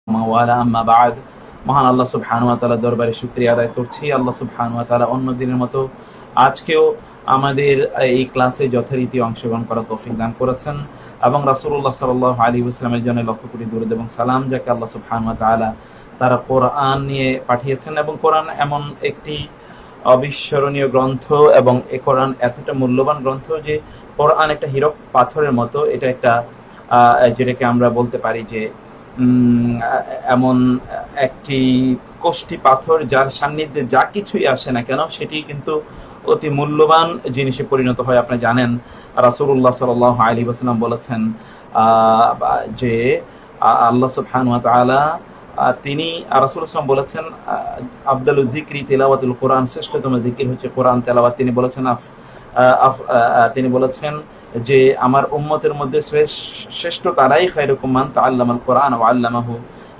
আম্মা বা'দ। মহান আল্লাহ সুবহানাহু ওয়া তাআলা দরবারে শুকরিয়া আদায় করছি। আল্লাহ সুবহানাহু ওয়া তাআলা অন্য দিনের মতো আজকেও আমাদের এই ক্লাসে যথারীতি অংশগ্রহণ করার তৌফিক দান করেছেন এবং রাসূলুল্লাহ সাল্লাল্লাহু আলাইহি ওয়াসাল্লামের জন্য লক্ষ কোটি দরুদ এবং সালাম, যাকে আল্লাহ সুবহানাহু ওয়া তাআলা তারা কোরআন নিয়ে পাঠিয়েছেন। এবং কোরআন এমন একটি অবিস্মরণীয় গ্রন্থ এবং এই কোরআন এতটা মূল্যবান গ্রন্থ যে কোরআন একটা হীরক পাথরের মতো। এটা একটা যেটাকে আমরা বলতে পারি যে এমন একটি কোষ্টি পাথর যার সান্নিধ্যে যা কিছুই আসে না কেন সেটি কিন্তু অতি মূল্যবান জিনিসে পরিণত হয়। আপনি জানেন রাসূলুল্লাহ সাল্লাল্লাহু আলাইহি ওয়াসাল্লাম বলেছেন যে আল্লাহ সুবহানাহু ওয়া তাআলা তিনি রাসূলুল্লাহ বলেছেন আফদালুয যিকরি তিলাওয়াতুল কোরআন, শ্রেষ্ঠতম জিকির হচ্ছে কোরআন তেলাওয়াত। তিনি বলেছেন যে আমার উম্মতের মধ্যে শ্রেষ্ঠ তারাই খায়রুকুম মান তাআল্লামাল কোরআন ওয়া আল্লামাহু,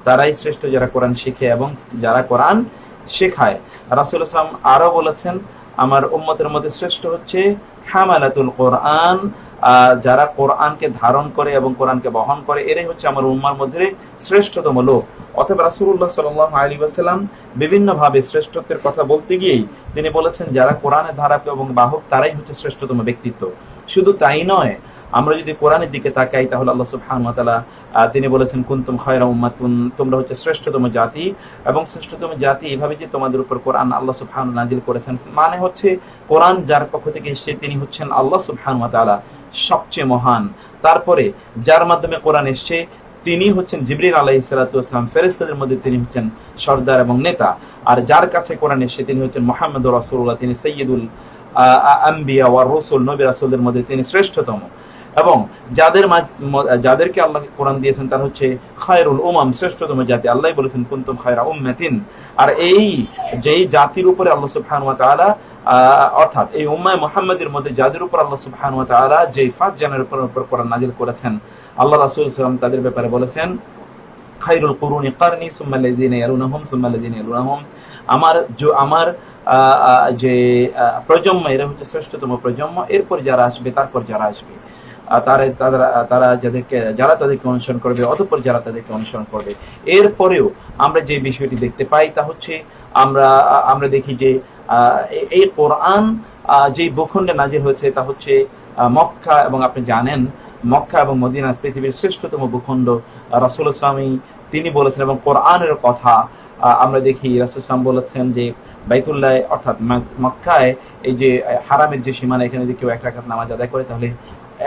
তারাই শ্রেষ্ঠ যারা কোরআন শিখে এবং যারা কোরআন শেখায়। রাসূলুল্লাহ সাল্লাল্লাহু আলাইহি ওয়াসাল্লাম আরো বলেছেন আমার উম্মতের মধ্যে শ্রেষ্ঠ হচ্ছে হামালাতুল কোরআন, যারা কোরআনকে ধারণ করে এবং কোরআনকে বহন করে, এরাই হচ্ছে আমার উম্মার মধ্যে শ্রেষ্ঠতম লোক। অতএব রাসূলুল্লাহ সাল্লাল্লাহু আলাইহি ওয়াসাল্লাম বিভিন্ন ভাবে শ্রেষ্ঠত্বের কথা বলতে গিয়েই তিনি বলেছেন যারা কোরআনের ধারক এবং বাহক তারাই হচ্ছে শ্রেষ্ঠতম ব্যক্তিত্ব। শুধু তাই নয়, আমরা যদি কোরআনের দিকে তাকাই তাহলে আল্লাহ সুবহানাহু ওয়া তাআলা তিনি বলেছেন কুনতুম খায়রা উম্মাতুন, তোমরা হচ্ছে শ্রেষ্ঠতম জাতি। এবং শ্রেষ্ঠতম জাতি এভাবে যে তোমাদের উপর কোরআন আল্লাহ সুবহানাহু নাযিল করেছেন, মানে হচ্ছে কোরআন যার পক্ষ থেকে এসেছে তিনি হচ্ছেন আল্লাহ সুবহানাহু ওয়া তাআলা সবচেয়ে মহান। তারপরে যার মাধ্যমে কোরআন এসেছে তিনি হচ্ছেন জিবরিল আলাইহিস সালাতু ওয়াস সালাম, ফেরেশতাদের মধ্যে তিনি হচ্ছেন সর্দার এবং নেতা। আর যার কাছে কোরআন এসেছে তিনি হচ্ছেন মুহাম্মদুর রাসূলুল্লাহ, তিনি সাইয়্যিদুল আম্বিয়া ওয়া রাসূল, নবী রাসূলদের মধ্যে তিনি শ্রেষ্ঠতম। এবং যাদেরকে আল্লাহ কোরআন দিয়েছেন তার হচ্ছে খায়রুল উমাম, শ্রেষ্ঠতম জাতি। আল্লাহ বলেছেন কুনতুম খায়রা উম্মাতিন। আর এই যেই জাতির উপরে আল্লাহ সুবহানাহু ওয়া তাআলা অর্থাৎ এই উম্মায়ে মুহাম্মাদের মধ্যে যাদের উপর আল্লাহ সুবহানাহু ওয়া তাআলা যেই ফার্স্ট জেনারেশনের উপর কোরআন নাযিল করেছেন, আল্লাহ রাসূল সাল্লাল্লাহু আলাইহি ওয়াসাল্লাম তাদের ব্যাপারে বলেছেন খায়রুল কুরুনি কারনি সুম্মা আল্লাযিনা ইয়ালুনাহুম সুম্মা আল্লাযিনা ইয়ালুনাহুম, আমার যে প্রজন্ম এরা হচ্ছে শ্রেষ্ঠতম প্রজন্ম, এরপর যারা আসবে তারপর যারা আসবে তারা যারা তাদেরকে অনুসরণ করবে অতঃপর যারা তাদেরকে অনুসরণ করবে। এরপরেও আমরা যে বিষয়টি দেখতে পাই তা হচ্ছে আমরা দেখি যে এই কোরআন যে ভূখণ্ডে নাজিল হয়েছে তা হচ্ছে মক্কা, এবং আপনি জানেন মক্কা এবং মদিনা পৃথিবীর শ্রেষ্ঠতম ভূখণ্ড। রাসূলুল্লাহ সাল্লাল্লাহু আলাইহি ওয়াসাল্লাম তিনি বলেছেন এবং কোরআনের কথা আমরা দেখি রাসূলুল্লাহ সাল্লাল্লাহু আলাইহি ওয়াসাল্লাম বলেছেন যে বাইতুল্লাহ অর্থাৎ মক্কায় এই যে হারামের যে সীমানা, এখানে যদি কেউ 1 রাকাত নামাজ আদায় করে তাহলে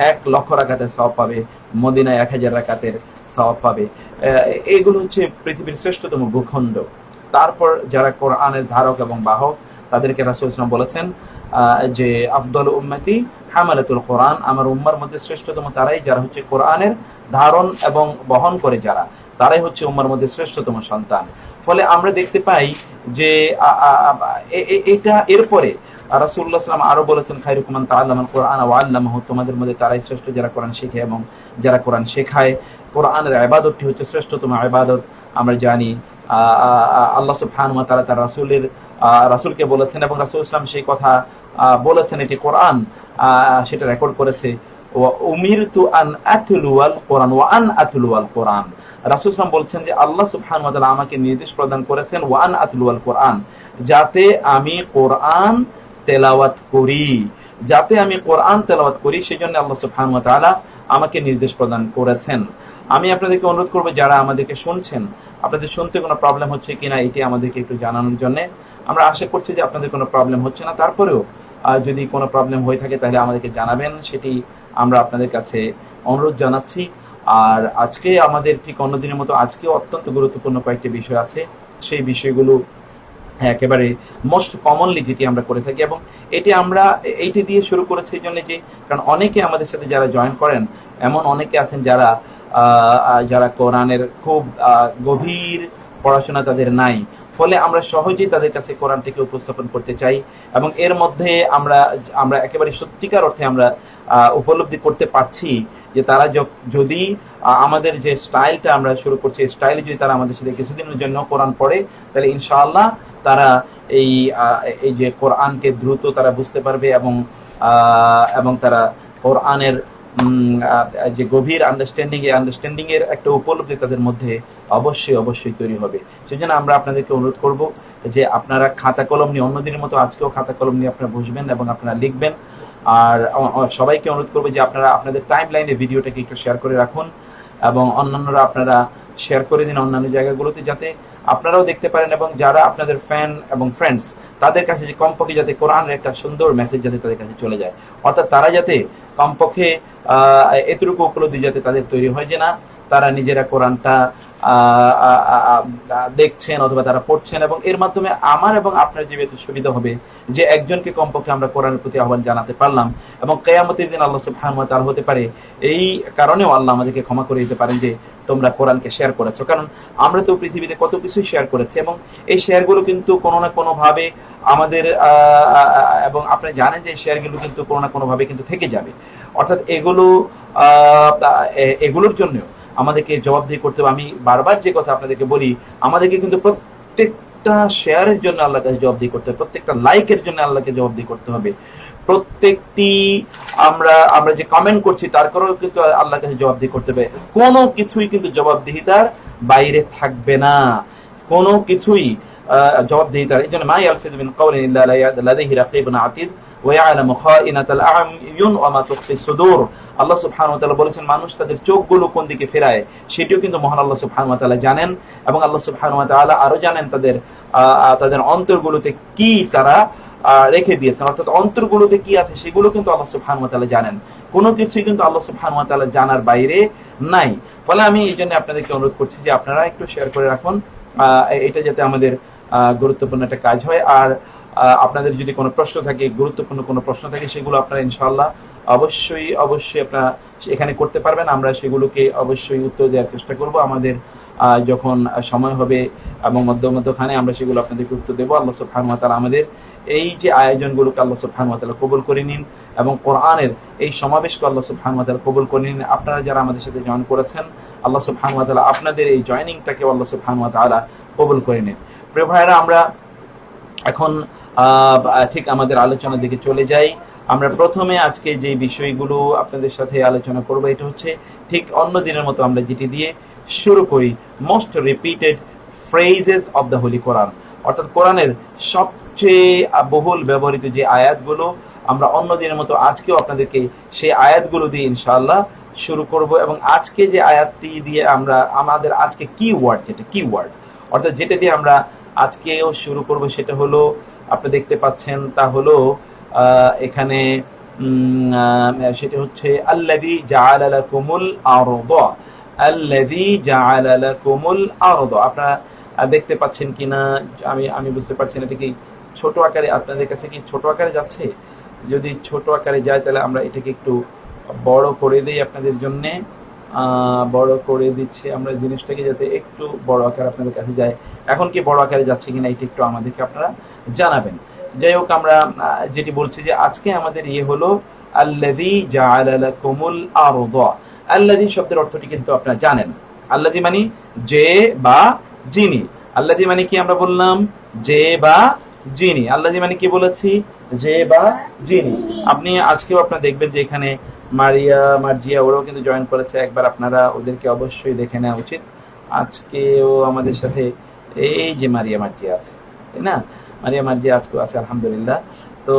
1 লক্ষ রাকাতের সওয়াব পাবে, মদিনায় 1000 রাকাতের সওয়াব পাবে। এগুলো হচ্ছে পৃথিবীর শ্রেষ্ঠতম ভূখণ্ড। তারপর যারা কোরআনের ধারক এবং বাহক তাদেরকে রাসূলুল্লাহ সাল্লাল্লাহু আলাইহি ওয়াসাল্লাম বলেছেন যে আফদালু উম্মতি হামালাতুল কোরআন, আমার উম্মার মধ্যে শ্রেষ্ঠতম তারাই যারা হচ্ছে কোরআনের ধারণ এবং বহন করে, যারা তারাই হচ্ছে উম্মার মধ্যে শ্রেষ্ঠতম সন্তান। ফলে আমরা দেখতে পাই যে এটা এরপরে রাসূলুল্লাহ সাল্লাল্লাহু আলাইহি ওয়াসাল্লাম আরো বলেছেন খায়রুকুম মান তাআল্লামাল কোরআন ওয়া আল্লামাহু, তোমাদের মধ্যে তারাই শ্রেষ্ঠ যারা কোরআন শেখে এবং যারা কোরআন শেখায়। কোরআনের ইবাদতটি হচ্ছে শ্রেষ্ঠতম ইবাদত। আমরা জানি আল্লাহ সুবহানাহু ওয়া তাআলা তার রাসূলকে বলেছেন এবং রাসূল সাল্লাল্লাহু আলাইহি ওয়াসাল্লাম সেই কথা বলেছেন, এটি কোরআন সেটা রেকর্ড করেছে ওয়া উমিরতু আন আতলুয়াল কোরআন ওয়া আন আতলুয়াল কোরআন। রাসূল সাল্লাল্লাহু আলাইহি ওয়াসাল্লাম বলছেন যে আল্লাহ সুবহানাহু ওয়া তাআলা আমাকে নির্দেশ প্রদান করেছেন ওয়া আন আতলুয়াল কোরআন, যাতে আমি কোরআন তেলাওয়াত করি, সেজন্য আল্লাহ সুবহানাহু ওয়া তাআলা আমাকে নির্দেশ প্রদান করেছেন। আমি আপনাদেরকে অনুরোধ করব যারা আমাদেরকে শুনছেন, আপনাদের শুনতে কোনো প্রবলেম হচ্ছে কিনা এটি আমাদেরকে একটু জানানোর জন্য। আমরা আশা করছি যে আপনাদের কোনো প্রবলেম হচ্ছে না, তারপরেও যদি কোনো প্রবলেম হয়ে থাকে তাহলে আমাদেরকে জানাবেন, সেটি আমরা আপনাদের কাছে অনুরোধ জানাচ্ছি। আর আজকে আমাদের ঠিক অন্যদিনের মতো আজকে অত্যন্ত গুরুত্বপূর্ণ কয়েকটি বিষয় আছে, সেই বিষয়গুলো একেবারে মোস্ট কমনলি যেটি আমরা করে থাকি এবং এইটি দিয়ে শুরু করেছি এই জন্য যে কারণ অনেকে আমাদের সাথে যারা জয়েন করেন এমন অনেকে আছেন যারা কোরআনের খুব গভীর পড়াশোনা তাদের নাই, ফলে আমরা সহজেই তাদের কাছে কোরআনটিকে উপস্থাপন করতে চাই এবং এর মধ্যে আমরা একেবারে সত্যিকার অর্থে আমরা উপলব্ধি করতে পারছি যে তারা যদি আমাদের যে স্টাইলটা আমরা শুরু করছি এই স্টাইলে যদি তারা আমাদের সাথে কিছুদিনের জন্য কোরআন পড়ে তাহলে ইনশাআল্লাহ তারা এই যে কোরআনকে দ্রুত তারা বুঝতে পারবে এবং তারা কোরআনের যে গভীর আন্ডারস্ট্যান্ডিং, এই আন্ডারস্ট্যান্ডিং এর একটা উপলব্ধি তাদের মধ্যে অবশ্যই অবশ্যই তৈরি হবে। সেজন্য আমরা আপনাদেরকে অনুরোধ করব যে আপনারা খাতা কলম নিয়ে অন্যদিনের মতো আজকেও খাতা কলম নিয়ে আপনারা বসবেন এবং আপনারা লিখবেন। আর সবাইকে অনুরোধ করবো যে আপনারা আপনাদের টাইম লাইনে ভিডিওটাকে একটু শেয়ার করে রাখুন এবং অন্যান্যরা আপনারা শেয়ার করে দিন অন্যান্য জায়গাগুলোতে, যাতে আপনারাও দেখতে পারেন এবং যারা আপনাদের ফ্যান এবং ফ্রেন্ডস তাদের কাছে যে কমপক্ষে যাতে কোরআনের একটা সুন্দর মেসেজ যাতে তাদের কাছে চলে যায়, অর্থাৎ তারা যাতে কমপক্ষে এতটুকু উপলব্ধি যাতে তাদের তৈরি হয় যে না তারা নিজেরা কোরআনটা দেখছেন অথবা তারা পড়ছেন, এবং এর মাধ্যমে আমার এবং আপনার জীবিত সুবিধা হবে যে একজনকে কমপক্ষে আমরা কোরআনের প্রতি আহ্বান জানাতে পারলাম। এবং কিয়ামতের দিন আল্লাহ সুবহানাহু ওয়া তাআলা হতে পারে এই কারণেও আল্লাহ আমাদেরকে ক্ষমা করে দিতে পারেন যে তোমরা কোরআনকে শেয়ার করেছো, কারণ আমরা তো পৃথিবীতে কত কিছু শেয়ার করেছি এবং এই শেয়ারগুলো কিন্তু কোনো না কোনো ভাবে আমাদের এবং আপনি জানেন যে শেয়ারগুলো কিন্তু কোনো না কোনো ভাবে কিন্তু থেকে যাবে, অর্থাৎ এগুলোর জন্য আমাদেরকে জবাবদিহি করতে হবে। আমি বারবার যে কথা আপনাদেরকে বলি, আমাদেরকে কিন্তু প্রত্যেকটা শেয়ারের জন্য আল্লাহর কাছে জবাবদিহি করতে হবে, প্রত্যেকটা লাইকের জন্য আল্লাহকে জবাবদিহি করতে হবে, প্রত্যেকটি আমরা যে কমেন্ট করছি তার কারণেও কিন্তু আল্লাহর কাছে জবাবদিহি করতে হবে। কোনো কিছুই কিন্তু জবাবদিহিতার বাইরে থাকবে না, কোনো কিছুই জবাবদিহিতার। এই জন্য মা ইয়ালফিযু মিন কাওলিন ইল্লা লাদাইহি রাকীবুন আতীদ ওয়া ইয়ালামু খাইনাতাল আ'য়ুন ওয়া মা তুখফিস সুদূর। আল্লাহ সুবহানাহু ওয়া তাআলা বলেছেন মানুষ তাদের চোখগুলো কোন দিকে ফেরায় সেটিও কিন্তু মহান আল্লাহ সুবহানাহু ওয়া তাআলা জানেন, এবং আল্লাহ সুবহানাহু ওয়া তাআলা আরো জানেন তাদের অন্তরগুলোতে কি তারা রেখে দিয়েছেন, অর্থাৎ অন্তরগুলোতে কি আছে সেগুলো কিন্তু আল্লাহ সুবহানাহু ওয়া তাআলা জানেন। কোনো কিছুই কিন্তু আল্লাহ সুবহানাহু ওয়া তাআলা জানার বাইরে নাই। ফলে আমি এই জন্য আপনাদেরকে অনুরোধ করছি যে আপনারা একটু শেয়ার করে রাখুন, এটা যাতে আমাদের গুরুত্বপূর্ণ একটা কাজ হয়। আর আপনাদের যদি কোনো প্রশ্ন থাকে, গুরুত্বপূর্ণ কোনো প্রশ্ন থাকে, সেগুলো আপনারা ইনশাআল্লাহ অবশ্যই আপনারা এখানে করতে পারবেন। আমরা সেগুলোকে অবশ্যই উত্তর দেওয়ার চেষ্টা করব আমাদের যখন সময় হবে, এবং মধ্যখানে আমরা সেগুলো আপনাদেরকে উত্তর দেবো। আল্লাহ সুবহানাহু ওয়া তাআলা আমাদের এই যে আয়োজনগুলোকে আল্লাহ সুবহানাহু ওয়া তাআলা কবুল করে নিন, এবং কোরআনের এই সমাবেশকে আল্লাহ সুবহানাহু ওয়া তাআলা কবুল করে নিন। আপনারা যারা আমাদের সাথে জয়েন করেছেন, আল্লাহ সুবহানাহু ওয়া তাআলা আপনাদের এই জয়েনিংটাকে আল্লাহ সুবহানাহু ওয়া তাআলা কবুল করে নিন। প্রিয় ভাইরা, আমরা এখন ঠিক আমাদের আলোচনার দিকে চলে যাই। আমরা প্রথমে আজকে যে বিষয়গুলো আপনাদের সাথে আলোচনা করব, এটা হচ্ছে ঠিক অন্য দিনের মতো আমরা যেটি দিয়ে শুরু করি, most repeated phrases of the holy Quran, অর্থাৎ কোরআনের সবচেয়ে বহুল ব্যবহৃত যে আয়াতগুলো, আমরা অন্য দিনের মতো আজকেও আপনাদেরকে সেই আয়াতগুলো দিয়ে ইনশাআল্লাহ শুরু করব। এবং আজকে যে আয়াতটি দিয়ে আমাদের আজকে কিওয়ার্ড অর্থাৎ যেটা দিয়ে আমরা আজকেও শুরু করব সেটা হলো, আপনি দেখতে পাচ্ছেন, তা হলো এখানে সেটা হচ্ছে আল্লাযী জাআলা লাকুমুল আরদা, আল্লাযী জাআলা লাকুমুল আরদা। আপনারা দেখতে পাচ্ছেন কিনা আমি বুঝতে পারছি না, এটা কি ছোট আকারে আপনাদের কাছে কি ছোট আকারে যাচ্ছে? যদি ছোট আকারে যায় তাহলে আমরা এটাকে একটু বড় করে দেই আপনাদের জন্য, বড় করে দিচ্ছি আমরা জিনিসটাকে, যাতে একটু বড় আকার আপনাদের কাছে যায়। এখন কি বড় আকারে যাচ্ছে কিনা এটা একটু আমাদেরকে আপনারা জানাবেন। যাই হোক, আমরা যেটি বলছি যে আজকে আমাদের হলো আল্লাযী জাআলা লাকুমুল আরদা। আল্লাযী শব্দের অর্থটি কিন্তু আপনারা জানেন। আল্লাযী মানে যে বা যিনি। আল্লাযী মানে কি আমরা বললাম? যে বা যিনি। আল্লাযী মানে কি বলেছি? যে বা যিনি। আপনি আজকেও আপনারা দেখবেন যে এখানে মার্জিয়া ওরাও কিন্তু জয়েন করেছে, একবার আপনারা ওদেরকে অবশ্যই দেখে নেওয়া উচিত। আজকেও আমাদের সাথে এই যে মার্জিয়া আছে, তাই না? মার্জিয়া আজকেও আছে, আলহামদুলিল্লাহ। তো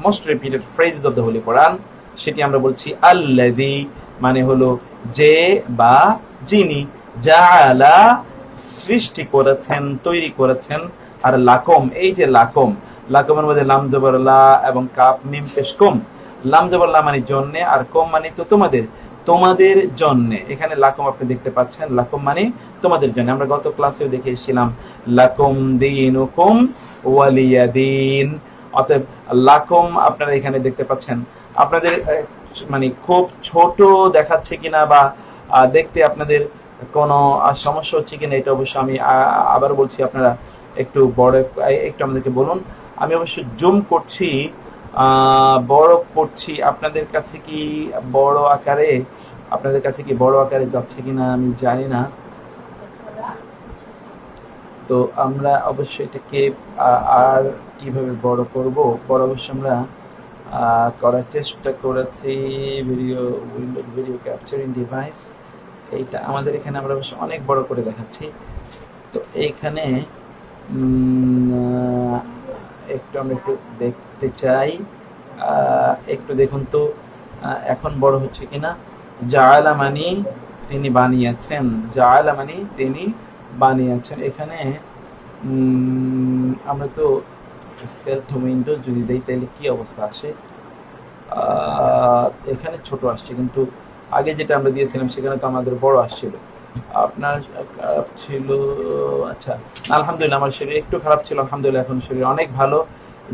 most repeated phrases of the holy Quran, সেটি আমরা বলছি আল্লাযী মানে হলো যে বা যিনি, জাআলা সৃষ্টি করেছেন, তৈরি করেছেন, আর লাকুম, এই যে লাকুমের মধ্যে লাম জবর লা এবং কাফ মিম পেশ কুম। লাম জবর লা মানে জন্য, আর কুম মানে তো তোমাদের জন্য। এখানে লাকুম আপনি দেখতে পাচ্ছেন, লাকুম মানে তোমাদের জন্য। আমরা গত ক্লাসেও দেখে এসেছিলাম লাকুম দীনুকুম ওয়ালিয়াদিন। অতএব লাকুম আপনারা এখানে দেখতে পাচ্ছেন। আপনাদের মানে খুব ছোট দেখাচ্ছে কিনা বা দেখতে আপনাদের কোনো সমস্যা হচ্ছে কিনা, এটা অবশ্য আমি আবার বলছি, আপনারা একটু বড় একটু আমাদেরকে বলুন। আমি অবশ্য জুম করছি, বড় করছি। আপনাদের কাছে কি বড় আকারে যাচ্ছে কিনা আমি জানি না। তো আমরা অবশ্যই এটাকে আর কিভাবে বড় করব, বড় অবশ্য আমরা করার চেষ্টা করেছি। Video, Windows video capturing device, এইটা আমাদের এখানে আমরা অবশ্য অনেক বড় করে দেখাচ্ছি। তো এইখানে একটু আমরা একটু দেখতে চাই, একটু দেখুন তো এখন বড় হচ্ছে কিনা। জাআলা মানি তিনি বানিয়েছেন, জাআলা মানি তিনি বানিয়েছেন। এখানে আমরা তো স্কেল টু উইন্ডোজ যদি দেই তাহলে কি অবস্থা আসে, এখানে ছোট আসছে, কিন্তু আগে যেটা আমরা দিয়েছিলাম সেখানে তো আমাদের বড় আসছিল। আপনার ছিল, আচ্ছা আলহামদুলিল্লাহ আমার শরীর একটু খারাপ ছিল, আলহামদুলিল্লাহ এখন শরীর অনেক ভালো।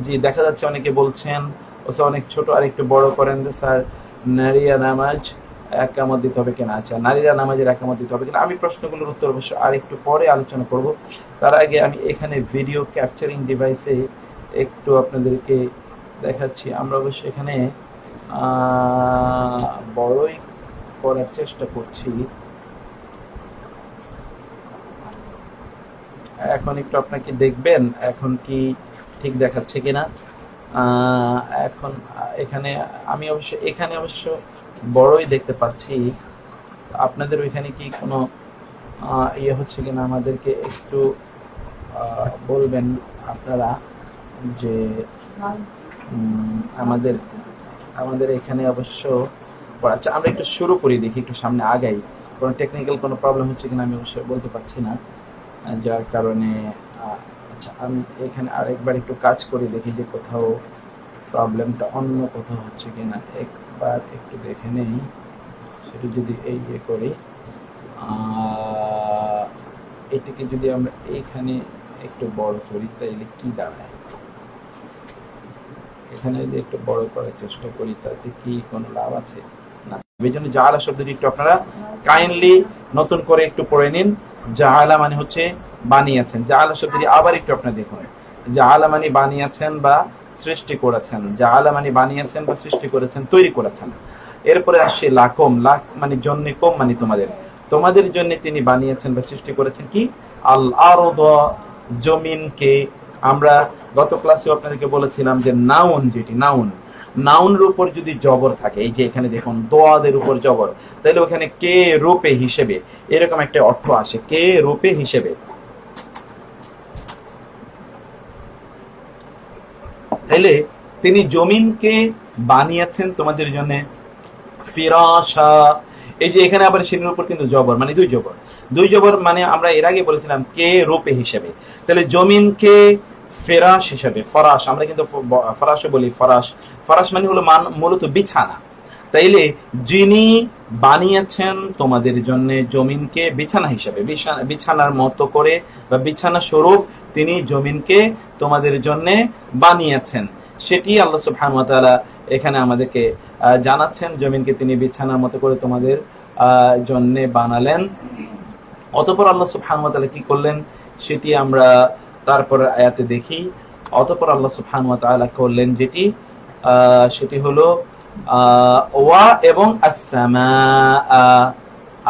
জি দেখা যাচ্ছে অনেকে বলছেন ওসে অনেক ছোট, আর একটু বড় করেন স্যার। নারীরা নামাজ একামত দিতে হবে কিনা, আচ্ছা নারীরা নামাজের একামত দিতে হবে কিনা, আমি প্রশ্নগুলোর উত্তর অবশ্য আর একটু পরে আলোচনা করব। তার আগে আমি এখানে ভিডিও ক্যাপচারিং ডিভাইসে একটু আপনাদেরকে দেখাচ্ছি। আমরা অবশ্য এখানে বড়ই করার চেষ্টা করছি। এখন একটু আপনাকে দেখবেন এখন কি ঠিক দেখাচ্ছে কিনা। এখন এখানে আমি অবশ্য বড়ই দেখতে পাচ্ছি। আপনাদের ওইখানে কি কোনো ইয়ে হচ্ছে কিনা আমাদেরকে একটু বলবেন আপনারা, যে আমাদের এখানে অবশ্য। আচ্ছা আমরা একটু শুরু করি, দেখি একটু সামনে আগাই। কোনো টেকনিক্যাল কোনো প্রবলেম হচ্ছে কিনা আমি অবশ্যই বলতে পারছি না, যার কারণে আচ্ছা আমি এখানে আরেকবার একটু কাজ করি, দেখি যে কোথাও প্রবলেমটা অন্য কোথাও হচ্ছে কিনা, একবার একটু দেখে নেই। সেটা যদি এই ইয়ে করি, এটাকে যদি আমরা এইখানে একটু বড় করি তাইলে কি দাঁড়ায়, এখানে যদি একটু বড় করার চেষ্টা করি তাতে কি কোনো লাভ আছে না। এই জন্য জাআলা শব্দটি একটু আপনারা কাইন্ডলি নতুন করে একটু পড়ে নিন। জাআলা মানে হচ্ছে বানিয়েছেন। জাআলা শব্দটি আবার একটু আপনারা দেখুন, জাআলা মানে বানিয়েছেন বা সৃষ্টি করেছেন, জাআলা মানে বানিয়েছেন বা সৃষ্টি করেছেন, তৈরি করেছেন। এরপরে আসছে লাকুম, লাক মানে জন্য, কম মানে তোমাদের, তোমাদের জন্য তিনি বানিয়েছেন বা সৃষ্টি করেছেন কি আল আরদ, জমিনকে। আমরা গত ক্লাসে আপনাদেরকে বলেছিলাম যে নাউন, যেটি নাউনের উপর যদি জবর থাকে, এই যে এখানে দেখুন দোয়াদের উপর জবর, তাহলে ওখানে কে রূপে হিসেবে, এরকম একটা অর্থ আসে, কে রূপে হিসেবে। তাইলে তিনি জমিনকে বানিয়েছেন তোমাদের জন্য। ফিরাশা, এই যে এখানে আবার সিনের উপর কিন্তু জবর, মানে দুই জবর মানে আমরা এর আগে বলেছিলাম কে রূপে হিসেবে। তাহলে জমিনকে ফেরাশ হিসেবে, ফরাশ আমরা কিন্তু ফরাশও বলি, ফরাশ মানে হলো মূলত বিছানা। তাইলে যিনি বানিয়েছেন তোমাদের জন্য জমিনকে বিছানা হিসেবে, বিছানার মতো করে বা বিছানা স্বরূপ তিনি জমিনকে তোমাদের জন্য বানিয়েছেন, সেটি আল্লাহ সুবহানাহু ওয়া তাআলা এখানে আমাদেরকে জানাচ্ছেন। জমিনকে তিনি বিছানার মতো করে তোমাদের জন্য বানালেন। অতঃপর আল্লাহ সুবহানাহু ওয়া তাআলা কি করলেন সেটি আমরা তারপর আয়াতে দেখি। অতঃপর আল্লাহ সুবহানাহু ওয়া তাআলা করলেন যেটি, সেটি হলো ওয়া এবং আসসামা,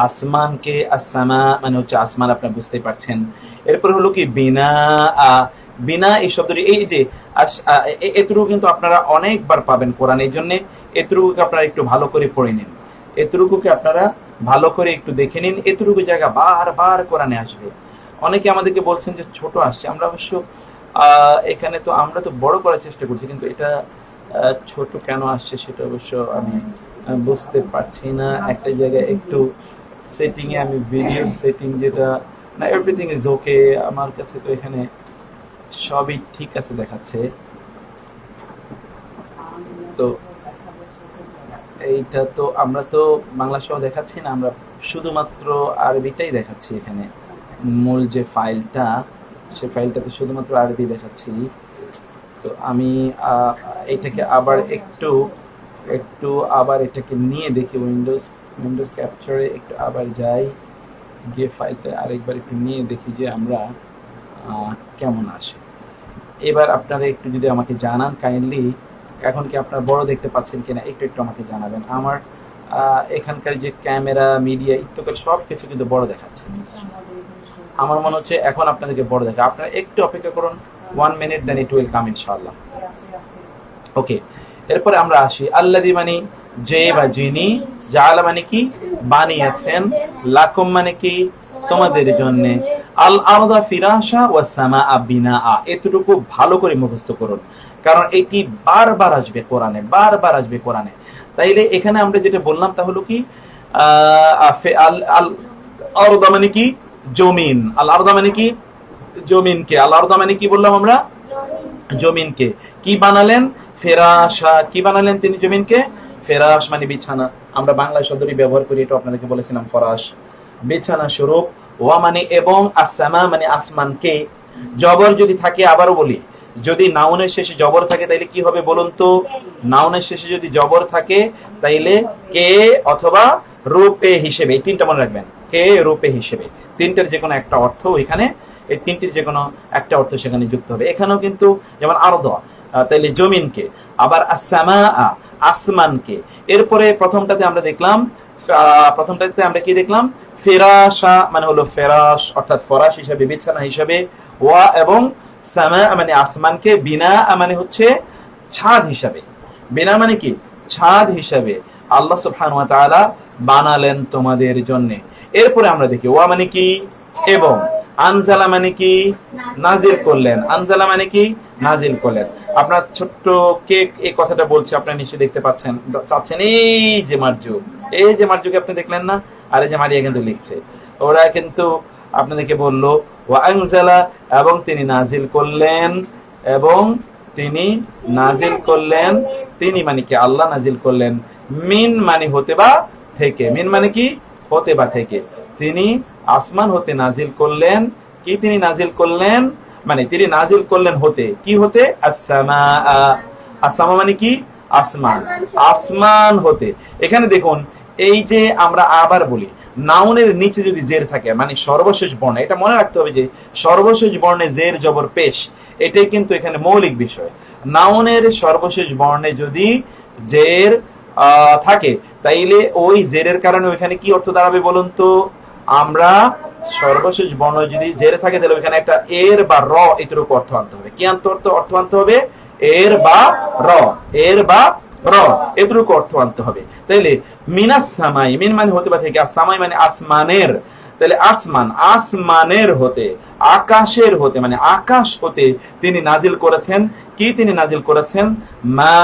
আসমানকে, আসসামা মানে হচ্ছে আসমান, আপনারা বুঝতেই পারছেন। এরপর হলো কি বিনা, বিনা এই শব্দটি, এই যে এতটুকু কিন্তু আপনারা অনেকবার পাবেন কোরআন, এই জন্য এতটুকুকে আপনারা একটু ভালো করে পড়ে নিন, এতটুকুকে আপনারা ভালো করে একটু দেখে নিন। এতটুকু জায়গা বারবার কোরআনে আসবে। অনেকে আমাদেরকে বলছেন যে ছোট আসছে, আমরা অবশ্য এখানে তো আমরা তো বড় করার চেষ্টা করছি, কিন্তু এটা ছোট কেন আসছে সেটা অবশ্য আমি বুঝতে পারছি না। একটা জায়গায় একটু সেটিং এ আমি ভিডিও সেটিং যেটা না, এভরিথিং ইজ ওকে, আমার কাছে তো এখানে সবই ঠিক আছে দেখাচ্ছে। তো এইটা তো আমরা তো বাংলা সহ দেখাচ্ছি না, আমরা শুধুমাত্র আরবিটাই দেখাচ্ছি। এখানে মূল যে ফাইলটা, সেই ফাইলটাতে শুধুমাত্র আরবি দেখাচ্ছি। তো আমি এটাকে আবার একটু আবার এটাকে নিয়ে দেখি, উইন্ডোজ ক্যাপচারে একটু আবার যাই, গিয়ে ফাইলটা আরেকবার একটু নিয়ে দেখি যে আমরা কেমন আসে। এবার আপনারা একটু যদি আমাকে জানান কাইন্ডলি, এখন কি আপনারা বড় দেখতে পাচ্ছেন কিনা একটু আমাকে জানাবেন। আমার এখানকার যে ক্যামেরা, মিডিয়া ইত্যাদি সবকিছু কিন্তু বড় দেখাচ্ছে। আমার মনে হচ্ছে এখন আপনাদেরকে বড় দেখা। আপনারা একটু অপেক্ষা করুন 1 minute, then it will come ইনশাআল্লাহ। ওকে, এরপরে আমরা আসি আল্লাযী মানে যে বা যিনি, জাআলা মানে কি বানিয়েছেন, লাকুম মানে কি তোমাদের জন্য, আল আরদা ফিরাশা ওয়াস সামাআ বিনাআ। এতটুকু ভালো করে মুখস্থ করুন, কারণ এটি বারবার আসবে কোরআনে, বারবার আসবে কোরআনে। তাইলে এখানে আমরা যেটা বললাম তা হলো কি আল আরদা মানে কি জমিন, আল আরদা মানে কি জমিনকে, আল আরদা মানে কি বললাম আমরা জমিনকে কি বানালেন, ফেরাশা, কি বানালেন তিনি জমিনকে, ফেরাশ মানে বিছানা। আমরা বাংলা শব্দটি ব্যবহার করি, এটা আপনাদেরকে বলেছিলাম ফরাশ, বিছানা স্বরূপ। ওয়া মানে এবং, আসসামা মানে আসমানকে। জবর যদি থাকে, আবারও বলি, যদি নাউনের শেষে জবর থাকে তাইলে কি হবে বলুন তো, নাউনের শেষে যদি জবর থাকে তাইলে কে অথবা রূপে হিসেবে, এই তিনটা মনে রাখবেন, কে রূপে হিসেবে, তিনটার যে কোনো একটা অর্থ ওইখানে, এই তিনটির যে কোনো একটা অর্থ সেখানে যুক্ত হবে। এখানেও কিন্তু যেমন আরদ তাইলে জমিনকে, আবার আসসামা আসমানকে। এরপরে প্রথমটাতে আমরা দেখলাম, প্রথমটাতে আমরা কি দেখলাম, ফিরাশা মানে হলো ফেরাশ অর্থাৎ ফরাশ হিসাবে, বিছানা হিসাবে। ওয়া এবং সামা মানে আসমানকে, বিনা মানে হচ্ছে ছাদ হিসাবে, বিনা মানে কি ছাদ হিসাবে আল্লাহ সুবহানাহু ওয়া তাআলা বানালেন তোমাদের জন্য। এরপরে আমরা দেখি ওয়া মানে কি এবং, আনজালা মানে কি নাজিল করলেন, আনজালা মানে কি নাজিল করলেন। আপনার ছোট্ট কে এই কথাটা বলছে আপনারা নিশ্চয়ই দেখতে পাচ্ছেন, চাচ্ছেন, এই যে মার্জু, এই যে মার্জুকে আপনি দেখলেন না, আর এই যে মারিয়া কিন্তু লিখছে, ওরা কিন্তু আপনাদেরকে বললো ওয়া আনজালা এবং তিনি নাজিল করলেন, এবং তিনি নাজিল করলেন, তিনি মানে কি আল্লাহ নাজিল করলেন, মিন মানে হতে বা থেকে, মিন মানে কি হতে বা থেকে, তিনি আসমান হতে নাজিল করলেন, কি তিনি নাজিল করলেন মানে তিনি নাজিল করলেন হতে, কি হতে, আসসামা, আসসামা মানে কি আসমান, আসমান হতে। এখানে দেখুন, এই যে আমরা আবার বলি, নাউনের নিচে যদি জের থাকে মানে সর্বশেষ বর্ণ, এটা মনে রাখতে হবে যে সর্বশেষ বর্ণে জের জবর পেশ, এটাই কিন্তু এখানে মৌলিক বিষয়। নাউনের সর্বশেষ বর্ণে যদি জের থাকে তাইলে ওই জেরের কারণে ওইখানে কি অর্থ দাঁড়াবে বলুন তো, আমরা সর্বশেষ বর্ণ যদি জেরে থাকে তাহলে ওইখানে একটা এর বা র এতটুকু অর্থ আনতে হবে। কি অর্থ আনতে হবে, এর বা র, এর বা র এতটুকু অর্থ আনতে হবে। তাইলে মিনাস সামাই, মিন মানে হতে বা থেকে, সামাই মানে আসমানের, তাহলে আসমান, আসমানের হতে, আকাশের হতে মানে আকাশ হতে তিনি নাজিল করেছেন, কি তিনি নাজিল করেছেন, মা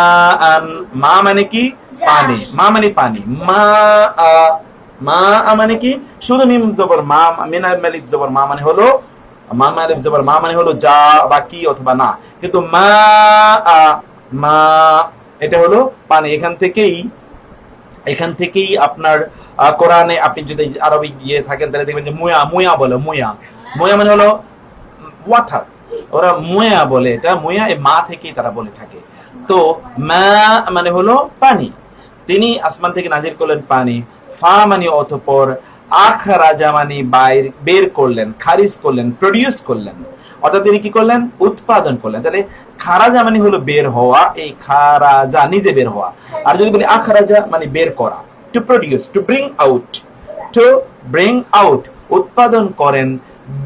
আন, মা মানে কি পানি, মা মানে পানি, মা মা মানে কি শুধু মিম জবর মা, মিনাল মালিক জবর মা মানে হলো, মা মালিক জবর মা মানে হলো যা বা কি অথবা না, কিন্তু মা মা এটা হলো পানি। এখান থেকেই আপনার কোরআনে আপনি যদি আরবি গিয়ে থাকেন তাহলে দেখবেন যে মুয়া, মুয়া বলে, মুয়া, মুয়া মানে হলো ওয়াটার, ওরা মুয়া বলে, এটা মুয়া এই মা থেকেই তারা বলে থাকে। তো মা মানে হলো পানি, তিনি আসমান থেকে নাজিল করলেন পানি, ফা মানে অতঃপর, আখরাজা মানে বের করলেন, খারিজ করলেন, প্রডিউস করলেন, অর্থাৎ তিনি কি করলেন, উৎপাদন করলেন। তাহলে খারাজা মানে হলো বের হওয়া, এই খারাজা নিজে বের হওয়া, আর যদি বলি আখরাজা মানে বের করা, to produce, to bring out, to bring out উৎপাদন করেন,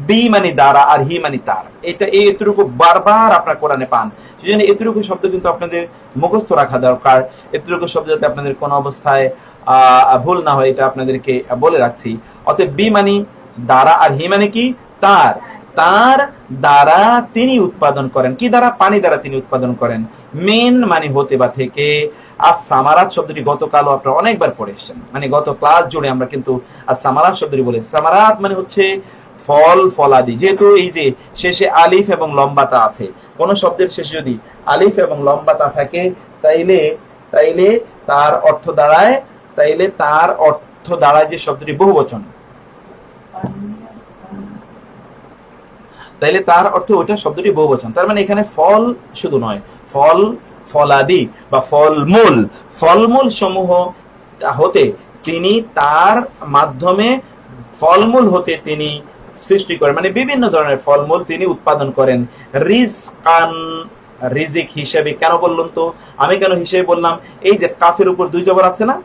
বি মানে দ্বারা আর হি মানে তার, এটা এতটুকু বারবার আপনার কোরআনে পান। সেজন্য এতটুকু শব্দ কিন্তু আপনাদের মুখস্থ রাখা দরকার, এতটুকু শব্দ যাতে আপনাদের কোন অবস্থায় ভুল না হয় এটা আপনাদেরকে বলে রাখছি। অতএব বি মানে দ্বারা আর হি মানে কি তার, তার দ্বারা তিনি উৎপাদন করেন, কি দ্বারা, পানি দ্বারা তিনি উৎপাদন করেন। মিন মানে হতে বা থেকে। আর সামারাত শব্দটি গতকালও আপনারা অনেকবার পড়ে এসেছেন, মানে গত ক্লাস জুড়ে আমরা কিন্তু আর সামারাত শব্দটি বলে, সামারাত মানে হচ্ছে ফল, ফলাদি। যেহেতু এই যে শেষে আলিফ এবং লম্বাতা আছে, কোন শব্দের শেষে যদি আলিফ এবং লম্বাতা থাকে তাইলে তার অর্থ দাঁড়ায়, যে শব্দটি বহুবচন, তাইলে তার অর্থ ওইটা শব্দটি বহুবচন। তার মানে এখানে ফল শুধু নয়, ফল, ফলাদি বা ফলমূল সমূহ হতে তিনি, তার মাধ্যমে ফলমূল হতে তিনি সৃষ্টি করেন, মানে বিভিন্ন ধরনের ফলমূল তিনি উৎপাদন করেন। রিজকান, রিজিক হিসেবে। কেন বললাম তো, আমি কেন হিসেবে বললাম, এই যে কাফের উপর দুই জবর আছে না,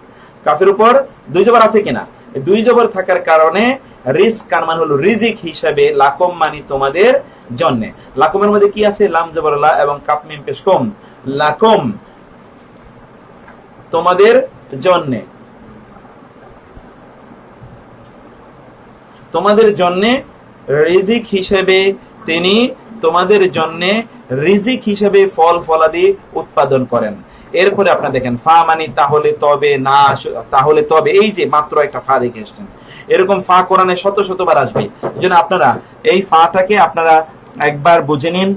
কাফের উপর দুই জবর আছে কিনা, দুই জবর থাকার কারণে রিজকান মানে হলো রিজিক হিসাবে, লাকুম মানে তোমাদের জন্য। লাকুমের মধ্যে কি আছে, লাম জবর লা এবং কাফ মিম পেশ কম, লাকুম, তোমাদের জন্যে, তোমাদের জন্যে রিজিক হিসেবে তিনি তোমাদের জন্যে রিজিক হিসেবে ফল ফলাদি উৎপাদন করেন। এরপরে আপনারা দেখেন ফা মানে তাহলে তবে, না তাহলে তবে, এই যে মাত্র একটা ফা দেখে এসেছেন, এরকম ফা কোরআনে শত শতবার আসবে। এই জন্য আপনারা এই ফাটাকে আপনারা একবার বুঝে নিন,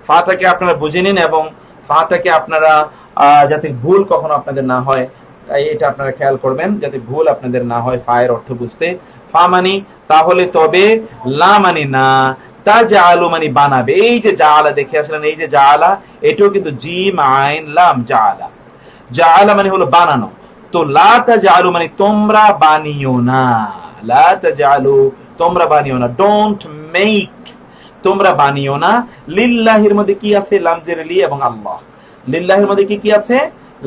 ফাটাকে আপনারা বুঝে নিন এবং ফাটাকে আপনারা যাতে ভুল কখনো আপনাদের না হয় এটা আপনারা খেয়াল করবেন, যাতে ভুল আপনাদের না হয় ফায়ের অর্থ বুঝতে। ফা মানি তাহলে তবে, লা মানি না, তাজআলু মানি বানাবে। এই যে জাআলা দেখে আসলেন, এই যে জাআলা এটাও কিন্তু জিম আইন লাম জাআলা। জাআলা মানে হলো বানানো, তো লা তাজআলু মানে তোমরা বানিও না, লা তাজআলু তোমরা বানিও না, ডোন্ট মেক তোমরা বানিও না। লিল্লাহির মধ্যে কি আছে? লামজের লি এবং আল্লাহ। লিল্লাহির মধ্যে কি কি আছে?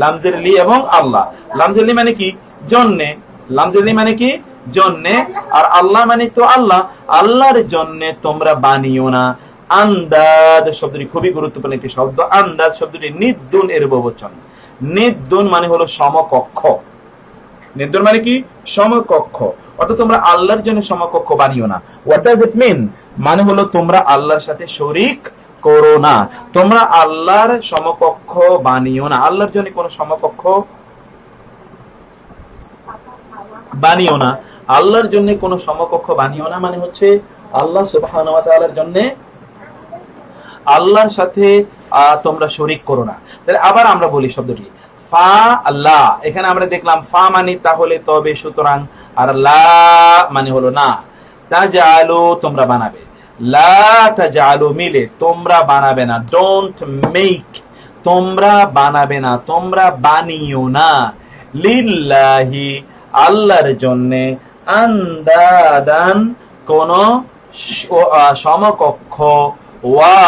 লামজের লি এবং আল্লাহ। লামজের লি মানে কি? জন্যে। লামজের লি মানে কি? জন্যে। আর আল্লাহ মানে তো আল্লাহ, আল্লাহর জন্যে তোমরা বানিও না। আন্দাজ শব্দটি খুবই গুরুত্বপূর্ণ একটি শব্দ। আন্দাজ শব্দটি নিদ্দুন এর বহুবচন। নিদ্দুন মানে হলো সমকক্ষ। নিদ্দুন মানে কি? সমকক্ষ। অর্থাৎ তোমরা আল্লাহর জন্য সমকক্ষ বানিও না। হোয়াট ডাজ ইট মিন? মানে হলো তোমরা আল্লাহর সাথে শরীক করো না, তোমরা আল্লাহর সমকক্ষ বানিও না, আল্লাহর জন্য কোন সমকক্ষ বানিও না, আল্লাহর জন্য কোন সমকক্ষ বানিও না মানে হচ্ছে আল্লাহ সুবহানাহু ওয়া তাআলার জন্য আল্লাহর সাথে তোমরা শরীক করো না। তাহলে আবার আমরা বলি শব্দটি ফা আল্লাহ, এখানে আমরা দেখলাম ফা মানে তাহলে তবে সুতরাং, আর লা মানে হলো না। তাজআলু তোমরা বানাবে, লা তাজআলু মিলে তোমরা বানাবে না, ডোন্ট মেক তোমরা বানাবে না, তোমরা বানিও না। লিল্লাহি আল্লাহর জন্য, আন্দাদান কোন সমকক্ষ, ওয়া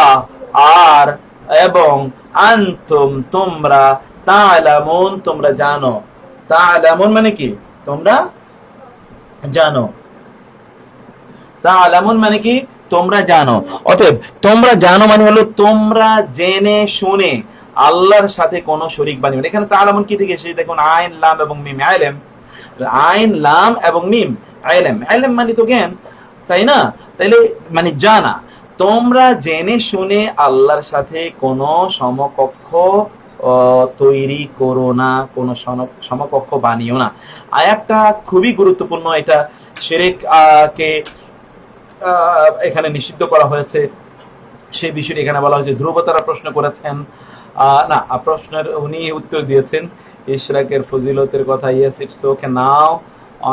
আর এবং, আনতুম তোমরা, তা'লামুন তোমরা জানো। তা'লামুন মানে কি? তোমরা জানো। তা'লামুন মানে কি? তোমরা জানো। অতএব তোমরা জানো মানে হলো তোমরা জেনে শুনে আল্লাহর সাথে কোনো শরীক বানিও না। এখানে তা'লামুন কি থেকে এসেছে দেখুন, আইন লাম এবং মিম। আইলেম, আইন লাম এবং মিম, আইলেম। আইলেম মানে তো জ্ঞান, তাই না? তাইলে মানে জানা। তোমরা জেনে শুনে আল্লাহর সাথে কোনো সমকক্ষ তৈরি করো না, কোন সমকক্ষ বানিও না। আয়াতটা খুবই গুরুত্বপূর্ণ। এটা শিরক কে এখানে নিষিদ্ধ করা হয়েছে, সেই বিষয়টি এখানে বলা হয়েছে। ধ্রুব তারা প্রশ্ন করেছেন, না প্রশ্নের উনি উত্তর দিয়েছেন ইশরাকের ফজিলতের কথা। ইয়েস ইটস ওকে নাও।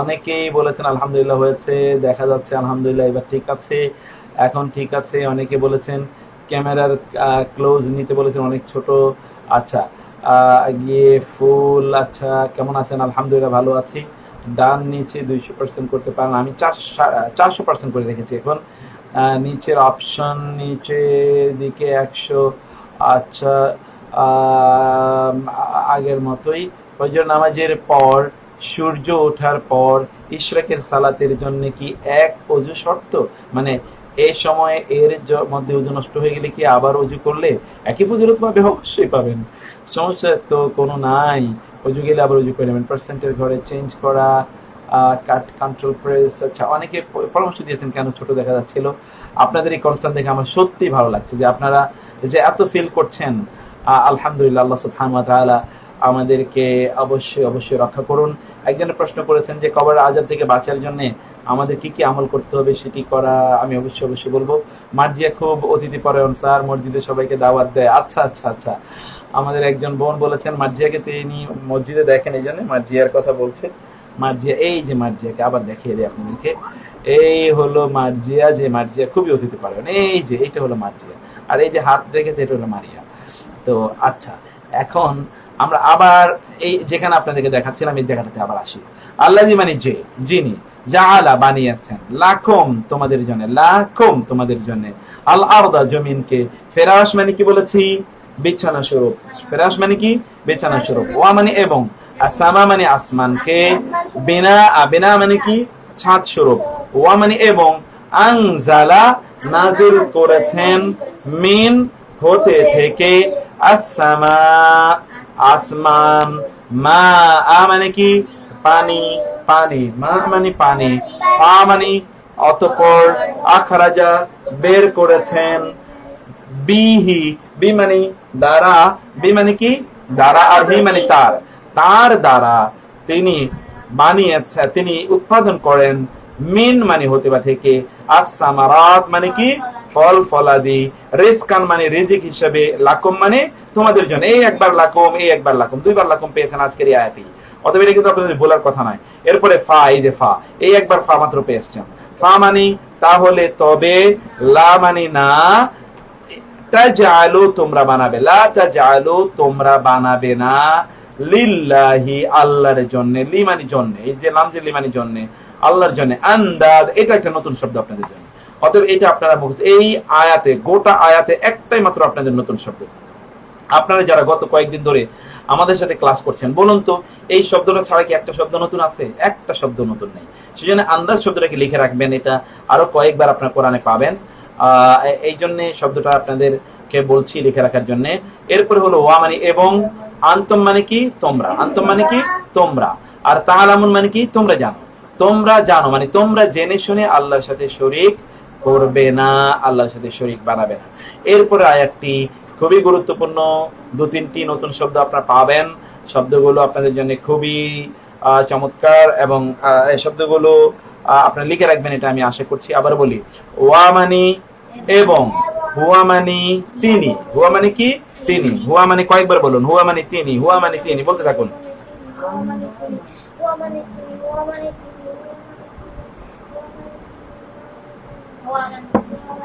অনেকেই বলেছেন আলহামদুলিল্লাহ হয়েছে, দেখা যাচ্ছে আলহামদুলিল্লাহ এবার ঠিক আছে, এখন ঠিক আছে। অনেকে বলেছেন ক্যামেরার ক্লোজ নিতে বলেছেন, অনেক ছোট। আচ্ছা গিয়ে ফুল, আচ্ছা কেমন আছেন? আলহামদুলিল্লাহ ভালো আছি। ডান নিচে 200% করতে পারেন, আমি 400% করে রেখেছি এখন। নিচের অপশন নিচের দিকে 100। আচ্ছা আগের মতোই। ফজর নামাজের পর সূর্য ওঠার পর ইশরাকের সালাতের জন্য কি এক ওযু শর্ত? মানে এই সময় এর মধ্যে ওযু নষ্ট হয়ে গেলে কি আবার ওযু করলে একই ফজিলত পাবে? অবশ্যই পাবেন, সমস্যা তো কোনো নাই। ওযু গেলে আবার ওযু করে নেবেন। পার্সেন্টের ঘরে চেঞ্জ করা, কাট কন্ট্রোল প্রেস। আচ্ছা অনেকে পরামর্শ দিয়েছেন কেন ছোট দেখা যাচ্ছিল। আপনাদের এই কনসার্ন দেখে আমার সত্যি ভালো লাগছে যে আপনারা যে এত ফিল করছেন। আলহামদুলিল্লাহ, আল্লাহ সুবহানাহু ওয়া তাআলা আমাদেরকে অবশ্যই অবশ্যই রক্ষা করুন। একজনের প্রশ্ন করেছেন যে কবরের আযাব থেকে বাঁচার জন্য আমাদের কি কি আমল করতে হবে, সেটি করা আমি অবশ্যই অবশ্যই বলবো। মার্জিয়া খুব অতিথি পরায়ণ স্যার, মসজিদে সবাইকে দাওয়াত দেয়। আচ্ছা আচ্ছা আচ্ছা, আমাদের একজন বোন বলেছেন মার্জিয়াকে তিনি মসজিদে দেখেন, এই জন্য মার্জিয়ার কথা বলছে। মার্জিয়া, এই যে মার্জিয়াকে আবার দেখিয়ে দেয় আপনাদেরকে, এই হলো মার্জিয়া, যে মার্জিয়া খুবই অতিথি পরায়ণ। এই যে এইটা হলো মার্জিয়া, আর এই যে হাত রেখেছে এটা হলো মারিয়া। তো আচ্ছা, এখন আমরা আবার এই যেখানে আপনাদেরকে দেখাচ্ছিলাম এই জায়গাটাতে আবার আসি। আল্লাযী মানে যে, যিনি, জাআলা বানিয়েছেন, লাকুম তোমাদের জন্য, লাকুম তোমাদের জন্য, আল আরদা জমিনকে, ফিরাশ মানে কি বলেছি? বিছানা স্বরূপ। ফিরাশ মানে কি? বিছানা স্বরূপ। ওয়া মানে এবং, আসামা মানে আসমানকে, বিনা, বিনা মানে কি? ছাদ স্বরূপ। ওয়া মানে এবং, আনজালা নাযিল করেছেন, মিন হতে থেকে, আসামা আসমান, মা আ মানে কি পানি, পানি, মা মানে পানি, পা মানে অতঃপর, আখরাজা বের করেছেন, বিহি বি মানে দ্বারা, বি মানে কি দ্বারা, আর হি মানে তার, তার দ্বারা তিনি বানিয়েছেন, তিনি উৎপাদন করেন, মিন মানে হতে বা থেকে, আস-সামারাত মানে কি ফল ফলাদি, রিজকান মানে রিজিক হিসেবে, লাকুম মানে তোমাদের জন্য। এই একবার লাকুম, এই একবার লাকুম, দুইবার লাকুম পেয়েছেন আজকের এই আয়াতে। অতএব এটা কিন্তু আপনাদের বলার কথা নয়। এরপরে ফা, এই যে ফা, এই একবার ফা মাত্র পেয়েছেন। ফা মানে তাহলে, তবে, লা মানে না, তাজআলু তোমরা বানাবে, লা তাজআলু তোমরা বানাবে না, লিল্লাহি আল্লাহর জন্য, লি মানে জন্য, এই যে নাম যে লি মানে জন্য, আল্লাহর জন্য, আন্দাদ এটা একটা নতুন শব্দ আপনাদের জন্য। অতএব এটা আপনারা এই আয়াতে, গোটা আয়াতে একটাই মাত্র আপনাদের নতুন শব্দ। আপনারা যারা গত কয়েকদিন ধরে আমাদের সাথে ক্লাস করছেন, বলুন তো এই শব্দটা ছাড়া কি একটা শব্দ নতুন আছে? একটা শব্দ নতুন নেই। সেজন্য আন্দাজ শব্দটাকে লিখে রাখবেন, এটা আরো কয়েকবার আপনার কোরআনে পাবেন। এই জন্য শব্দটা আপনাদেরকে বলছি লিখে রাখার জন্য। এরপরে হলো ওয়া মানে এবং, আন্তম মানে কি তোমরা, আন্তম মানে কি তোমরা, আর তাআলামুন মানে কি তোমরা জানো, তোমরা জানো মানে তোমরা জেনে শুনে আল্লাহর সাথে শরীক করবে না, আল্লাহর সাথে শরীক বানাবে না। এরপরে আয়াতটি খুবই গুরুত্বপূর্ণ, দু তিনটি নতুন শব্দ আপনারা পাবেন। শব্দগুলো আপনাদের জন্য খুবই চমৎকার এবং এই শব্দগুলো আপনারা লিখে রাখবেন, এটা আমি আশা করছি। আবার বলি, ওয়া মানে এবং, হুয়া মানে তিনি, হুয়া মানে কি তিনি, হুয়া মানে কয়েকবার বলুন, হুয়া মানে তিনি, হুয়া মানে তিনি, বলতে থাকুন।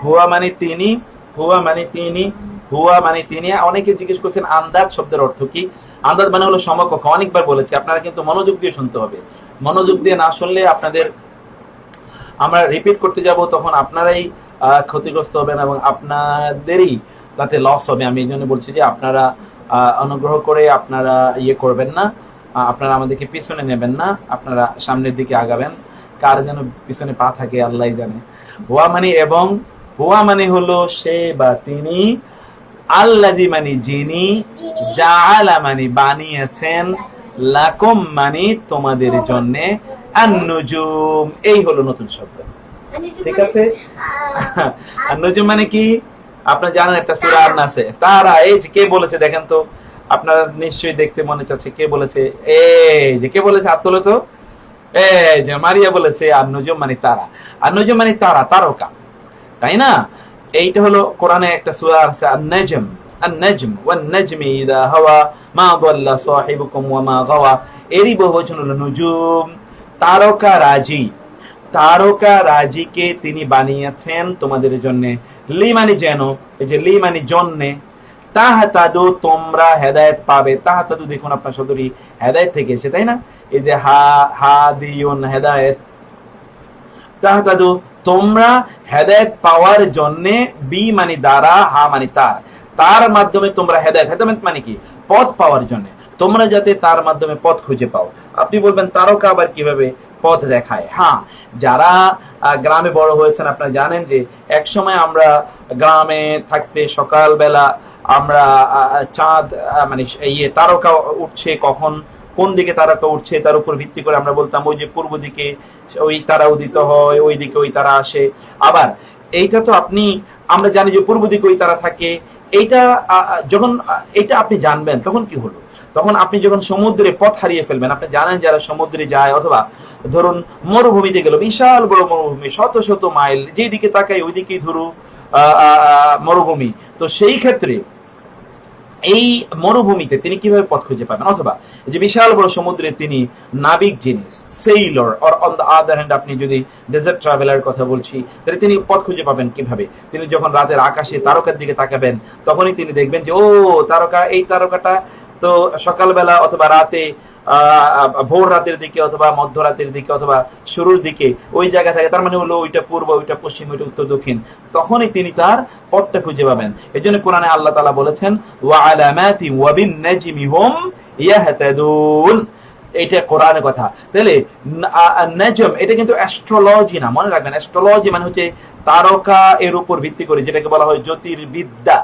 হুয়া মানে তিনি, হুয়া মানে তিনি, হুয়া মানে তিনি। অনেকে জিজ্ঞেস করছেন আন্দাজ শব্দের অর্থ কি? আন্দাজ মানে হলো সমকক্ষ, অনেকবার বলেছি, আপনারা কিন্তু মনোযোগ দিয়ে শুনতে হবে। মনোযোগ দিয়ে না শুনলে আপনাদের, আমরা রিপিট করতে যাব, তখন আপনারাই ক্ষতিগ্রস্ত হবেন এবং আপনাদেরই তাতে লস হবে। আমি এই জন্য বলছি যে আপনারা অনুগ্রহ করে আপনারা ইয়ে করবেন না, আপনারা আমাদেরকে পিছনে নেবেন না, আপনারা সামনের দিকে আগাবেন। কার যেন পিছনে পা থাকে আল্লাহ জানে। হুয়া মানে এবং, হুয়া মানে হলো সে বা তিনি, আল্লাযী মানে যিনি, জাআলা মানে বানিয়েছেন, লাকুম মানে তোমাদের জন্য, আন-নুজুম এই হলো নতুন শব্দ। ঠিক আছে? আন-নুজুম মানে কি আপনারা জানেন, একটা সূরা আন-নাসে তারা, এই যে কে বলেছে দেখেন তো, আপনারা নিশ্চয়ই দেখতে মনে চাচ্ছে কে বলেছে, এই যে কে বলেছে, হাত তোলো তো, এই যে মারিয়া বলেছে আন-নুজুম মানে তারা, আন-নুজুম মানে তারা, তারকা, তাই না? এইটা হলো কোরআনে একটা সূরা আছে আন-নাজম, আন-নাজম ওয়ান-নাজমি ইযা হাওয়া মা দাল্লা সাহিবুকুম ওয়া মা গাওয়া, এরই বহুবচন হলো নুজুম, তারকা রাজি, তারকা রাজিকে তিনি বানিয়েছেন তোমাদের জন্য, লি মানে যেন, এই যে লি মানে জন্যে, তাহতাদু তোমরা হেদায়েত পাবে, তাহতাদু দেখুন আপনার শব্দটি হেদায়েত থেকে এসেছে, তাই না? এই যে হাদিয়ুন হেদায়েত, তাহতাদু তোমরা হেদায়েত পাওয়ার জন্য, বি মানে দ্বারা, হা মানে তার, তার মাধ্যমে তোমরা হেদায়েত, হেদায়েত মানে কি পথ পাওয়ার জন্য, তোমরা যাতে তার মাধ্যমে পথ খুঁজে পাও। আপনি বলবেন তারকা আবার কিভাবে পথ দেখায়? হ্যাঁ, যারা গ্রামে বড় হয়েছেন আপনারা জানেন যে এক সময় আমরা গ্রামে থাকতে সকালবেলা আমরা চাঁদ মানে ইয়ে তারকা উঠছে, কখন কোন দিকে তারকা উঠছে তার উপর ভিত্তি করে আমরা বলতাম ওই যে পূর্ব দিকে ওই তারা উদিত হয়, ওই দিকে ওই তারা আসে। আবার এইটা তো আপনি, আমরা জানি যে পূর্ব দিকে ওই তারা থাকে, এইটা যখন এটা আপনি জানবেন তখন কি হলো, তখন আপনি যখন সমুদ্রে পথ হারিয়ে ফেলবেন, আপনি জানেন যারা সমুদ্রে যায় অথবা ধরুন মরুভূমিতে গেল, বিশাল বড় মরুভূমি, শত শত মাইল, যেদিকে তাকাই ওইদিকেই ধরু মরুভূমি, তো সেই ক্ষেত্রে এই মরুভূমিতে তিনি কিভাবে পথ খুঁজে পাবেন? অথবা যে বিশাল বড় সমুদ্রে তিনি নাবিক জিনিস, Sailor, or on the other hand আপনি যদি ডেজার্ট ট্রাভেলার কথা বলছি, তাহলে তিনি পথ খুঁজে পাবেন কিভাবে? তিনি যখন রাতের আকাশে তারকার দিকে তাকাবেন তখনই তিনি দেখবেন যে ও তারকা, এই তারকাটা তো সকালবেলা অথবা রাতে ভোর রাতের দিকে অথবা মধ্যরাতের দিকে অথবা শুরুর দিকে ওই জায়গা থাকে, তার মানে হলো ওইটা পূর্ব, ওইটা পশ্চিম, ওইটা উত্তর দক্ষিণ, তখনই তিনি তার পথটা খুঁজে পাবেন। এজন্য কোরআনে আল্লাহ তাআলা বলেছেন ওয়া আলামাতি ওয়া বিন নাজমি হুম ইয়াহতাদুন, এটা কোরআনের কথা। তাহলে নাজম এটা কিন্তু অ্যাস্ট্রোলজি না, মনে রাখবেন অ্যাস্ট্রোলজি মানে হচ্ছে তারকা এর উপর ভিত্তি করে, যেটাকে বলা হয় জ্যোতির্বিদ্যা।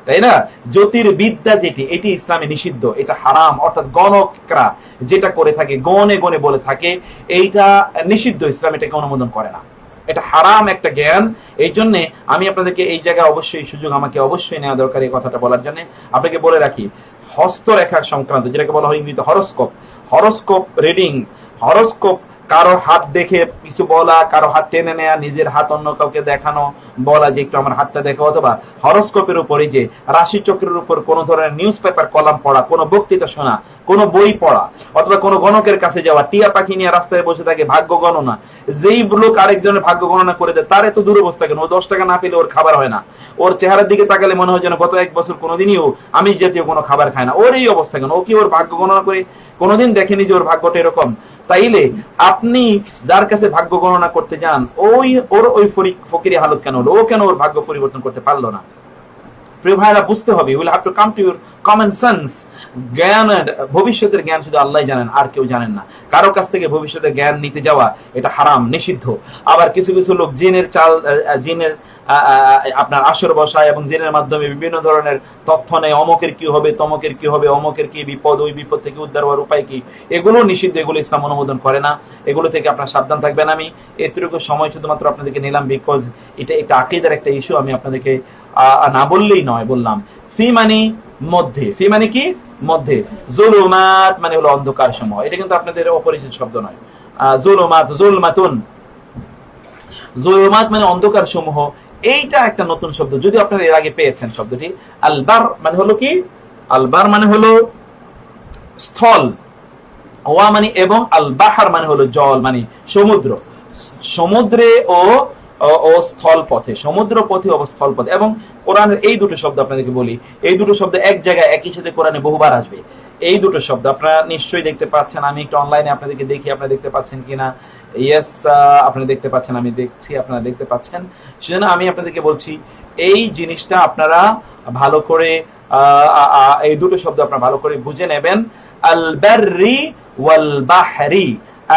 তাই না? জ্যোতির্বিদ্যা যেটি, এটি ইসলামে নিষিদ্ধ, এটা হারাম। অর্থাৎ গণকরা যেটা করে থাকে, গণে গণে বলে থাকে, এইটা নিষিদ্ধ, ইসলাম এটাকে অনুমোদন করে না, এটা হারাম একটা জ্ঞান। এই জন্য আমি আপনাদেরকে এই জায়গায় অবশ্যই সুযোগ আমাকে অবশ্যই নেওয়া দরকার এই কথাটা বলার জন্য। আপনাকে বলে রাখি, হস্তরেখা সংক্রান্ত যেটাকে বলা হয় ইংরেজিতে হরোস্কোপ, হরোস্কোপ রিডিং, হরোস্কোপ কারো হাত দেখে কিছু বলা, কারো হাত টেনে নেয়া, নিজের হাত অন্য কাউকে দেখানো, বলা যে একটু আমার হাতটা দেখো, অথবা হরোস্কোপের উপরে যে রাশি চক্রের উপর কোনো ধরনের নিউজ পেপার কলাম পড়া, কোনো বক্তৃতা শোনা, কোনো বই পড়া, অথবা কোনো গণকের কাছে যাওয়া, টিয়া পাখি নিয়ে রাস্তায় বসে থাকে ভাগ্য গণনা, যেই লোক আরেকজনের ভাগ্য গণনা করে দেয় তার এত দুরবস্থা কেন? ও 10 টাকা না পেলে ওর খাবার হয় না, ওর চেহারার দিকে তাকালে মনে হয় যেন গত 1 বছর কোনোদিনই ও আমিষ জাতীয় কোনো খাবার খায় না, ওর এই অবস্থা কেন? ও কি ওর ভাগ্য গণনা করে কোনোদিন দেখেনি যে ওর ভাগ্যটা এরকম? তাইলে আপনি যার কাছে ভাগ্য গণনা করতে যান, ওই ফকিরি হালত কেন হলো? ও কেন ওর ভাগ্য পরিবর্তন করতে পারলো না? প্রিয় ভাইরা, বুঝতে হবে, will have to come to your common sense. জ্ঞানের, ভবিষ্যতের জ্ঞান শুধু আল্লাহ জানেন, আর কেউ জানেন না। কারো কাছ থেকে ভবিষ্যতের জ্ঞান নিতে যাওয়া এটা হারাম, নিষিদ্ধ। আবার কিছু কিছু লোক জিনের জিনের আপনার আসর বসায় এবং জিনের মাধ্যমে বিভিন্ন ধরনের তথ্য নেয়, অমকের কি হবে, তমকের কি হবে, অমকের কি বিপদ, ওই বিপদ থেকে উদ্ধার হওয়ার উপায় কি, এগুলো নিষিদ্ধ, এগুলো ইসলাম অনুমোদন করে না। এগুলো থেকে আপনার সাবধান থাকবেন। আমি এতটুকু সময় শুধুমাত্র আপনাদেরকে নিলাম বিকজ এটা একটা আকীদার একটা ইস্যু, আমি আপনাদেরকে না বললেই নয়, বললাম। ফি মানে মধ্যে, ফি মানে কি? মধ্যে। জুলুমাত মানে হলো অন্ধকার সমূহ, এটা কিন্তু আপনাদের অপরিচিত শব্দ নয়। জুলুমাত, জুলমাতুন, জুলুমাত মানে অন্ধকার সমূহ, এইটা একটা নতুন শব্দ, যদি আপনারা এর আগে পেয়েছেন শব্দটি। আলবার মানে হলো কি? আলবার মানে হলো স্থল, ওয়া মানে এবং, আল বাহার মানে হলো জল, মানে সমুদ্র। সমুদ্রে ও স্থল পথে, সমুদ্র পথে ও স্থল পথে। এবং কোরআনের এই দুটো শব্দ আপনাদেরকে বলি, এই দুটো শব্দ এক জায়গায় একই সাথে কোরআনে বহুবার আসবে। এই দুটো শব্দ আপনারা নিশ্চয়ই দেখতে পাচ্ছেন, আমি একটু অনলাইনে আপনাদেরকে দেখি আপনারা দেখতে পাচ্ছেন কিনা। ইয়েস, আপনারা দেখতে পাচ্ছেন, আমি দেখছি আপনারা দেখতে পাচ্ছেন। সেজন্য আমি আপনাদেরকে বলছি এই জিনিসটা আপনারা ভালো করে, এই দুটো শব্দ আপনারা ভালো করে বুঝে নেবেন। আল বাররি ওয়াল বাহরি,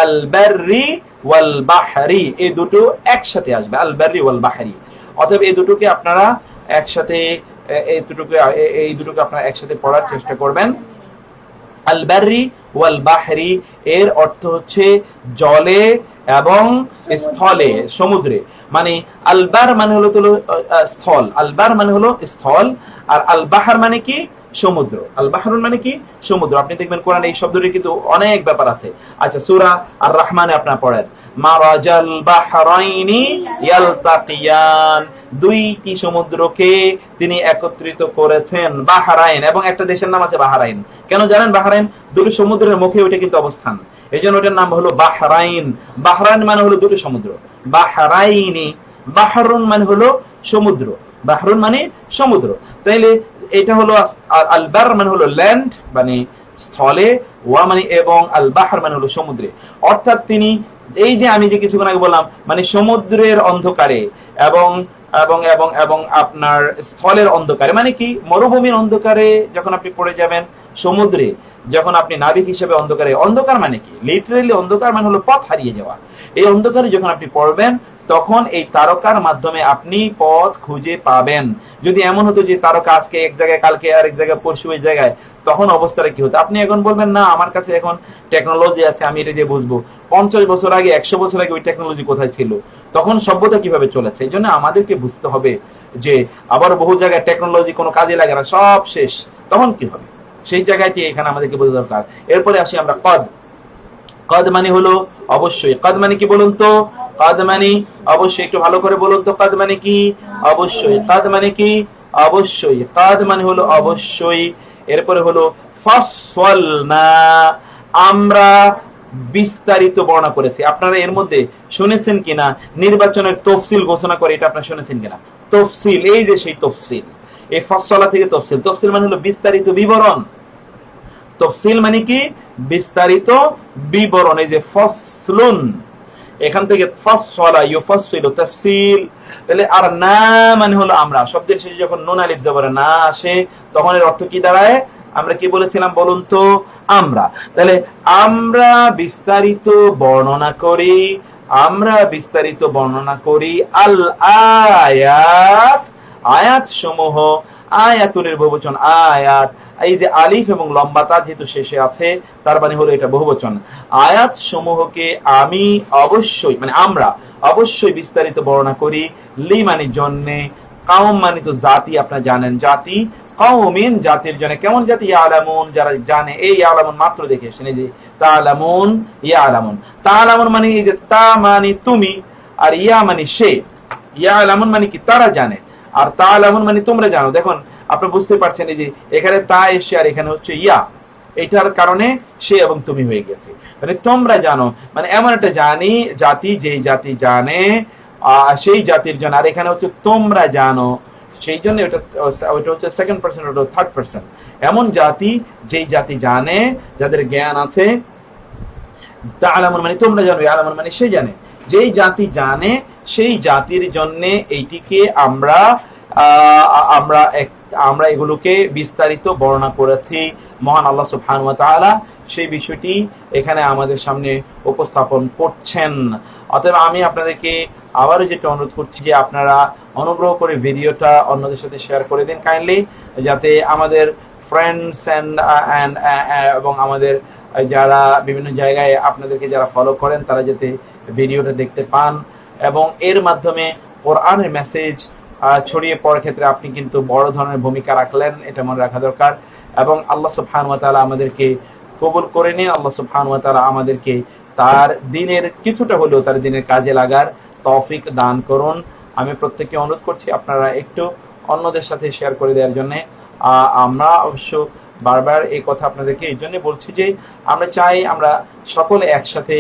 আল বাররি ওয়াল বাহরি, এই দুটো একসাথে আসবে, আল বাররি ওয়াল বাহরি। অতএব এই দুটোকে আপনারা একসাথে, এই দুটোকে আপনারা একসাথে পড়ার চেষ্টা করবেন। আল বাররি ওয়াল বাহরি এর অর্থ হচ্ছে জলে এবং স্থলে, সমুদ্রে। মানে আলবার মানে হলো স্থল, আলবার মানে হলো স্থল, আর আল বাহার মানে কি? সমুদ্র। আল বাহরুন মানে কি? সমুদ্র। আপনি দেখবেন কোরআনে এই শব্দটির কিন্তু অনেক ব্যাপার আছে। আচ্ছা, সূরা আর রহমানে আপনারা পড়েন, মারাজাল বাহরাইনি ইয়ালতাকিয়ান, দুইটি সমুদ্রকে তিনি একত্রিত করেছেন। বাহরাইন, এবং একটা দেশের নাম আছে বাহরাইন। কেন জানেন? বাহরাইন দুটো সমুদ্রের মুখে ওইটা কিন্তু অবস্থান, এই জন্য ওটার নাম হলো বাহরাইন। বাহরাইন মানে হলো দুটো সমুদ্র, বাহরাইনি। বাহরুন মানে হলো সমুদ্র, বাহরুন মানে সমুদ্র। তাইলে এটা হলো আলবার মানে হলো ল্যান্ড, মানে স্থলে, ওয়া মানে এবং, আল বাহর মানে হলো সমুদ্রে। অর্থাৎ তিনি, এই যে আমি যে কিছুক্ষণ আগে বললাম, মানে সমুদ্রের অন্ধকারে এবং এবং এবং এবং আপনার স্থলের অন্ধকারে, মানে কি? মরুভূমির অন্ধকারে যখন আপনি পড়ে যাবেন, সমুদ্রে যখন আপনি নাবিক হিসেবে অন্ধকারে, অন্ধকার মানে কি? লিটারেলি অন্ধকার মানে হলো পথ হারিয়ে যাওয়া। এই অন্ধকারে যখন আপনি পড়বেন, তখন এই তারকার মাধ্যমে আপনি পথ খুঁজে পাবেন। যদি এমন হতো যে তারকা আজকে এক জায়গায়, কালকে আরেক জায়গায়, পরশু ওই জায়গায়, তখন অবস্থাটা কি হতো? আপনি এখন বলবেন না আমার কাছে এখন টেকনোলজি আছে, আমি এটা দিয়ে বুঝবো। 50 বছর আগে, 100 বছর আগে ওই টেকনোলজি কোথায় ছিল? তখন সভ্যতা কিভাবে চলেছে? এই জন্য আমাদেরকে বুঝতে হবে যে আবার বহু জায়গায় টেকনোলজি কোনো কাজে লাগে না, সব শেষ, তখন কি হবে? সেই জায়গাটি এখানে আমাদেরকে বোঝা দরকার। এরপরে আসি আমরা কদ। কদ মানে হলো অবশ্যই। কদ মানে কি বলুন তো? কদ মানে অবশ্যই, একটু ভালো করে বলুন তো, কদ মানে কি? অবশ্যই। কদ মানে কি? অবশ্যই। কদ মানে হলো অবশ্যই। এরপরে হলো ফাসসালনা, আমরা বিস্তারিত বর্ণনা করেছি। আপনারা এর মধ্যে শুনেছেন কিনা নির্বাচনের তফসিল ঘোষণা করে, এটা আপনারা শুনেছেন কিনা? তফসিল, এই যে সেই তফসিল, এই ফাসসালা থেকে তফসিল। তফসিল মানে হলো বিস্তারিত বিবরণ। তফসিল মানে কি? বিস্তারিত বিবরণ। এই যে ফসলুন, এখান থেকে ফাসসালা ইউফাসসিলু তাফসীল। তাহলে আর না মানে হলো আমরা, শব্দের শেষে যখন নুন আলিফ জবর না আসে, তখন এর অর্থ কি দাঁড়ায়? আমরা কি বলেছিলাম বলুন তো? আমরা। তাহলে আমরা বিস্তারিত বর্ণনা করি, আমরা বিস্তারিত বর্ণনা করি আল আয়াত, আয়াত সমূহ, আয়াতুনের বহুবচন আয়াত, এই যে আলিফ এবং লম্বাতা যেহেতু শেষে আছে তার মানে হলো এটা বহুবচন। আয়াত সমূহকে আমি অবশ্যই মানে আমরা অবশ্যই বিস্তারিত বর্ণনা করি, লি মানে জন্যে, কাওম মানে তো জাতি, আপনারা জানেন জাতি, কওমিন জাতির জন্য। কেমন জাতি? ইয়ালামুন যারা জানে, এই ইয়ালামুন মাত্র দেখে এসেছেন, এই যে তালামুন ইয়ালামুন। তালামুন মানে এই যে তা মানে তুমি, আর ইয়া মানে সে। ইয়ালামুন মানে কি তারা জানে, আর তালামুন মানে তোমরা জানো। দেখুন আপনি বুঝতে পারছেন এই যে এখানে তা এসে আর এখানে হচ্ছে ইয়া, এটার কারণে সে এবং তুমি হয়ে গেছে, মানে তোমরা জানো, মানে এমন একটা জানি জাতি যেই জাতি জানে সেই জাতির জন্য। আর এখানে হচ্ছে তোমরা জানো, সেই জন্য ওটা হচ্ছে সেকেন্ড পার্সন, ওটা থার্ড পার্সন। এমন জাতি যেই জাতি জানে, যাদের জ্ঞান আছে। তাআলামুন মানে তোমরা জানো, ইয়ালামুন মানে সে জানে। যেই জাতি জানে সেই জাতির জন্য এইটিকে আমরা এগুলোকে বিস্তারিত বর্ণনা করেছি। মহান আল্লাহ সুবহানাহু ওয়া তাআলা সেই বিষয়টি এখানে আমাদের সামনে উপস্থাপন করছেন। অতএব আমি আপনাদেরকে আবারও যেটা অনুরোধ করছি যে আপনারা অনুগ্রহ করে ভিডিওটা অন্যদের সাথে শেয়ার করে দিন কাইন্ডলি, যাতে আমাদের ফ্রেন্ডস এবং আমাদের যারা বিভিন্ন জায়গায় আপনাদেরকে যারা ফলো করেন তারা যাতে ভিডিওটা দেখতে পান, এবং এর মাধ্যমে কোরআনের মেসেজ ছড়িয়ে পড়ার ক্ষেত্রে আপনি কিন্তু বড় ধরনের ভূমিকা রাখলেন, এটা মনে রাখা দরকার। এবং আল্লাহ সুবহানাহু ওয়া তাআলা আমাদেরকে কবুল করে নিন। আল্লাহ সুবহানাহু ওয়া তাআলা আমাদেরকে তার দিনের কিছুটা হলেও তার দিনের কাজে লাগার তৌফিক দান করুন। আমি প্রত্যেককে অনুরোধ করছি আপনারা একটু অন্যদের সাথে শেয়ার করে দেওয়ার জন্য। আমরা অবশ্য বারবার এই কথা আপনাদেরকে এই জন্য বলছি যে আমরা চাই আমরা সকলে একসাথে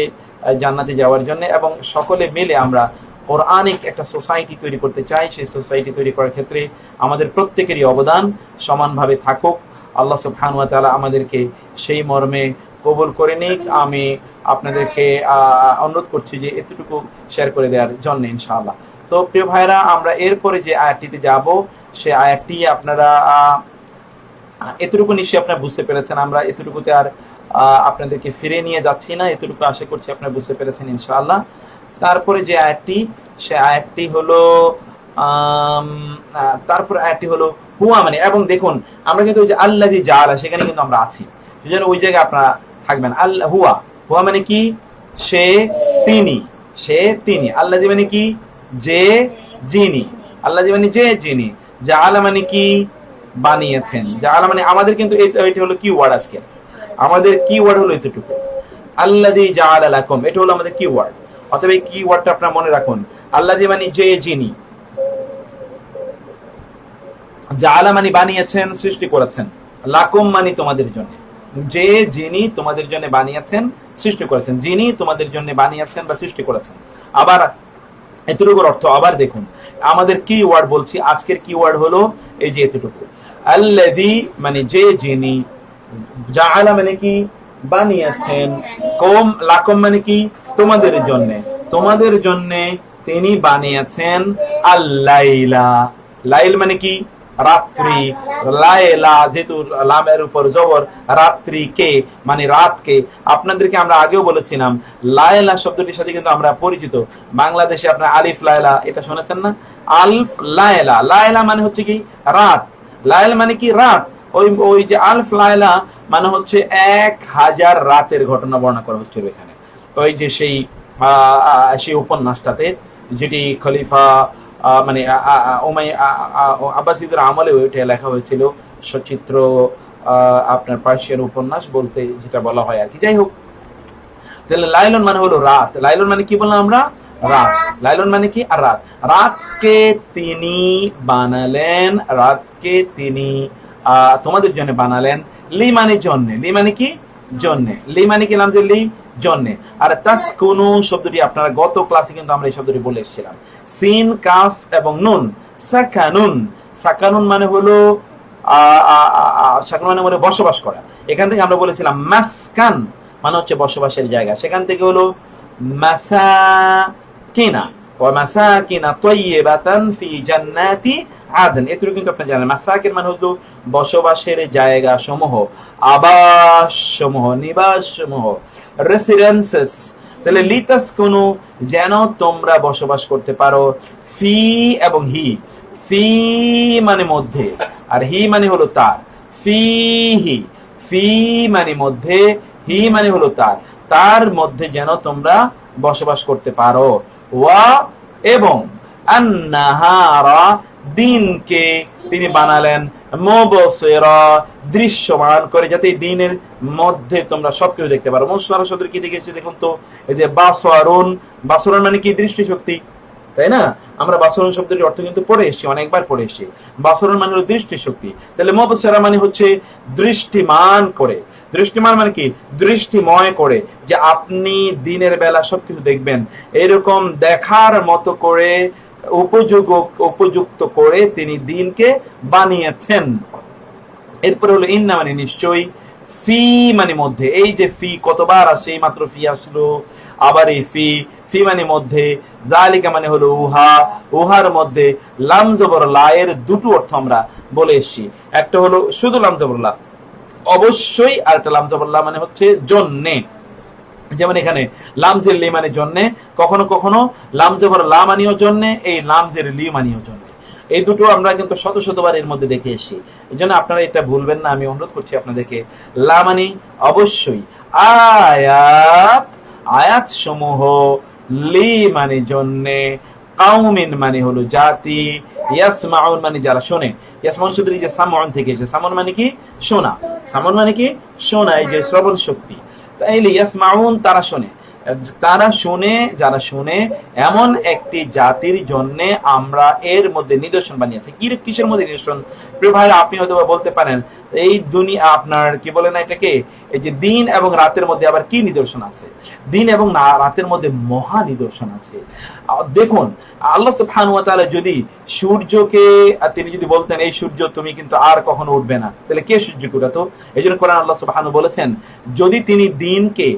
জান্নাতে যাওয়ার জন্য, এবং সকলে মিলে আমরা কোরআনিক একটা সোসাইটি তৈরি করতে চাই। সেই সোসাইটি তৈরি করার ক্ষেত্রে আমাদের প্রত্যেকেরই অবদান সমানভাবে থাকুক। আল্লাহ সুবহানাহু ওয়া তাআলা আমাদেরকে সেই মর্মে কবুল করে নিক। আমি আপনাদেরকে অনুরোধ করছি যে এতটুকু শেয়ার করে দেওয়ার জন্য ইনশাআল্লাহ। তো প্রিয় ভাইরা, আমরা এরপরে যে আয়াতটিতে যাব সে আয়াতটি আপনারা এতটুকু নিশ্চয়ই আপনারা বুঝতে পেরেছেন। আমরা এতটুকুতে আর আপনাদেরকে ফিরে নিয়ে যাচ্ছি না, এতটুকু আশা করছি আপনারা বুঝতে পেরেছেন ইনশাআল্লাহ। তারপরে যে আয়াতটি সে আয়াতটি হলো হুয়া মানে, এবং দেখুন আমরা কিন্তু ওই যে আল্লাযী জাআলা সেখানে কিন্তু আমরা আছি, সেজন্য ওই জায়গায় আপনারা থাকবেন। আল্লাহ হুয়া, হুয়া মানে কি? সে তিনি, সে তিনি। আল্লাযী মানে কি? যে যিনি। আল্লাযী মানে যে যিনি। জাআলা মানে কি? বানিয়েছেন। জাআলা মানে আমাদের কিন্তু এটা হলো কি ওয়ার্ড, আজকে আমাদের কি ওয়ার্ড হলো এতটুকু, আল্লাযী জাআলা লাকুম, এটা হলো আমাদের কি ওয়ার্ড। অতএব এই কি ওয়ার্ডটা আপনারা মনে রাখুন। আল্লাযী মানে যে যিনি, জাআলা মানে বানিয়েছেন, সৃষ্টি করেছেন, লাকুম মানে তোমাদের জন্য, যে যিনি তোমাদের জন্য বানিয়েছেন, সৃষ্টি করেছেন, যিনি তোমাদের জন্য বানিয়েছেন বা সৃষ্টি করেছেন। আবার এতটুকুর অর্থ আবার দেখুন, আমাদের কি ওয়ার্ড বলছি, আজকের কি ওয়ার্ড হলো এই যে এতটুকু, আল্লাযী মানে যে যিনি, জাআলা মানে কি? বানিয়েছেন, কুম লাকুম মানে কি? তোমাদের জন্য, তোমাদের জন্য তিনি বানিয়েছেন আল-লাইলা। লাইল মানে কি? রাত্রি। লাইলা যেহেতু লামের উপর জবর, রাত্রি কে মানে রাতকে। আপনাদেরকে আমরা আগেও বলেছিলাম লাইলা শব্দটির সাথে কিন্তু আমরা পরিচিত। বাংলাদেশে আপনারা আলিফ লাইলা এটা শুনেছেন না? আলফ লাইলা, লাইলা মানে হচ্ছে কি? রাত। লাইল মানে কি? রাত। ওই যে আলফ লাইলা মানে হচ্ছে 1000 রাতের ঘটনা বর্ণনা করা হচ্ছে এখানে। ওই যে সেই উপন্যাসটাতে, যেটি খলিফা মানে আব্বাসীদের আমলে ওইটা লেখা হয়েছিল, সচিত্র আপনার পার্সিয়ান উপন্যাস বলতে যেটা বলা হয় আর কি। যাই হোক, তাহলে লাইলন মানে হলো রাত। লাইলন মানে কি বললাম আমরা? রাত। লাইলন মানে কি? আর রাত। রাতকে তিনি বানালেন, রাতকে তিনি তোমাদের জন্য বানালেন। লি মানে জন্য, লি মানে কি? জন্য। লি মানে কি? নাম যে লি জন্য। আর তাসকুনু শব্দটি আপনারা গত ক্লাসে কিন্তু আমরা এই শব্দটি বলে এসেছিলাম। সিন কাফ এবং নুন, সাকানুন। সাকানুন মানে হলো সাকানুন মানে বসবাস করা। এখান থেকে আমরা বলেছিলাম মাসকান মানে হচ্ছে বসবাসের জায়গা, সেখান থেকে হলো মাসাকিনা, ওয়া মাসাকিনা তাইয়্যিবাতান ফি জান্নাতি আদন। এটুকু কিন্তু আপনি জানেন। মাসাকিন মানে হলো বসবাসের জায়গা সমূহ, আবাস সমূহ, নিবাস সমূহ, রেসিডেন্সেস। তাহলে লিতাসকুনু যেন তোমরা বসবাস করতে পারো, ফি এবং হি। ফি মানে মধ্যে, আর হি মানে হলো তার। ফিহি, ফি মানে মধ্যে, হি মানে হলো তার, তার মধ্যে যেন তোমরা বসবাস করতে পারো। ওয়া এবং আন-নাহারা দিনকে তিনি বানালেন মুবসিরা দৃশ্যমান করে, যাতে দিনের মধ্যে তোমরা সবকিছু দেখতে পারো। মুবসিরা শব্দের কি দেখেছি দেখুন তো, এই যে বাসরুন, বাসরুন মানে কি দৃষ্টি শক্তি, তাই না? আমরা বাসরুন শব্দের অর্থ কিন্তু পড়ে এসেছি, অনেকবার পড়ে এসেছি। বাসরুন মানে হলো দৃষ্টি শক্তি, তাহলে মুবসিরা মানে হচ্ছে দৃষ্টিমান করে। দৃষ্টিমান মানে কি? দৃষ্টিময় করে, যে আপনি দিনের বেলা সবকিছু দেখবেন, এরকম দেখার মতো করে উপযুক্ত করে তিনি দিনকে বানিয়েছেন। এরপরে হলো ইন্না মানে নিশ্চয়ই, ফি মানে মধ্যে, এই যে ফি কতবার আসে, এই মাত্র ফি আসলো, আবার এই ফি, ফি মানে মধ্যে, জালিকা মানে হলো উহা, উহার মধ্যে। লাম জবর লা এর দুটো অর্থ আমরা বলে এসেছি, একটা হলো শুধু লাম জবর লা অবশ্যই, আর একটা লাম জবর লা মানে হচ্ছে জন্যে। যেমন এখানে লামজের লি মানে জন্যে, কখনো কখনো লাম জবর লা মানিও জন্যে, এই লামজের লি মানিও জন্যে। এই দুটো আমরা কিন্তু শত শতবার এর মধ্যে দেখে এসেছি, এই জন্য আপনারা এটা ভুলবেন না, আমি অনুরোধ করছি আপনাদেরকে। লা মানে অবশ্যই, আয়াত, আয়াত সমূহ, লি মানে জন্যে, কাউমিন মানে হলো জাতি, ইয়াসমাউন মানে যারা শোনে। ইয়াসমাউন শুধু এই যে সামউন থেকে এসেছে, সামউন মানে কি? শোনা। সামউন মানে কি? শোনা, এই যে শ্রবণ শক্তি। তাইলে ইয়াসমাউন তারা শোনে, তারা শুনে, যারা শুনে, এমন একটি জাতির জন্য আমরা এর মধ্যে নিদর্শন বানিয়েছি। কিসের মধ্যে নিদর্শন? প্রিয় ভাইরা, আপনি হয়তো বলতে পারেন এই দুনিয়া আপনার কি বলে না এটাকে, এই যে দিন এবং রাতের মধ্যে আবার কি নিদর্শন আছে? দিন এবং রাতের মধ্যে মহা নিদর্শন আছে। দেখুন, আল্লাহ সুবহানাহু ওয়া তাআলা যদি সূর্যকে, তিনি যদি বলতেন এই সূর্য তুমি কিন্তু আর কখনো উঠবে না, তাহলে কে সূর্যকে উঠাতো? এই জন্য কোরআন আল্লাহ সুবহানাহু বলেছেন, যদি তিনি দিনকে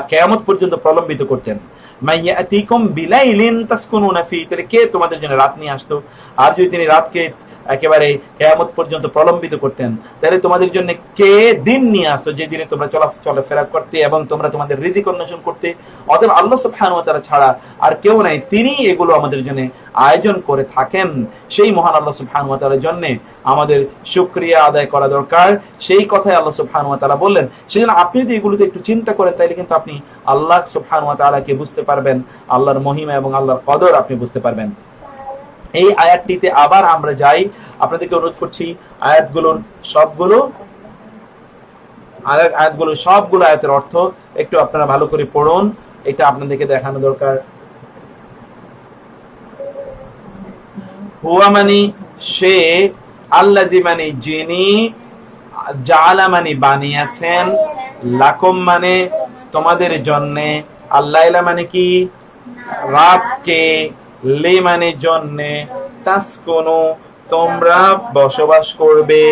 কিয়ামত পর্যন্ত প্রলম্বিত করতেন, মাইয়াতিকুম বিলাইলিন তাসকুনুনা ফি, তাহলে কে তোমাদের জন্য রাত নিয়ে আসতো? আর যদি তিনি রাতকে একেবারে কিয়ামত পর্যন্ত প্রলম্বিত করতেন, তাহলে তোমাদের জন্য কে দিন নিয়ে আসতো, যে দিনে তোমরা চলাফেরা করতে এবং তোমরা তোমাদের রিজিক অন্বেষণ করতে। অতএব আল্লাহ সুবহানাহু ওয়া তাআলা ছাড়া আর কেউ নাই, তিনি এগুলো আমাদের জন্য আয়োজন করে থাকেন। সেই মহান আল্লাহ সুবহানাহু ওয়া তাআলার জন্য আমাদের শুকরিয়া আদায় করা দরকার, সেই কথাই আল্লাহ সুবহানাহু ওয়া তাআলা বললেন। সেজন্য আপনি যদি এগুলোতে একটু চিন্তা করেন, তাহলে কিন্তু আপনি আল্লাহ সুবহানাহু ওয়া তাআলাকে বুঝতে পারবেন, আল্লাহর মহিমা এবং আল্লাহর কদর আপনি বুঝতে পারবেন। এই আয়াতটিতে আবার আমরা যাই, আপনাদেরকে অনুরোধ করছি আয়াতগুলোর সবগুলো আয়াতের অর্থ একটু আপনারা ভালো করে পড়ুন, এটা আপনাদেরকে দেখানো দরকার। হুয়া মানে সে, আল্লাযী মানে যিনি, জাআলা মানে বানিয়েছেন, লাকুম মানে তোমাদের জন্য, আল্লাইলা মানে কি? রাতকে, লি মানে জন্যে, তাসকুনু তোমরা বসবাস করবে,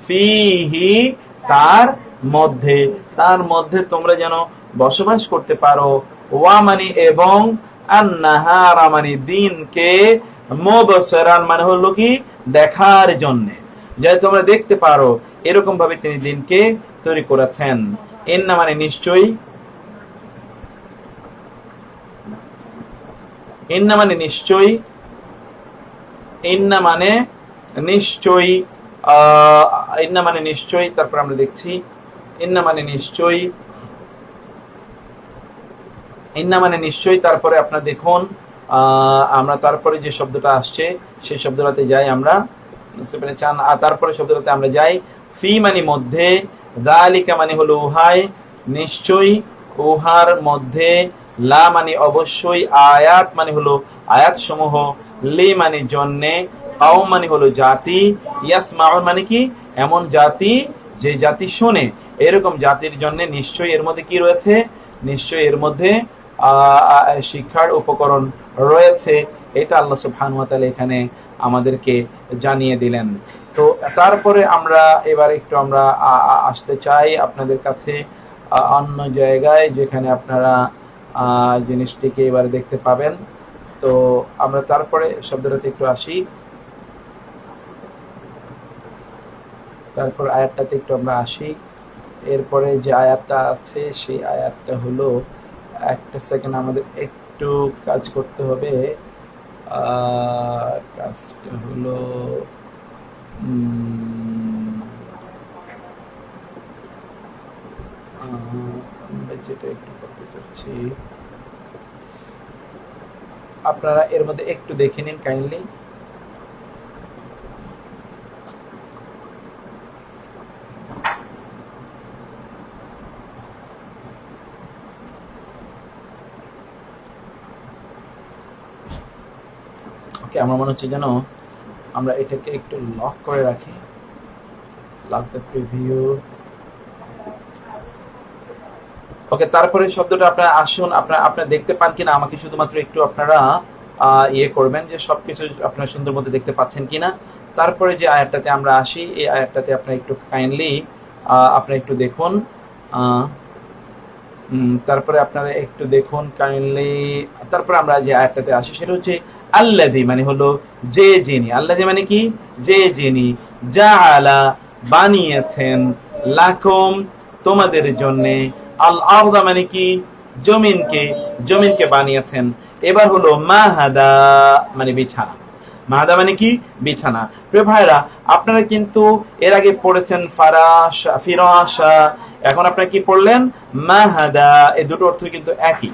ফিহি তার মধ্যে, তার মধ্যে তোমরা যেন বসবাস করতে পারো। ওয়া মানে এবং, আন-নাহারা মানে দিনকে, মুবসিরান মানে হলো কি? দেখার জন্য, যাতে তোমরা দেখতে পারো, এরকম ভাবে তিনি দিনকে তৈরি করেছেন। ইন্না মানে নিশ্চয়ই, ইন্না মানে নিশ্চয়ই, ইন্না মানে নিশ্চয়ই, ইন্না মানে নিশ্চয়ই, তারপর আমরা দেখছি ইন্না মানে নিশ্চয়ই, ইন্না মানে নিশ্চয়ই। তারপরে আপনারা দেখুন, আমরা তারপরে যে শব্দটা আসছে সেই শব্দটাতে যাই আমরা, বুঝতে পেরেছেন? আর তারপরে শব্দটাতে আমরা যাই, ফি মানে মধ্যে, যালিকা মানে হলো উহাই, নিশ্চয়ই উহার মধ্যে, লা মানে অবশ্যই, আয়াত মানে হলো আয়াত সমূহ, লি মানে জন্যে, কাওম মানে হলো জাতি, ইয়াসমাউন মানে কি? এমন জাতি যে জাতি শোনে, এরকম জাতির জন্য নিশ্চয়ই এর মধ্যে কি রয়েছে? নিশ্চয়ই এর মধ্যে শিক্ষার উপকরণ রয়েছে। এটা আল্লাহ সুবহানাহু ওয়া তাআলা এখানে আমাদেরকে জানিয়ে দিলেন। তো তারপরে আমরা এবার একটু আমরা আসতে চাই আপনাদের কাছে অন্য জায়গায়, যেখানে আপনারা জিনিসটিকে এবার দেখতে পাবেন। তো আমরা তারপরে শব্দটাতে একটু আসি, তারপর আয়াতটাতে একটু আমরা আসি। এরপরে যে আয়াতটা আছে সেই আয়াতটা হলো, একটা সেকেন্ড আমাদের একটু কাজ করতে হবে, কাজটা হলো যেটা একটু করতে চাচ্ছি, আপনারা এর মধ্যে একটু দেখে নিন কাইন্ডলি। ওকে, আমার মনে হচ্ছে যেন আমরা এটাকে একটু লক করে রাখি, লক দ্য প্রিভিউ। ওকে, তারপরে শব্দটা আপনারা আসুন, আপনারা দেখতে পান কিনা আমাকে শুধুমাত্র একটু আপনারা ইয়ে করবেন যে সবকিছু আপনারা সুন্দর মতো দেখতে পাচ্ছেন কিনা। তারপরে যে আয়াতটাতে আমরা আসি, এই আয়াতটাতে আপনারা একটু কাইন্ডলি আপনারা একটু দেখুন, তারপরে আপনারা একটু দেখুন কাইন্ডলি। তারপরে আমরা যে আয়াতটাতে আসি সেটা হচ্ছে আল্লাযী, মানে হলো যে যিনি, আল্লাযী মানে কি, যে যিনি, জাআলা বানিয়েছেন, লাকুম তোমাদের জন্য, আল আরদা মানে কি, জমিনকে বানিয়েছেন। এবার হলো মাহাদা মানে বিছানা, মাহাদা মানে কি, বিছানা। প্রিয় ভাইরা, আপনারা কিন্তু এর আগে পড়েছেন ফারাশা, ফিরাশা, এখন আপনারা কি পড়লেন, মাহাদা। এই দুটো অর্থ কিন্তু একই,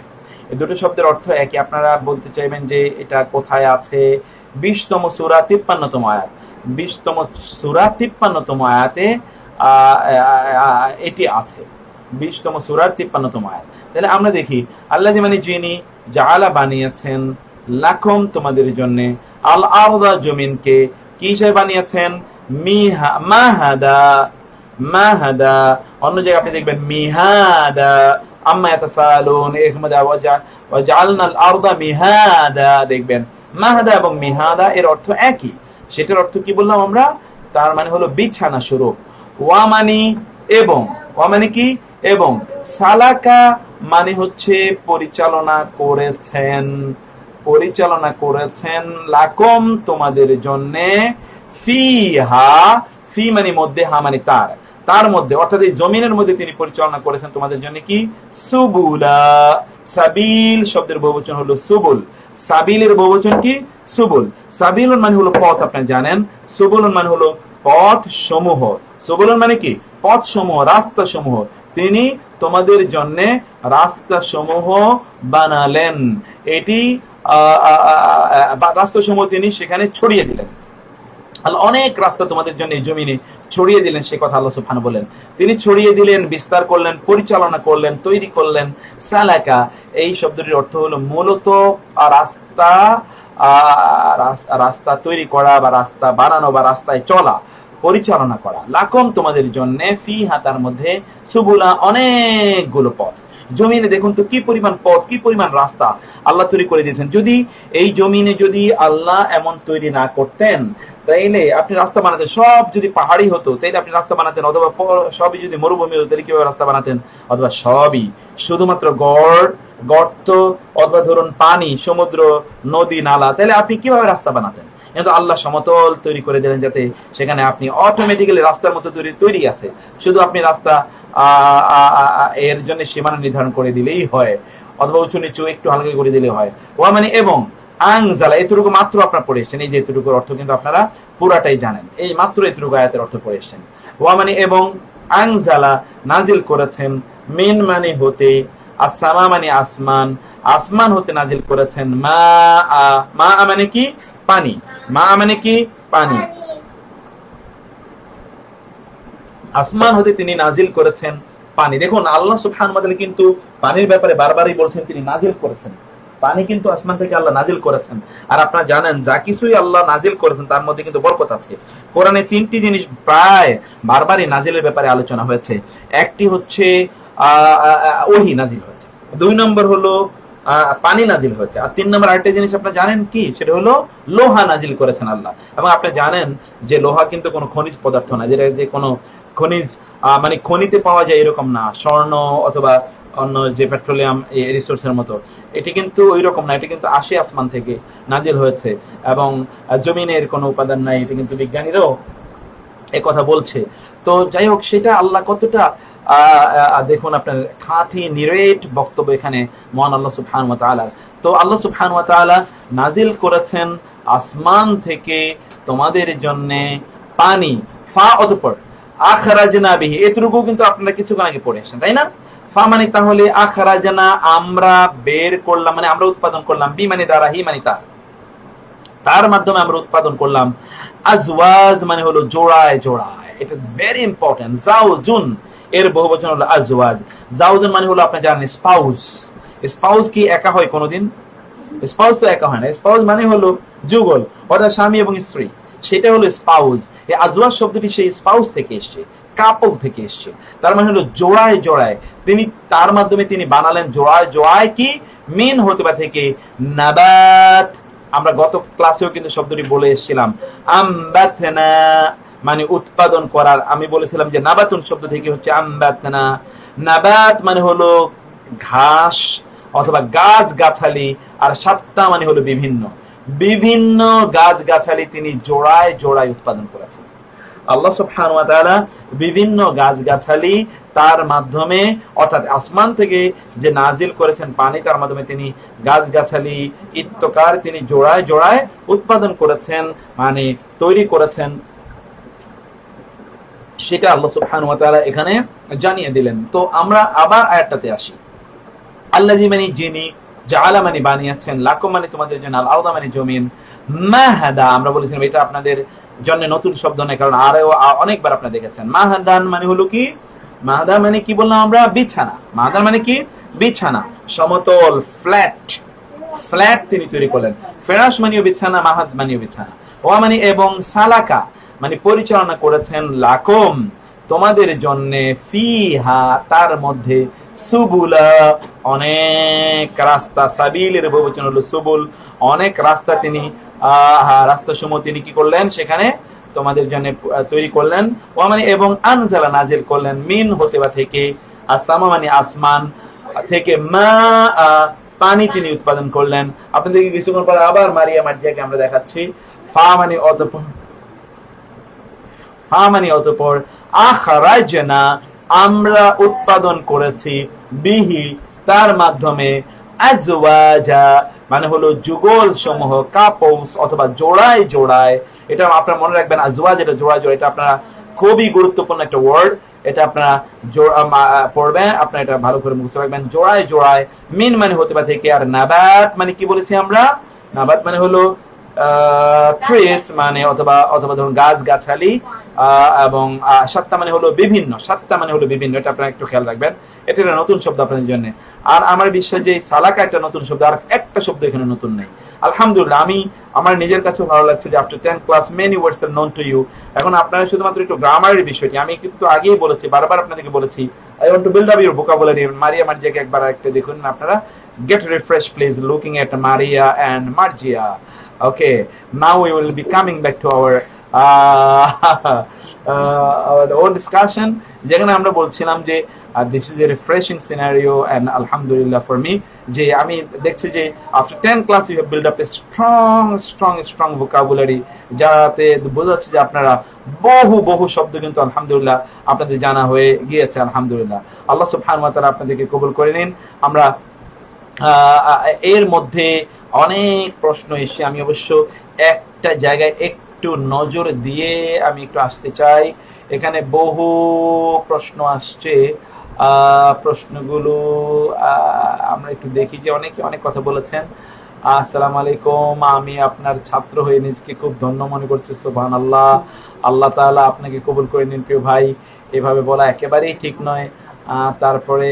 এই দুটো শব্দের অর্থ একই। আপনারা বলতে চাইবেন যে এটা কোথায় আছে, 20তম সূরা 53তম আয়াত, 20তম সূরা 53তম আয়াতে এটি আছে, 20তম সূরার 53তম আয়াত। তাহলে আমরা দেখি, আল্লাহ মানে যিনি, জাআলা বানিয়েছেন, লাকুম তোমাদের জন্য, আল আরদা জমিনকে কি হিসেবে বানিয়েছেন, মাহাদা, মাহাদা। অন্য জায়গায় আপনি দেখবেন মিহাদা, আম্মা ইয়াতাসালুন, এখানে ওয়াজআলনাল আরদা মিহাদা, দেখবেন মাহাদা এবং মিহাদা এর অর্থ একই। সেটার অর্থ কি বললাম আমরা, তার মানে হলো বিছানা স্বরূপ। ওয়া মানে এবং, ওয়া মানে কি, এবং, সালাকা মানে হচ্ছে পরিচালনা করেছেন, পরিচালনা করেছেন, লাকুম তোমাদের জন্য, ফিহা, ফি মানে মধ্যে, হা মানে তার মধ্যে, অর্থাৎ এই জমিনের মধ্যে তিনি পরিচালনা করেছেন তোমাদের জন্য কি, সুবুলা। সাবিল শব্দের বহুবচন হলো সুবুল, সাবিলের বহুবচন কি, সুবুল। সাবিলুন মানে হলো পথ, আপনারা জানেন। সুবুলুন মানে হলো পথ সমূহ, সুবুলুন মানে কি, পথ সমূহ, রাস্তা সমূহ। তিনি তোমাদের জন্য রাস্তা সমূহ বানালেন, এটি রাস্তা সমূহ তিনি সেখানে ছড়িয়ে দিলেন। অনেক রাস্তা তোমাদের জন্য এই জমিনে ছড়িয়ে দিলেন, সে কথা আল্লাহ সুবহানাহু বলেন। তিনি ছড়িয়ে দিলেন, বিস্তার করলেন, পরিচালনা করলেন, তৈরি করলেন। সালাকা এই শব্দটির অর্থ হলো মূলত রাস্তা, রাস্তা তৈরি করা বা রাস্তা বানানো বা রাস্তায় চলা, পরিচালনা করা। লাকুম তোমাদের জন্য, ফিহা তার মধ্যে, সুবুলা অনেকগুলো পথ। জমিনে দেখুন তো কি পরিমাণ পথ, কি পরিমাণ রাস্তা আল্লাহ তৈরি করে দিয়েছেন। যদি এই জমিনে যদি আল্লাহ এমন তৈরি না করতেন, তাইলে আপনি রাস্তা বানাতেন, সব যদি পাহাড়ি হতো তাইলে আপনি রাস্তা বানাতেন, অথবা সবই যদি মরুভূমি হতো তাহলে কিভাবে রাস্তা বানাতেন, অথবা সবই শুধুমাত্র গর্ত, অথবা ধরুন পানি, সমুদ্র, নদী, নালা, তাহলে আপনি কিভাবে রাস্তা বানাতেন। কিন্তু আল্লাহ সমতল তৈরি করে দিলেন, যাতে সেখানে আপনি অটোমেটিক্যালি রাস্তার মতো তৈরি আছে, শুধু আপনি রাস্তা এর জন্য সীমানা নির্ধারণ করে দিলেই হয়, অথবা উঁচু নিচু একটু হালকা করে দিলে হয়। ওয়া মানে এবং, আনজালা এতটুকু মাত্র আপনারা পড়ে এসেছেন, এই যে এতটুকুর অর্থ কিন্তু আপনারা পুরাটাই জানেন, এই মাত্র এতটুকু আয়াতের অর্থ পড়ে এসেছেন। ওয়া মানে এবং, আনজালা নাজিল করেছেন, মিন মানে হতে, আসসামা মানে আসমান, আসমান হতে নাজিল করেছেন, মা মানে কি, পানি, মা মানে কি, পানি। আসমান হতে তিনি নাজিল করেছেন পানি। দেখুন আল্লাহ সুবহানাহু ওয়া তাআলা কিন্তু পানির ব্যাপারে বারবারই বলছেন তিনি নাজিল করেছেন, পানি কিন্তু আসমান থেকে আল্লাহ নাজিল করেছেন। আর আপনারা জানেন যা কিছুই আল্লাহ নাজিল করেছেন তার মধ্যে কিন্তু বরকত আছে। কোরআনে তিনটি জিনিস প্রায় বারবারই নাজিলের ব্যাপারে আলোচনা হয়েছে। একটি হচ্ছে ওহী নাজিল হয়েছে, 2 নম্বর হলো পানি নাজিল হয়েছে, আর 3 নম্বর আরেকটা জিনিস আপনারা জানেন কি, সেটা হলো লোহা নাজিল করেছেন আল্লাহ। এবং আপনারা জানেন যে লোহা কিন্তু কোনো খনিজ পদার্থ না, যেটা যে কোনো খনিজ মানে খনিতে পাওয়া যায় এরকম না, স্বর্ণ অথবা অন্য যে পেট্রোলিয়াম রিসোর্সের মতো, এটি কিন্তু ওই রকম না, এটি কিন্তু আসে আসমান থেকে নাজিল হয়েছে এবং জমিনের কোনো উপাদান নাই, এটি কিন্তু বিজ্ঞানীরাও কথা বলছে। তো যাই হোক, সেটা আল্লাহ কতটা দেখুন আপনার খাঁটি নিরেট বক্তব্য এখানে মহান আল্লাহ সুবহানাহু ওয়া তাআলা। তো আল্লাহ সুবহানাহু ওয়া তাআলা নাজিল করেছেন আসমান থেকে তোমাদের জন্য পানি, ফা অতঃপর আখরাজনা বিহি, এতটুকু কিন্তু আপনারা কিছুক্ষণ আগে পড়ে আসেন, তাই না? ফা মানে তাহলে আখরাজনা আমরা বের করলাম, মানে আমরা উৎপাদন করলাম, বি মানে দ্বারা, হি মানে তার মাধ্যমে আমরা উৎপাদন করলাম। আজওয়াজ মানে হলো জোড়ায় জোড়ায়, এটা ভেরি ইম্পর্টেন্ট। জাওজুন এর বহুবচন হলো আজওয়াজ। জাওজুন মানে হলো আপনি জানেন স্পাউস। স্পাউস কি একা হয় কোনোদিন? স্পাউস তো একা হয় না। স্পাউস মানে হলো যুগল, অর্থাৎ স্বামী এবং স্ত্রী, সেটা হলো স্পাউস। এই আজওয়াজ শব্দটি সেই স্পাউস থেকে এসছে, কাপল থেকে এসছে। তার মানে হলো জোড়ায় জোড়ায় তিনি, তার মাধ্যমে তিনি বানালেন জোড়ায় জোড়ায় কি মিন হতে বা থেকে নাবাত। আমরা গত ক্লাসেও কিন্তু শব্দটি বলে এসেছিলাম, আমবাতনা মানে উৎপাদন করার। আমি বলেছিলাম যে নাবাতুন শব্দ থেকে হচ্ছে আমবাতনা। নাবাত মানে হলো ঘাস অথবা গাছ গাছালি, আর সাত্তা মানে হলো বিভিন্ন বিভিন্ন গাছ গাছালি তিনি জোড়ায় জোড়ায় উৎপাদন করেছেন। আল্লাহ সুবহানাহু ওয়া তাআলা বিভিন্ন গাছ গাছালি তার মাধ্যমে, অর্থাৎ আসমান থেকে যে নাজিল করেছেন পানি, তার মাধ্যমে তিনি গাছ গাছালি ইত্তকার তিনি জোড়ায় জোড়ায় উৎপাদন করেছেন, মানে তৈরি করেছেন, সেটা আল্লাহ সুবহানাহু ওয়া তাআলা এখানে জানিয়ে দিলেন। তো আমরা আবার আয়াতটাতে আসি। আল্লাযী মানে যিনি, জাআলা মানে বানিয়েছেন, লাকুম মানে তোমাদের জন্য, আল আরদা মানে জমিন, মাহাদা আমরা বলেছিলাম এটা আপনাদের জন্য নতুন শব্দ নয়, কারণ আরও অনেকবার আপনারা দেখেছেন। মাহাদান মানে হলো কি, মাহাদা মানে কি বললাম আমরা, বিছানা। মাহাদা মানে কি, বিছানা, সমতল, ফ্ল্যাট, ফ্ল্যাট তিনি তৈরি করলেন। ফেরাশ মানেও বিছানা, মাহাদ মানেও বিছানা। ওয়া মানে এবং, সালাকা মানে পরিচালনা করেছেন, লাকুম তোমাদের জন্য, ফিহা তার মধ্যে, সুবুলা অনেক রাস্তা, সাবিলের বহুবচন হলো সুবুল, অনেক রাস্তা তিনি রাস্তা সমূহ তিনি কি করলেন সেখানে তোমাদের জন্য তৈরি করলেন। ওয়া মানে এবং, আনজালা নাজিল করলেন, মিন হতে বা থেকে, আসামা মানে আসমান থেকে, মা পানি তিনি উৎপাদন করলেন। আপনাদেরকে কিছুক্ষণ পর আবার মারিয়া মার্জিয়াকে আমরা দেখাচ্ছি। ফা মানে অতঃপর, ফা মানে অতঃপর, আখরাজনা আমরা উৎপাদন করেছি, বিহি তার মাধ্যমে, আজওয়াজা মানে হলো যুগল সমূহ, কাপলস অথবা জোড়ায় জোড়ায়। এটা আপনারা মনে রাখবেন, আজওয়াজ এটা জোড়ায় জোড়ায়, এটা আপনারা খুবই গুরুত্বপূর্ণ একটা ওয়ার্ড, এটা আপনারা পড়বেন, আপনারা এটা ভালো করে মুখস্থ রাখবেন। জোড়ায় জোড়ায়, মিন মানে হতে বা থেকে, আর নাবাত মানে কি বলেছি আমরা, নাবাত মানে হলো ট্রিস মানে অথবা অথবা ধরুন গাছ গাছালি, এবং সাত্তা মানে হলো বিভিন্ন, সাত্তা মানে হলো বিভিন্ন, এটা আপনারা একটু খেয়াল রাখবেন। এটা একটা নতুন শব্দ আপনাদের জন্য। আর আমার বিশ্বাস যে সালাকা একটা নতুন শব্দ, আর একটা শব্দ এখানে নতুন নেই। আলহামদুলিল্লাহ, আমি আমার নিজের কাছে ভালো লাগছে যে after 10 class many words are known to you. এখন আপনারা শুধুমাত্র একটু গ্রামারের বিষয়টি, আমি কিন্তু আগেই বলেছি, বারবার আপনাদেরকে বলেছি, I want to build up your vocabulary. Maria মার্জিয়াকে একবার একটা দেখুন আপনারা, get refresh please looking at Maria and Marzia. Okay, now we will be coming back to our own discussion, যেখানে আমরা বলছিলাম যে this is a refreshing scenario and alhamdulillah for me, যে আমি দেখছি যে after 10 class you have built up a strong vocabulary, যাতে বোঝা যাচ্ছে যে আপনারা বহু শব্দ কিন্তু আলহামদুলিল্লাহ আপনাদের জানা হয়ে গিয়েছে। আলহামদুলিল্লাহ, আল্লাহ সুবহানাহু ওয়া তাআলা আপনাদেরকে কবুল করে নিন। আমরা এর মধ্যে অনেক প্রশ্ন এসে, আমি অবশ্য একটা জায়গায় একটু নজর দিয়ে আমি একটু আসতে চাই। এখানে বহু প্রশ্ন আসছে, প্রশ্নগুলো আমরা একটু দেখি যে অনেকে অনেক কথা বলেছেন। আসসালামু আলাইকুম, আমি আপনার ছাত্র হয়ে নিজকে খুব ধন্য মনে করছি। সুবহানাল্লাহ, আল্লাহ তাআলা আপনাকে কবুল করে নিন প্রিয় ভাই। এভাবে বলা একেবারেই ঠিক নয়। তারপরে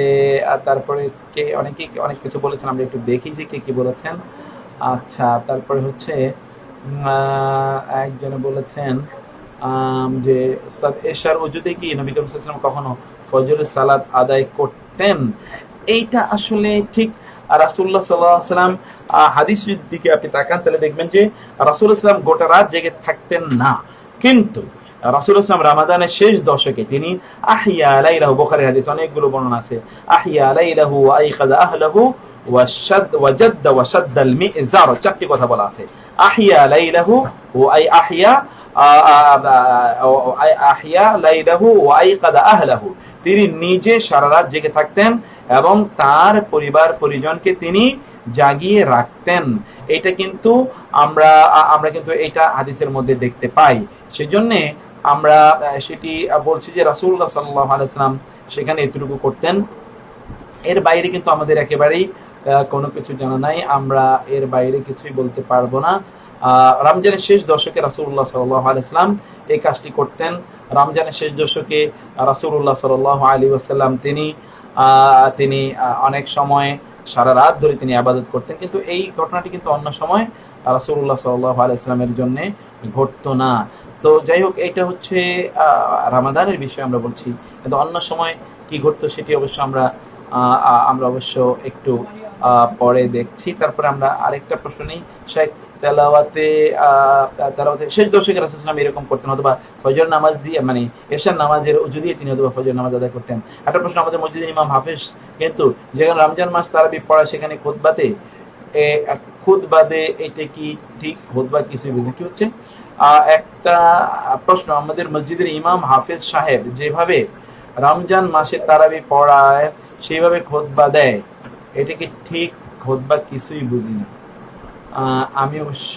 কে অনেকে অনেক কিছু বলেছেন, আমরা একটু দেখি যে কে কি বলেছেন। আচ্ছা, তারপরে হচ্ছে একজনে বলেছেন যে উস্তাদ এশার ওজুতে কি নবী করিম সাল্লাল্লাহু আলাইহি ওয়াসাল্লাম কখনো ফজরের সালাত আদায় করতেন? এইটা আসলে ঠিক রাসূলুল্লাহ সাল্লাল্লাহু আলাইহি ওয়াসাল্লাম হাদিসের দিকে আপনি তাকান তাহলে দেখবেন যে রাসূলুল্লাহ সাল্লাল্লাহু আলাইহি ওয়াসাল্লাম গোটা রাত জেগে থাকতেন না, কিন্তু রাসূলুল্লাহ সাল্লাল্লাহু আলাইহি ওয়াসাল্লাম রমাদানের শেষ দশকে তিনি আহিয়া লাইলাহু, বুখারীর হাদিস অনেকগুলো বর্ণনা আছে, আহিয়া লাইলাহু ওয়া আইকাযা আহলাহু ওয়াজাদ্দা ওয়াশাদ্দাল মিজার, চারটি কথা বলা আছে। আহিয়া লাইলাহু ওয়া আহিয়া লাইলাহু ওয়া আইকাযা আহলাহু, তিনি নিজে সারা রাত জেগে থাকতেন এবং তার পরিবার পরিজনকে তিনি জাগিয়ে রাখতেন। এটা কিন্তু আমরা কিন্তু এটা হাদিসের মধ্যে দেখতে পাই। সেজন্য আমরা সেটি বলছি যে রাসূলুল্লাহ সাল্লাল্লাহু আলাইহি ওয়াসাল্লাম সেখানে এতটুকু করতেন। এর বাইরে কিন্তু আমাদের একেবারেই কোনো কিছু জানা নাই, আমরা এর বাইরে কিছুই বলতে পারবো না। রমজানের শেষ দশকে রাসূলুল্লাহ সাল্লাল্লাহু আলাইহি ওয়াসাল্লাম এই কাজটি করতেন। রমজানের শেষ দশকে রাসূলুল্লাহ সাল্লাল্লাহু আলাইহি ওয়াসাল্লাম তিনি অনেক সময় সারা রাত ধরে তিনি ইবাদত করতেন, কিন্তু এই ঘটনাটি কিন্তু অন্য সময় রাসূলুল্লাহ সাল্লাল্লাহু আলাইহি ওয়াসাল্লামের জন্য ঘটতো না। তো যাই হোক, এটা হচ্ছে রমাদানের বিষয় আমরা বলছি, কিন্তু অন্য সময় কি ঘটতো সেটি অবশ্য আমরা অবশ্য একটু পরে দেখছি। তারপরে আমরা আরেকটা প্রশ্ন নিই, শেখ তেলাওয়াতে শেষ দশকে রাসূল সাল্লাল্লাহু আলাইহি ওয়াসাল্লাম এরকম করতেন, অথবা ফজর নামাজ দিয়ে মানে এশার নামাজের ওযু দিয়ে তিনি অথবা ফজর নামাজ আদায় করতেন। একটা প্রশ্ন, আমাদের মসজিদের ইমাম হাফেজ কিন্তু যেখানে রমজান মাস তারাবি পড়া সেখানে খুতবাতে এটা কি ঠিক? খুতবা কিছুই বুঝি কি হচ্ছে? একটা প্রশ্ন, আমাদের মসজিদের ইমাম হাফেজ সাহেব যেভাবে রমজান মাসে তারাবি পড়ায় সেইভাবে খুতবা দেয়, এটা কি ঠিক? খুতবা কিছুই বুঝি না। আমি অবশ্য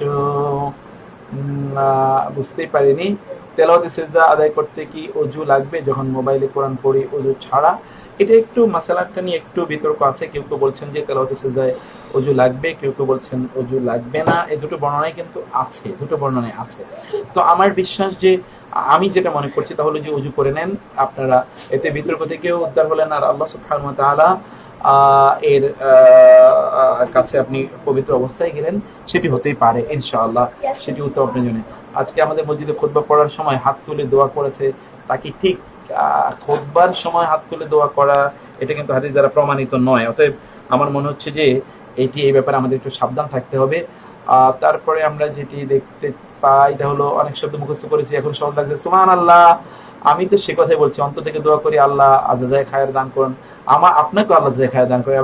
বুঝতেই পারিনি। তেলাওয়াতে সিজদা আদায় করতে কি ওযু লাগবে যখন মোবাইলে কোরআন পড়ি ওযু ছাড়া? এটা একটু মাসালাটা নিয়ে একটু বিতর্ক আছে। কেউ কেউ বলছেন যে তেলাওয়াতে সিজদায় ওযু লাগবে, কেউ কেউ বলছেন ওযু লাগবে না। এই দুটো বর্ণনায় কিন্তু আছে, দুটো বর্ণনায় আছে। তো আমার বিশ্বাস যে আমি যেটা মনে করছি তা হলো যে ওযু করে নেন আপনারা, এতে বিতর্ক থেকেও উদ্ধার হলেন, আর আল্লাহ সুবহানাহু ওয়া তাআলা এর কাছে আপনি পবিত্র অবস্থায় গেলেন, সেটি হতেই পারে ইনশাআল্লাহ, সেটি উত্তম আপনার জন্য। আজকে আমাদের মসজিদে খুতবা পড়ার সময় হাত তুলে দোয়া করেছে, তা কি ঠিক? খুতবার সময় হাত তুলে দোয়া করা এটা কিন্তু হাদিস দ্বারা প্রমাণিত নয়। অতএব আমার মনে হচ্ছে যে এই ব্যাপারে আমাদের একটু সাবধান থাকতে হবে। তারপরে আমরা যেটি দেখতে পাই তা হলো অনেক শব্দ মুখস্থ করেছি, এখন সহজ লাগছে সুবহানাল্লাহ। আমি তো সে কথাই বলছি, অন্তর থেকে দোয়া করি আল্লাহ আজাজায়ে খায়ের দান করুন, আপনাকে আল্লাহ আজাজায়ে খায়ের দান করে।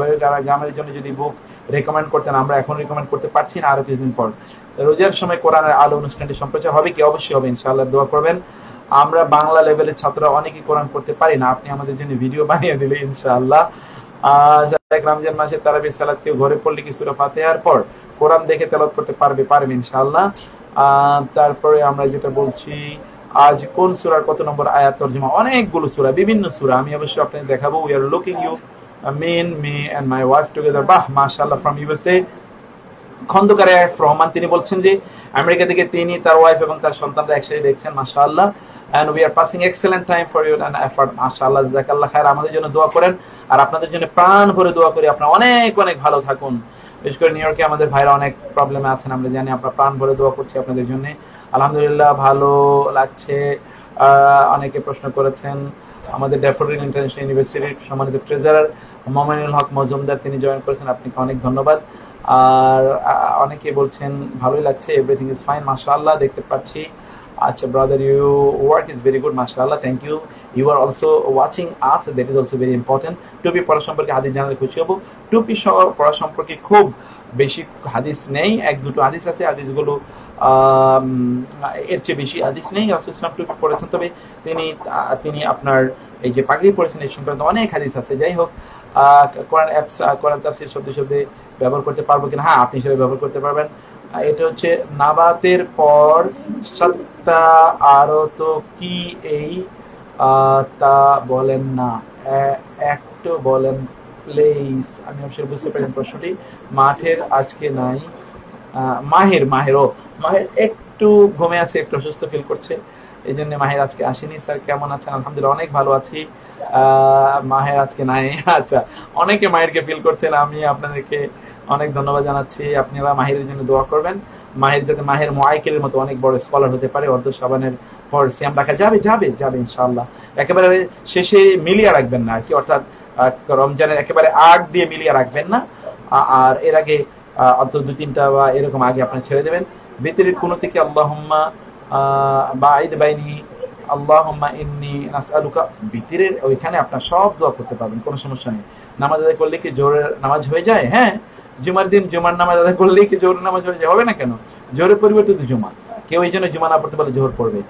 গ্রামের জন্য যদি বুক রেকমেন্ড করতেন, আমরা এখন রেকমেন্ড করতে পারছি না, আরো কিছুদিন পর। রোজার সময় কোরআনের আলো অনুষ্ঠানটি সম্প্রচার হবে কি? অবশ্যই হবে ইনশাআল্লাহ, দোয়া করবেন। আমরা বাংলা লেভেলের ছাত্ররা অনেকেই কোরআন করতে পারি না, আপনি আমাদের জন্য ভিডিও বানিয়ে দিলে ইনশাআল্লাহ। রমজান মাসে তারাবির সালাত কেউ ঘরে পড়লে কি সূরা ফাতিহার পর কোরআন দেখে তেলাওয়াত করতে পারবেন ইনশাআল্লাহ। তারপরে আমরা যেটা বলছি, আজ কোন সূরার কত নম্বর আয়াত তরজমা? অনেকগুলো সূরা, বিভিন্ন সূরা, আমি অবশ্যই আপনাদের দেখাবো। We are looking you, me and my wife together। বাহ, মাশাআল্লাহ, from USA। খন্দকার রহমান তিনি বলছেন যে আমেরিকা থেকে তিনি, তার ওয়াইফ এবং তার সন্তানরা একসাথে দেখছেন, মাশাআল্লাহ। and we are passing excellent time for you and effort, মাশাআল্লাহ, জাযাকাল্লাহ খায়র। আমাদের জন্য দোয়া করেন, আর আপনাদের জন্য প্রাণ ভরে দোয়া করি আপনারা অনেক অনেক ভালো থাকুন। বিশেষ করে নিউ ইয়র্কে আমাদের ভাইরা অনেক প্রবলেমে আছেন, আমরা জানি, আমরা প্রাণ ভরে দোয়া করছি আপনাদের জন্য। আলহামদুলিল্লাহ, ভালো লাগছে। অনেকে প্রশ্ন করেছেন, আমাদের ড্যাফোডিল ইন্টারন্যাশনাল ইউনিভার্সিটির সম্মানিত ট্রেজারার মোমিনুল হক মজুমদার তিনি জয়েন করেছেন, আপনাকে অনেক ধন্যবাদ। আর অনেকে বলছেন ভালোই লাগছে, এভরিথিং ইজ ফাইন, মাশাআল্লাহ, দেখতে পাচ্ছি। আচ্ছা brother, you work is very good, মাশাআল্লাহ, thank you. You are also watching us, that is also very important. টুপি পড়া সম্পর্কে হাদিস জানালে খুশি হব। টুপি পড়া সম্পর্কে খুব বেশি হাদিস নেই, এক দুটো হাদিস আছে, হাদিসগুলো এর চেয়ে বেশি হাদিস নেই। রাসূল ইসলাম টুপি পড়েছেন, তবে তিনি আপনার এই যে পাগড়ি পড়েছেন এই সংক্রান্ত অনেক হাদিস আছে। যাই হোক, কোরআন তাফসীর শব্দে ব্যবহার করতে পারবো কিনা? হ্যাঁ, আপনি সেটা ব্যবহার করতে পারবেন। এটা হচ্ছে নাবাতের পর সত্তা আরো তো কি এই তা বলেন না, একটু বলেন প্লিজ। আমি অবশ্যই বুঝতে পারেন প্রশ্নটি। মাঠের আজকে নাই, মাহের একটু ঘুমে আছে, একটু অসুস্থ ফিল করছে, এই জন্য মাহের আজকে আসেনি। স্যার কেমন আছেন? আলহামদুলিল্লাহ, অনেক ভালো আছি। মাহের আজকে নাই। আচ্ছা, অনেকে মাহেরকে ফিল করছেন, আমি আপনাদেরকে অনেক ধন্যবাদ জানাচ্ছি। আপনারা মাহিরের জন্য দোয়া করবেন, মাহির যাতে মাহের মুআইকিলের মতো অনেক বড় স্কলার হতে পারে। অর্ধ শাবানের পর সিয়াম রাখা যাবে ইনশাআল্লাহ। একেবারে শেষে মিলিয়ে রাখবেন না আর কি, অর্থাৎ রমজানের একেবারে আগ দিয়ে মিলিয়ে রাখবেন না, আর এর আগে অন্তত 2-3টা বা এরকম আগে আপনি ছেড়ে দেবেন। ভিতরের কোন থেকে আল্লাহুম্মা বাঈদ বাইনি, আল্লাহুম্মা ইন্নী নাসআলুকা, ভিতরের ওইখানে আপনার সব দোয়া করতে পারবেন, কোনো সমস্যা নেই। নামাজ আদায় করলে কি জোহরের নামাজ হয়ে যায়? হ্যাঁ, জুমার দিন জুমার নামাজ আদায় করলেই কি জোহরের নামাজ হয়ে যায়? হবে না কেন? জোহরের পরিবর্তে তো জুমা, কেউ এই জন্য জুমা না পড়তে পারলে জোহর পড়বে।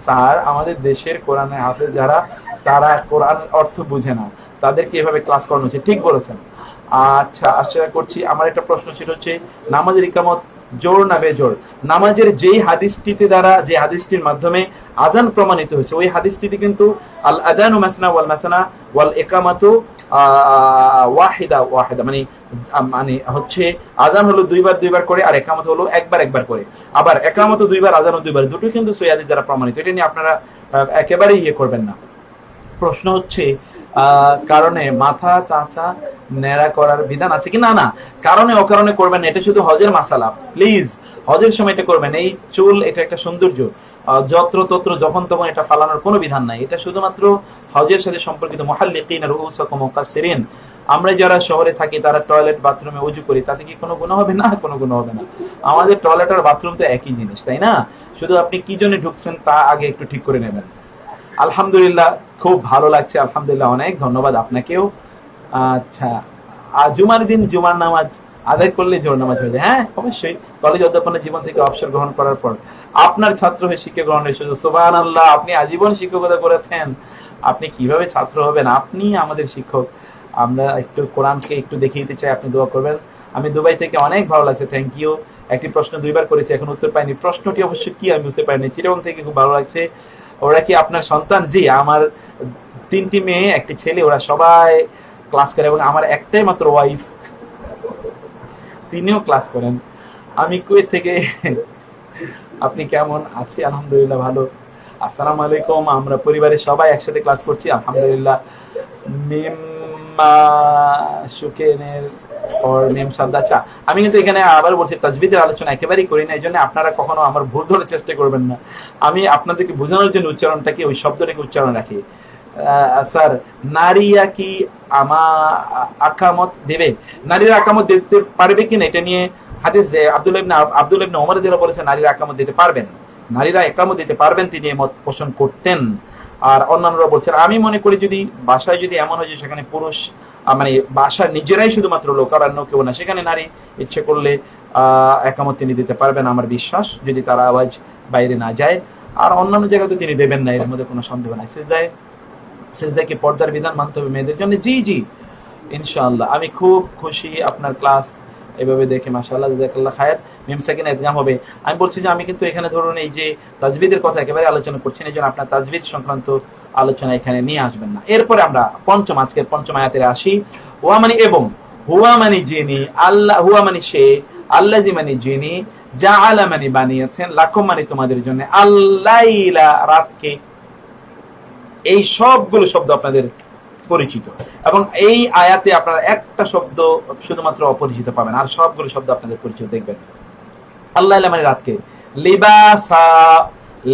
স্যার, আমাদের দেশের কোরআনের হাফেজ যারা, তারা কোরআনের অর্থ বুঝে না, তাদেরকে এভাবে ক্লাস করানো হচ্ছে। ঠিক বলেছেন। আচ্ছা, আশা করছি। আমার একটা প্রশ্ন ছিল হচ্ছে, নামাজের ইকামত জোর না বেজোর, নামাজের যেই হাদিসটিতে দ্বারা, যে হাদিসটির মাধ্যমে আজান প্রমাণিত হয়েছে, ওই হাদিসটিতে কিন্তু আল আযানু মাসনা ওয়াল ইকামাতু ওয়াহিদা ওয়াহিদা, মানে মানে হচ্ছে আজান হলো দুইবার করে, আর ইকামত হলো একবার করে। আবার ইকামত দুইবার, আজানও দুইবার, দুটোই কিন্তু সহিহ হাদিস দ্বারা প্রমাণিত। এটা নিয়ে আপনারা একেবারেই করবেন না। প্রশ্ন হচ্ছে কারণে মাথা চাচা নেড়া করার বিধান আছে কি? না, কারণে অকারণে করবেন না, এটা শুধু হজের মাসালা। প্লিজ হজের সময় এটা করবেন। এই চুল, এটা একটা সৌন্দর্য, যত্র তত্র যখন তখন এটা ফালানোর কোনো বিধান নাই। এটা শুধুমাত্র হজের সাথে সম্পর্কিত। মুহাল্লিকিন রুউসাকুম মুকাসসিরিন, আমরা যারা শহরে থাকি তারা টয়লেট বাথরুমে ওযু করি, তাতে কি কোনো গুনাহ হবে? না, কোনো গুনাহ হবে না। আমাদের টয়লেট আর বাথরুম তো একই জিনিস, তাই না? শুধু আপনি কি জন্য ঢুকছেন তা আগে একটু ঠিক করে নেবেন। আলহামদুলিল্লাহ, খুব ভালো লাগছে, আলহামদুলিল্লাহ, অনেক ধন্যবাদ আপনাকেও। আচ্ছা, জুমার দিন জুমার নামাজ আদায় করলে জোহর নামাজ হয়ে যায়। হ্যাঁ, অবশ্যই। কলেজ অধ্যাপনের জীবন থেকে অবসর গ্রহণ করার পর আপনার ছাত্র হয়ে শিক্ষা গ্রহণের সুযোগ। সুবহানাল্লাহ, আপনি আজীবন শিক্ষকতা করেছেন, আপনি কিভাবে ছাত্র হবেন? আপনি আমাদের শিক্ষক। আমরা একটু কোরআনকে একটু দেখিয়ে দিতে চাই, আপনি দোয়া করবেন। আমি দুবাই থেকে, অনেক ভালো লাগছে, থ্যাংক ইউ। একটি প্রশ্ন দুইবার করেছি, এখন উত্তর পাইনি। প্রশ্নটি অবশ্য কি আমি বুঝতে পারিনি। চিটাগং থেকে খুব ভালো লাগছে। ওরা কি আপনার সন্তান? জি, আমার 3টি মেয়ে, একটি ছেলে, ওরা সবাই ক্লাস করে, এবং আমার একটাই মাত্র ওয়াইফ, তিনিও ক্লাস করেন। আমি কুয়েত থেকে। আপনি কেমন? আছি আলহামদুলিল্লাহ, ভালো। আসসালামু আলাইকুম। আমরা পরিবারের সবাই একসাথে ক্লাস করছি আলহামদুলিল্লাহ। সুকেনের और মেম শব্দ। আচ্ছা, আমি কিন্তু এখানে আবার বলছি, তাজবিদের আলোচনা একেবারেই করি না, এই জন্য আপনারা কখনো আমার ভুল ধরার চেষ্টা করবেন না। আমি আপনাদেরকে বোঝানোর জন্য উচ্চারণটাকে, ওই শব্দটাকে উচ্চারণ রাখি। স্যার, নারীরা কি আকামত দেবে? নারীরা আকামত দিতে পারবে কিনা, এটা নিয়ে হাদিস আব্দুল্লাহ ইবনে ওমর রাদিয়াল্লাহু আনহু বলেছেন নারীরা আকামত দিতে পারবেন, নারীরা একামত দিতে পারবেন, তিনি মত পোষণ করতেন। আর অন্যান্যরা বলছেন, আমি মনে করি যদি বাসায় যদি এমন হয় যে সেখানে পুরুষ, মানে বাসার নিজেরাই শুধুমাত্র লোক, আর অন্য কেউ না, সেখানে নারী ইচ্ছে করলে একামত তিনি দিতে পারবেন, আমার বিশ্বাস, যদি তার আওয়াজ বাইরে না যায়। আর অন্যান্য জায়গায় তো তিনি দেবেন না, এর মধ্যে কোনো সন্দেহ নাই। সিজদায় কি পর্দার বিধান মানতে হবে মেয়েদের জন্য? জি, ইনশাআল্লাহ। আমি খুব খুশি আপনার ক্লাস এভাবে দেখে, মাশাআল্লাহ, জাযাকাল্লাহ খায়ের। মিম সাকিনা এক্সাম হবে। আমি বলছি যে আমি কিন্তু এখানে ধরুন এই যে তাজবিদের কথা একেবারে আলোচনা করছি না, এই জন্য আপনার তাজবিদ সংক্রান্ত আলোচনা এখানে নিয়ে আসবেন না। এরপরে আমরা আজকের পঞ্চম আয়াতে আসি। হুয়া মানে এবং, হুয়া মানে যিনি, আল্লাহ, হুয়া মানে সে, আল্লাযী মানে যিনি, জাআলা মানে বানিয়েছেন, লাকুম মানে তোমাদের জন্য, আল-লাইলা রাতকে। এই সবগুলো শব্দ আপনাদের পরিচিত, এবং এই আয়াতে আপনারা একটা শব্দ শুধুমাত্র অপরিচিত পাবেন, আর সবগুলো শব্দ আপনাদের পরিচিত দেখবেন। আল্লাহ মানে রাতকে। লিবাসা,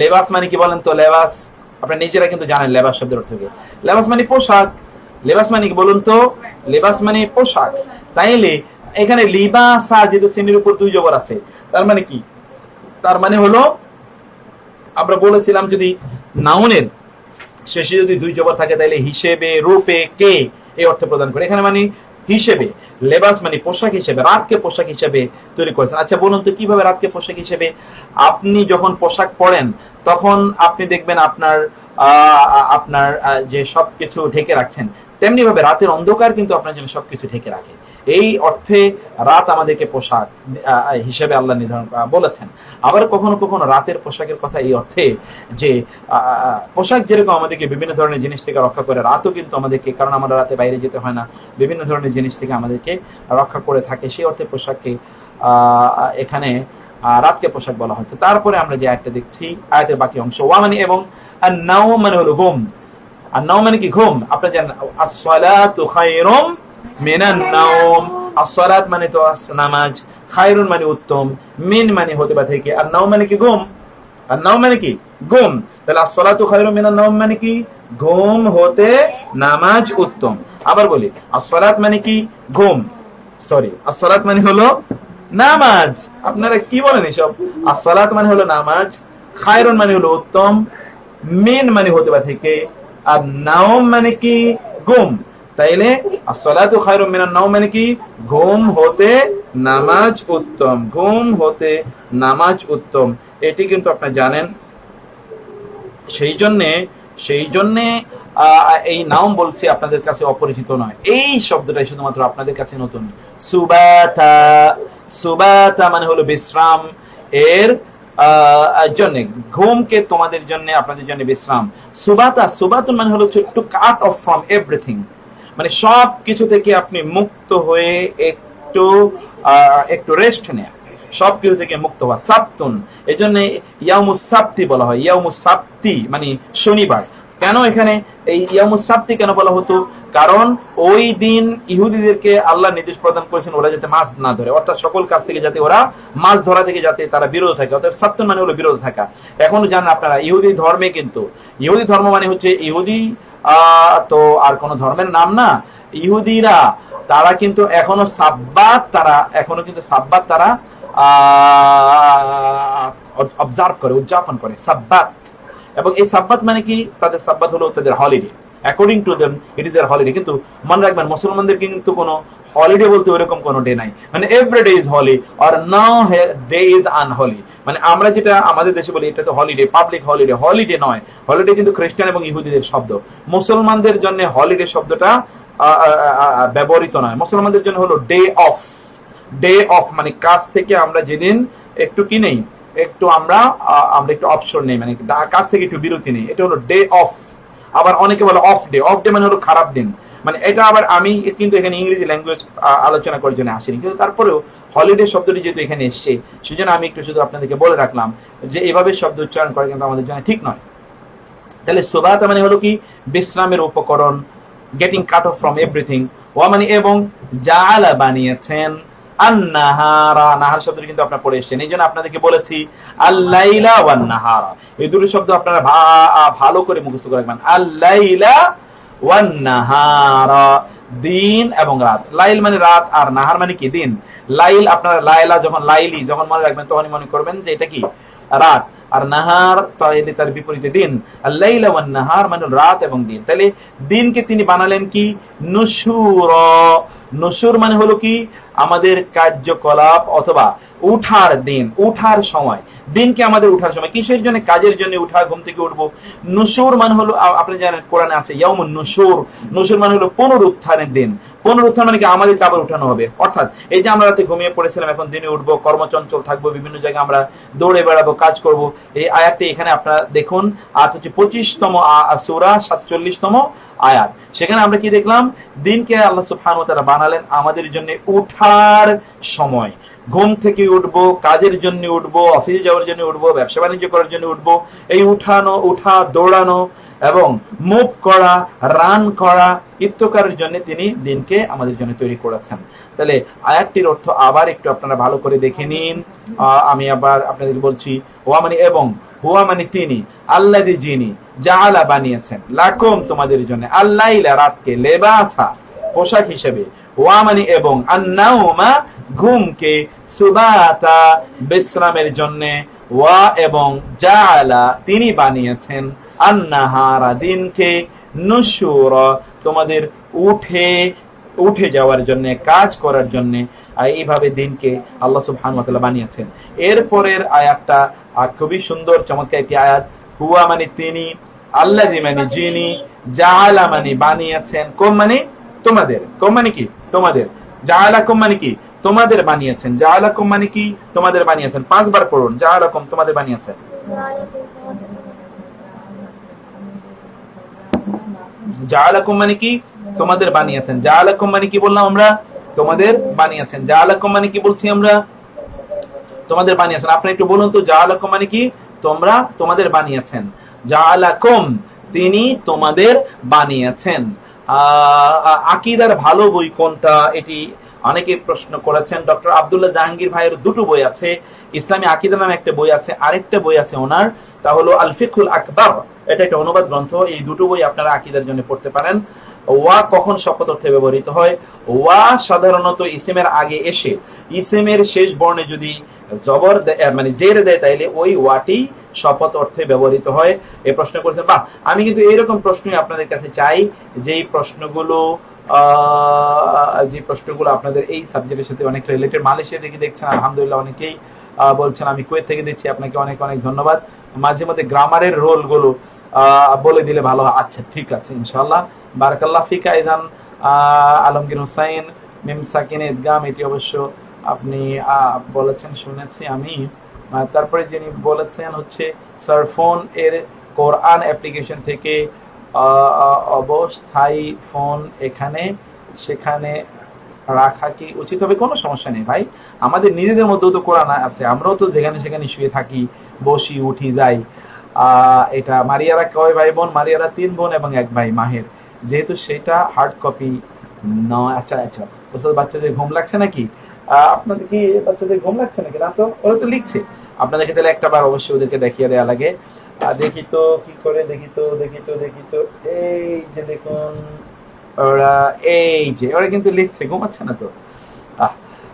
লেবাস মানে কি বলেন তো? লেবাস আপনারা নিজেরা কিন্তু জানেন লেবাস শব্দের অর্থ কি। লেবাস মানে পোশাক। লেবাস মানে কি বলুন তো? লেবাস মানে পোশাক। তাইলে এখানে লিবাসা যেহেতু শ্রেণীর উপর 2 জবর আছে, তার মানে কি? তার মানে হলো, আমরা বলেছিলাম যদি নাউনের শেষে যদি 2 জবর থাকে তাহলে হিসেবে, রূপে, কে এই অর্থ প্রদান করে। এখানে মানে হিসেবে, লেবাস মানে পোশাক হিসেবে, রাতকে পোশাক হিসেবে তৈরি করেছেন। আচ্ছা বলুন তো কিভাবে রাতকে পোশাক হিসেবে? আপনি যখন পোশাক পরেন তখন আপনি দেখবেন আপনার যে সবকিছু ঢেকে রাখছেন, তেমনি ভাবে রাতের অন্ধকার কিন্তু আপনার জন্য সবকিছু ঢেকে রাখে। এই অর্থে রাত আমাদেরকে পোশাক হিসেবে আল্লাহ নির্ধারণ বলেছেন। আবার কখনো কখনো রাতের পোশাকের কথা এই অর্থে যে পোশাক যেরকম আমাদেরকে বিভিন্ন ধরনের জিনিস থেকে রক্ষা করে, রাতও কিন্তু আমাদেরকে, কারণ আমরা রাতে বাইরে যেতে হয় না, বিভিন্ন ধরনের জিনিস থেকে আমাদেরকে রক্ষা করে থাকে, সেই অর্থে পোশাককে এখানে রাতকে পোশাক বলা হচ্ছে। তারপরে আমরা যে আয়াতটা দেখছি, আয়াতের বাকি অংশ, ওয়া মানে এবং, আর নাওম মানে হলো ঘুম। আর নাওম মানে কি? ঘুম। আপনারা জানেন as-সালাতু খায়রুম মিনান নাওম। as-সালাত মানে তো নামাজ, খায়রুন মানে উত্তম, মিন মানে হতে বা থেকে, আর নাওম মানে কি? ঘুম। আর নাওম মানে কি? ঘুম। তাহলে as-সালাতু খায়রুম মিনান নাওম মানে কি? ঘুম হতে নামাজ উত্তম। আবার বলি, as-সালাত মানে কি? ঘুম। সরি, as-সালাত মানে হলো নামাজ। আপনারা কি বলেন এসব? as-সালাত মানে হলো নামাজ, খায়রুন মানে হলো উত্তম, মিন মানে হতে বা থেকে, আর নাওম মানে কি? ঘুম। তাইলে as-সালাতু খায়রুম মিনান নাওম মানে কি? ঘুম হতে নামাজ উত্তম। ঘুম হতে নামাজ উত্তম, এটি কিন্তু আপনারা জানেন। সেই জন্যে এই নাম বলছি আপনাদের কাছে অপরিচিত নয়, এই শব্দটাই শুধুমাত্র আপনাদের কাছে নতুন। সুবাতা, সুবাতা মানে হলো বিশ্রাম, এর জন্য ঘুমকে তোমাদের জন্য আপনাদের জন্য বিশ্রাম। সুবাতা, সুবাতুন মানে হলো two cut off from everything, মানে সব কিছু থেকে আপনি মুক্ত হয়ে একটু রেস্ট নেয়া, সব কিছু থেকে মুক্ত হওয়া। সাবতুন, এই জন্য ইয়াউমুস সাবতি বলা হয়। ইয়াউমুস সাবতি মানে শনিবার। কেন এখানে এই ইয়াউমুস সাবতি কেন বলা হতো? কারণ ওই দিন ইহুদিদেরকে আল্লাহ নির্দেশ প্রদান করেছেন ওরা যাতে মাছ না ধরে, অর্থাৎ সকল কাজ থেকে যাতে ওরা মাছ ধরা থেকে যাতে তারা বিরত থাকে, অর্থাৎ সাবতুন মানে হলো বিরত থাকা। এখনো জানেন আপনারা ইহুদি ধর্মে, কিন্তু ইহুদি ধর্ম মানে হচ্ছে ইহুদি তো আর কোন ধর্মের নাম না। ইহুদিরা তারা কিন্তু এখনো সাব্বাত, তারা অবজার্ভ করে, উদযাপন করে সাব্বাত। এবং এই সাব্বাত মানে কি? তাদের সাব্বাত হলো তাদের holiday, according to them it is their holiday. কিন্তু মনে রাখবেন মুসলমানদের কিন্তু কোনো হলিডে বলতে ওরকম কোনো ডে নাই, মানে every day is holy or no day is unholy. মানে আমরা যেটা আমাদের দেশে বলি এটা তো হলিডে, পাবলিক হলিডে, হলিডে নয়। হলিডে কিন্তু খ্রিস্টান এবং ইহুদিদের শব্দ, মুসলমানদের জন্য হলিডে শব্দটা ব্যবহৃত নয়। মুসলমানদের জন্য হলো ডে অফ। ডে অফ মানে কাজ থেকে আমরা যেদিন একটু কি নেই, একটু আমরা একটু অবসর নেই, মানে কাজ থেকে একটু বিরতি নেই, এটা হলো ডে অফ। আবার অনেকে বলে অফ ডে, অফ ডে মানে হলো খারাপ দিন। মানে এটা আবার আমি কিন্তু এখানে ইংরেজি ল্যাঙ্গুয়েজ আলোচনা করার জন্য আসিনি, কিন্তু তারপরেও হলিডে শব্দটি যেহেতু এখানে এসছে সেজন্য আমি একটু শুধু আপনাদেরকে বলে রাখলাম যে এভাবে শব্দ উচ্চারণ করা কিন্তু আমাদের জন্য ঠিক নয়। তাহলে সুবাতা মানে হলো কি? বিশ্রামের উপকরণ, getting cut off from everything. ওয়া মানে এবং, জাআলা বানিয়েছেন, আন-নাহারা, নাহার শব্দটি কিন্তু আপনারা পড়ে এসেছেন, এই জন্য আপনাদেরকে বলেছি আল-লাইলা ওয়ান-নাহারা, এই দুটো শব্দ আপনারা ভালো করে মুখস্থ করে রাখবেন। আল-লাইলা ওয়ান-নাহারা, দিন এবং রাত। লাইল মানে রাত, আর নাহার মানে কি? দিন। লাইল আপনারা লাইলা যখন লাইলি যখন মনে রাখবেন তখনই মনে করবেন যে এটা কি? রাত। আর নাহার তার বিপরীতে দিন। আল-লাইলা ওয়ান-নাহার মানে রাত এবং দিন। তাহলে দিনকে তিনি বানালেন কি? নুশুরা। নুশুর মানে হলো কি? আমাদের কার্যকলাপ অথবা উঠার দিন, উঠার সময়। দিনকে আমাদের উঠার সময়, কিসের জন্য? কাজের জন্য উঠা, ঘুম থেকে উঠবো। নুশুর মানে হলো, আপনি জানেন কোরআনে আছে ইয়াউমুন নুশুর। নুশুর মানে হলো পুনরুত্থানের দিন। পুনরুত্থান মানে কি? আমাদেরকে আবার উঠানো হবে। অর্থাৎ এই যে আমরা রাতে ঘুমিয়ে পড়েছিলাম, এখন দিনে উঠবো, কর্মচঞ্চল থাকবো, বিভিন্ন জায়গায় আমরা দৌড়ে বেড়াবো, কাজ করব। এই আয়াতটি এখানে আপনারা দেখুন, আয়াত হচ্ছে 25তম সূরা 47তম আয়াত। সেখানে আমরা কি দেখলাম? দিনকে আল্লাহ সুবহানাহু ওয়া তাআলা বানালেন আমাদের জন্য উঠার সময়। ঘুম থেকে উঠবো, কাজের জন্য উঠবো, অফিসে যাওয়ার জন্য উঠবো, ব্যবসা বাণিজ্য করার জন্য উঠবো। এই উঠা, দৌড়ানো এবং মুভ করা, রান করা ইত্যাদির জন্য তিনি দিনকে আমাদের জন্য তৈরি করেছেন। তাহলে আয়াতটির অর্থ আবার একটু আপনারা ভালো করে দেখে নিন। আমি আবার আপনাদের বলছি, ওয়া মানে এবং, হুয়া মানে তিনি, আল্লাযী যিনি, জাআলা বানিয়েছেন, লাকুম তোমাদের জন্য, আল-লাইলা রাতকে, লিবাসা পোশাক হিসেবে, ওয়া মানে এবং, আন-নাওমা ঘুমকে, সুবাতা বিশ্রামের জন্য, ওয়া এবং, জাআলা তিনি বানিয়েছেন, আন-নাহারা দিনকে, নুশুরা তোমাদের উঠে যাওয়ার জন্য, কাজ করার জন্য। এইভাবে দিনকে আল্লাহ সুবহানাহু ওয়া তাআলা বানিয়েছেন। এরপরের আয়াতটা খুবই সুন্দর, চমৎকার একটি আয়াত। হুয়া মানে তিনি, আল্লাযী মানে যিনি, জাআলা মানে বানিয়েছেন, কুম মানে তোমাদের, কুম মানে কি? তোমাদের, জাআলাকুম মানে কি? তোমাদের বানিয়েছেন। জাআলাকুম মানে কি? তোমাদের বানিয়েছেন। 5 বার পড়ুন, জাআলাকুম তোমাদের বানিয়েছেন। জাআলাকুম মানে কি? তোমাদের বানিয়েছেন। জাআলাকুম মানে কি বললাম আমরা? তোমাদের বানিয়েছেন। জাআলাকুম মানে কি বলছি আমরা? তোমাদের বানিয়েছেন। আপনি একটু বলুন তো, জাআলাকুম মানে কি? তোমাদের বানিয়েছেন। জাআলাকুম তিনি তোমাদের বানিয়েছেন। আকীদার ভালো বই কোনটা, এটি অনেকে প্রশ্ন করেছেন। ডক্টর আব্দুল্লাহ জাহাঙ্গীর ভাইয়ের দুটো বই আছে। ইসলামী আকীদা নামে একটা বই আছে, আরেকটা বই আছে ওনার, তা হলো আল ফিকহুল আকবার। এটা একটা অনুবাদ গ্রন্থ। এই দুটো বই আপনারা আকীদার জন্য পড়তে পারেন। ওয়া কখন শপথ অর্থে ব্যবহৃত হয়? ওয়া সাধারণত ইসমের আগে এসে ইসমের শেষ বর্ণে যদি জবর মানে জের দেয় তাইলে ওই ওয়াটি শপথ অর্থে ব্যবহৃত হয়। এই প্রশ্ন করেছেন, বাহ, আমি কিন্তু এইরকম প্রশ্নই আপনাদের কাছে চাই, যেই প্রশ্নগুলো আপনাদের এই সাবজেক্টের সাথে অনেক রিলেটেড। মালয়েশিয়া থেকে দেখছেন, আলহামদুলিল্লাহ অনেকেই বলছেন। আমি কুয়েত থেকে দেখছি, আপনাকে অনেক অনেক ধন্যবাদ। মাঝে মধ্যে গ্রামারের রোল গুলো বলে দিলে ভালো হয়। আচ্ছা ঠিক আছে ইনশাআল্লাহ। বারাকাল্লাহ ফিকা। ইজান আলমগীর হোসাইন মিম সাকিন ইদগাম, এটি অবশ্য আপনি বলেছেন, শুনেছি আমি। তারপরে যিনি বলেছেন হচ্ছে স্যার ফোন এর কোরআন অ্যাপ্লিকেশন থেকে অবস্থায়ী ফোন এখানে সেখানে রাখা কি উচিত হবে? কোনো সমস্যা নেই ভাই, আমাদের নিজেদের মধ্যেও তো কোরআন আছে, আমরাও তো যেখানে সেখানে শুয়ে থাকি, বসি, উঠি, যাই। এটা মারিয়ারা কয় ভাই বোন? মারিয়ারা 3 বোন এবং 1 ভাই মাহের, যেহেতু সেটা হার্ড কপি নয়। আচ্ছা আচ্ছা, ওসব বাচ্চাদের ঘুম লাগছে নাকি? আপনাদের কি বাচ্চাদের ঘুম লাগছে নাকি? না তো, ওরা তো লিখছে। আপনাদেরকে তাহলে একটা বার অবশ্যই ওদেরকে দেখিয়ে দেওয়া লাগে। দেখি তো কি করে, দেখি তো এই যে দেখুন ওরা, এই যে ওরা কিন্তু লিখছে, ঘুমাচ্ছে না তো।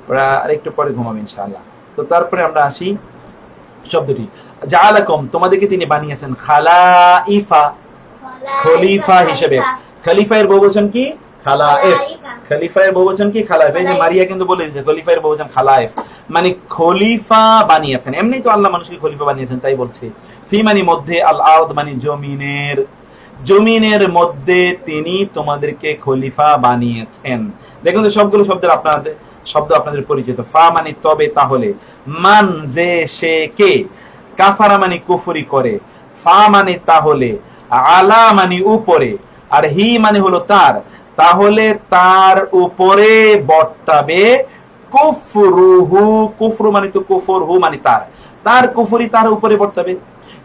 ওরা আরেকটু পরে ঘুমাবে ইনশাআল্লাহ। তো তারপরে আমরা আসি শব্দটি জাআলাকুম, তোমাদেরকে তিনি বানিয়েছেন খালাইফা, খলিফা হিসেবে। খলিফা এর বহুবচন কি? খালায়েফ। খলিফা এর বহুবচন কি? খালায়েফ। এই যে মারিয়া কিন্তু বলে দিয়েছে খলিফা এর বহুবচন খালায়েফ, মানে খলিফা বানিয়েছেন। এমনি তো আল্লাহ মানুষকে খলিফা বানিয়েছেন, তাই বলছে। ফি মানে মধ্যে, আল আরদ মানে জমিনের, জমিনের মধ্যে তিনি তোমাদেরকে খলিফা বানিয়েছেন। দেখুন তো সবগুলো শব্দের শব্দ আপনাদের পরিচিত। ফা মানে তবে, তাহলে। মান যে সে কে, কাফারা মানে কুফরি করে, ফা মানে তাহলে, আলা মানে উপরে, আর হি মানে হলো তার, তাহলে তার উপরে বর্তাবে কুফরুহু। কুফরু মানে তো কুফর, হু মানে তার কুফরি তার উপরে বর্তাবে।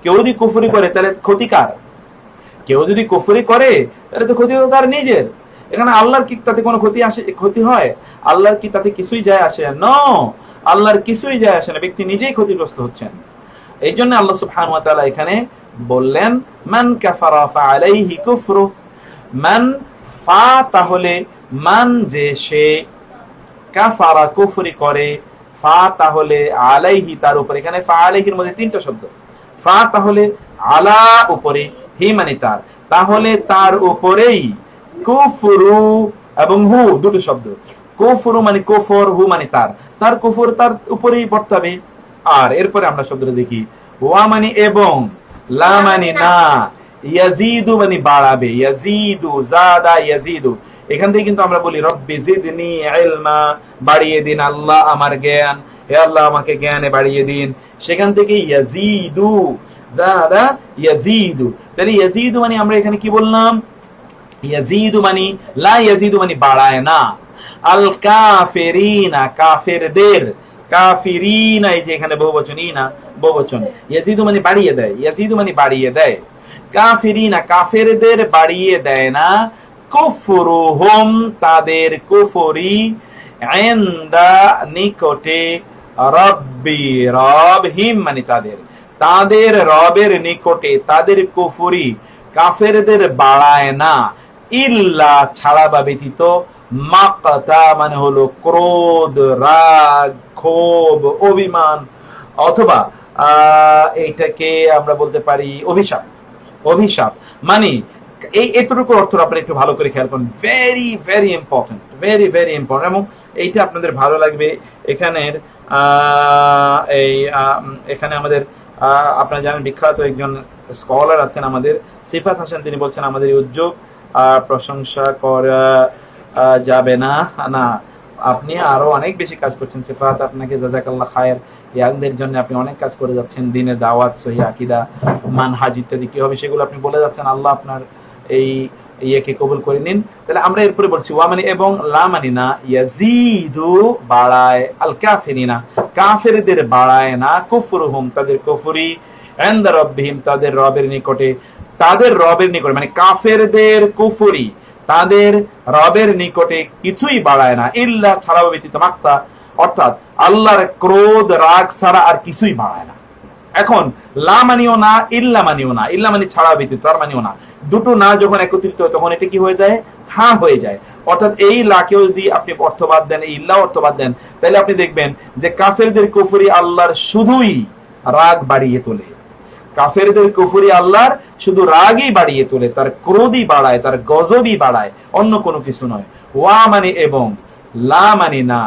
কেউ যদি কুফরি করে তাহলে ক্ষতিকার, কেউ যদি কুফরি করে তাহলে তো ক্ষতি তার নিজের। এখানে আল্লাহর কি তাতে কোনো ক্ষতি হয়? আল্লাহর কি তাতে কিছুই যায় আসে? নো, আল্লাহর কিছুই যায় আসে না, ব্যক্তি নিজেই ক্ষতিগ্রস্ত হচ্ছেন। এই জন্য আল্লাহ সুবহানাহু ওয়া তাআলা এখানে বললেন মান কাফারা ফাআলাইহি কুফরু। মান, ফা তাহলে, মান যে সে, কাফারা কুফরি করে, ফা তাহলে, আলাইহি তার উপরে। এখানে ফা আলাইহির মধ্যে 3টা শব্দ। ফা তাহলে, আলা উপরে, হি মানে তার, তাহলে তার উপরেই, কুফরু এবং হু 2টো শব্দ। কুফরু মানে কুফর, হু মানে তার কুফর তার উপরেই বর্তাবে। আর এরপরে আমরা শব্দটা দেখি, ওয়া মানে এবং, লা মানে না, ইয়াজিদু মানে বাড়াবে, ইয়াজিদু, জাদা ইয়াজিদু। এখান থেকে কিন্তু আমরা বলি রব্বি জিদনি ইলমা, বাড়িয়ে দিন আল্লাহ আমার জ্ঞান, হে আল্লাহ আমাকে জ্ঞানে বাড়িয়ে দিন। সেখান থেকে ইয়াজিদু, জাদা ইয়াজিদু। তাহলে ইয়াজিদু মানে আমরা এখানে কি বললাম? ইয়াজিদু মানে, লা ইয়াজিদু মানে বাড়ায় না। আল কাফিরিনা, কাফেরদের, কাফিরিনা এই যে এখানে বহুবচন, ইনা বহুবচন, ইয়াজিদু মানে বাড়িয়ে দেয়, ইয়াজিদু মানে বাড়িয়ে দেয়। কাফিরিনা কাফেরদের বাড়িয়ে দেয় না, কুফরুহুম তাদের কুফরি, ইনদা নিকটে, রব্বি রবহিম মানে তাদের রবের নিকটে তাদের কুফরি কাফেরদের বাড়ায় না, ইল্লা ছাড়া বা ব্যতীত, মাকতা মানে হলো ক্রোধ, রাগ, ক্ষোভ, অভিমান, অথবা এইটাকে আমরা বলতে পারি অভিশাপ। অভিশাপ মানে এই এতটুকু অর্থ আপনারা একটু ভালো করে খেয়াল করুন। Very very important, very very important, এবং এইটা আপনাদের ভালো লাগবে। এখানের এখানে আমাদের আপনারা জানেন বিখ্যাত একজন স্কলার আছেন আমাদের, সিফাত হাসান, তিনি বলছেন আমাদের এই উদ্যোগ প্রশংসা করা যাবে না, না আপনি আরো অনেক বেশি কাজ করছেন সিফাত, আপনাকে জাযাকাল্লাহ খায়ের। ইয়াংদের জন্য আপনি অনেক কাজ করে যাচ্ছেন, দ্বীনের দাওয়াত, সহিহ আকীদা, মানহাজ ইত্যাদি কি হবে সেগুলো আপনি বলে যাচ্ছেন। আল্লাহ আপনার এই ইয়েকে কবুল করে নিন। তাহলে আমরা এরপরে বলছি ওয়া মানে এবং, লা মানে না, ইয়াজিদু বাড়ায়, আল কাফিরিনা কাফেরদের বাড়ায় না, কুফরুহুম তাদের কুফরি, ইনদা রাব্বিহিম তাদের রবের নিকটে, তাদের রবের নিকটে মানে কাফেরদের কুফরি তাদের রবের নিকটে কিছুই বাড়ায় না, ইল্লা ছাড়া ব্যতীত, মাক্তা অর্থাৎ আল্লাহর ক্রোধ রাগ ছাড়া আর কিছুই বাড়ায় না। এখন লা মানিও না, ইল্লা মানিও না, ইল্লা মানে ছাড়া ব্যতীত, তার মানিও না, দুটো না যখন একত্রিত হয় তখন এটা কি হয়ে যায়? হ্যাঁ হয়ে যায়। অর্থাৎ এই লাকেও যদি আপনি অর্থবাদ দেন, এই ইল্লা অর্থবাদ দেন, তাহলে আপনি দেখবেন যে কাফেরদের কুফরি আল্লাহর শুধুই রাগ বাড়িয়ে তোলে, কাফেরদের কুফরি আল্লাহর শুধু রাগই বাড়িয়ে তোলে, তার ক্রোধই বাড়ায়, তার গজবই বাড়ায়, অন্য কোনো কিছু নয়। ওয়া মানে এবং, লা মানে না,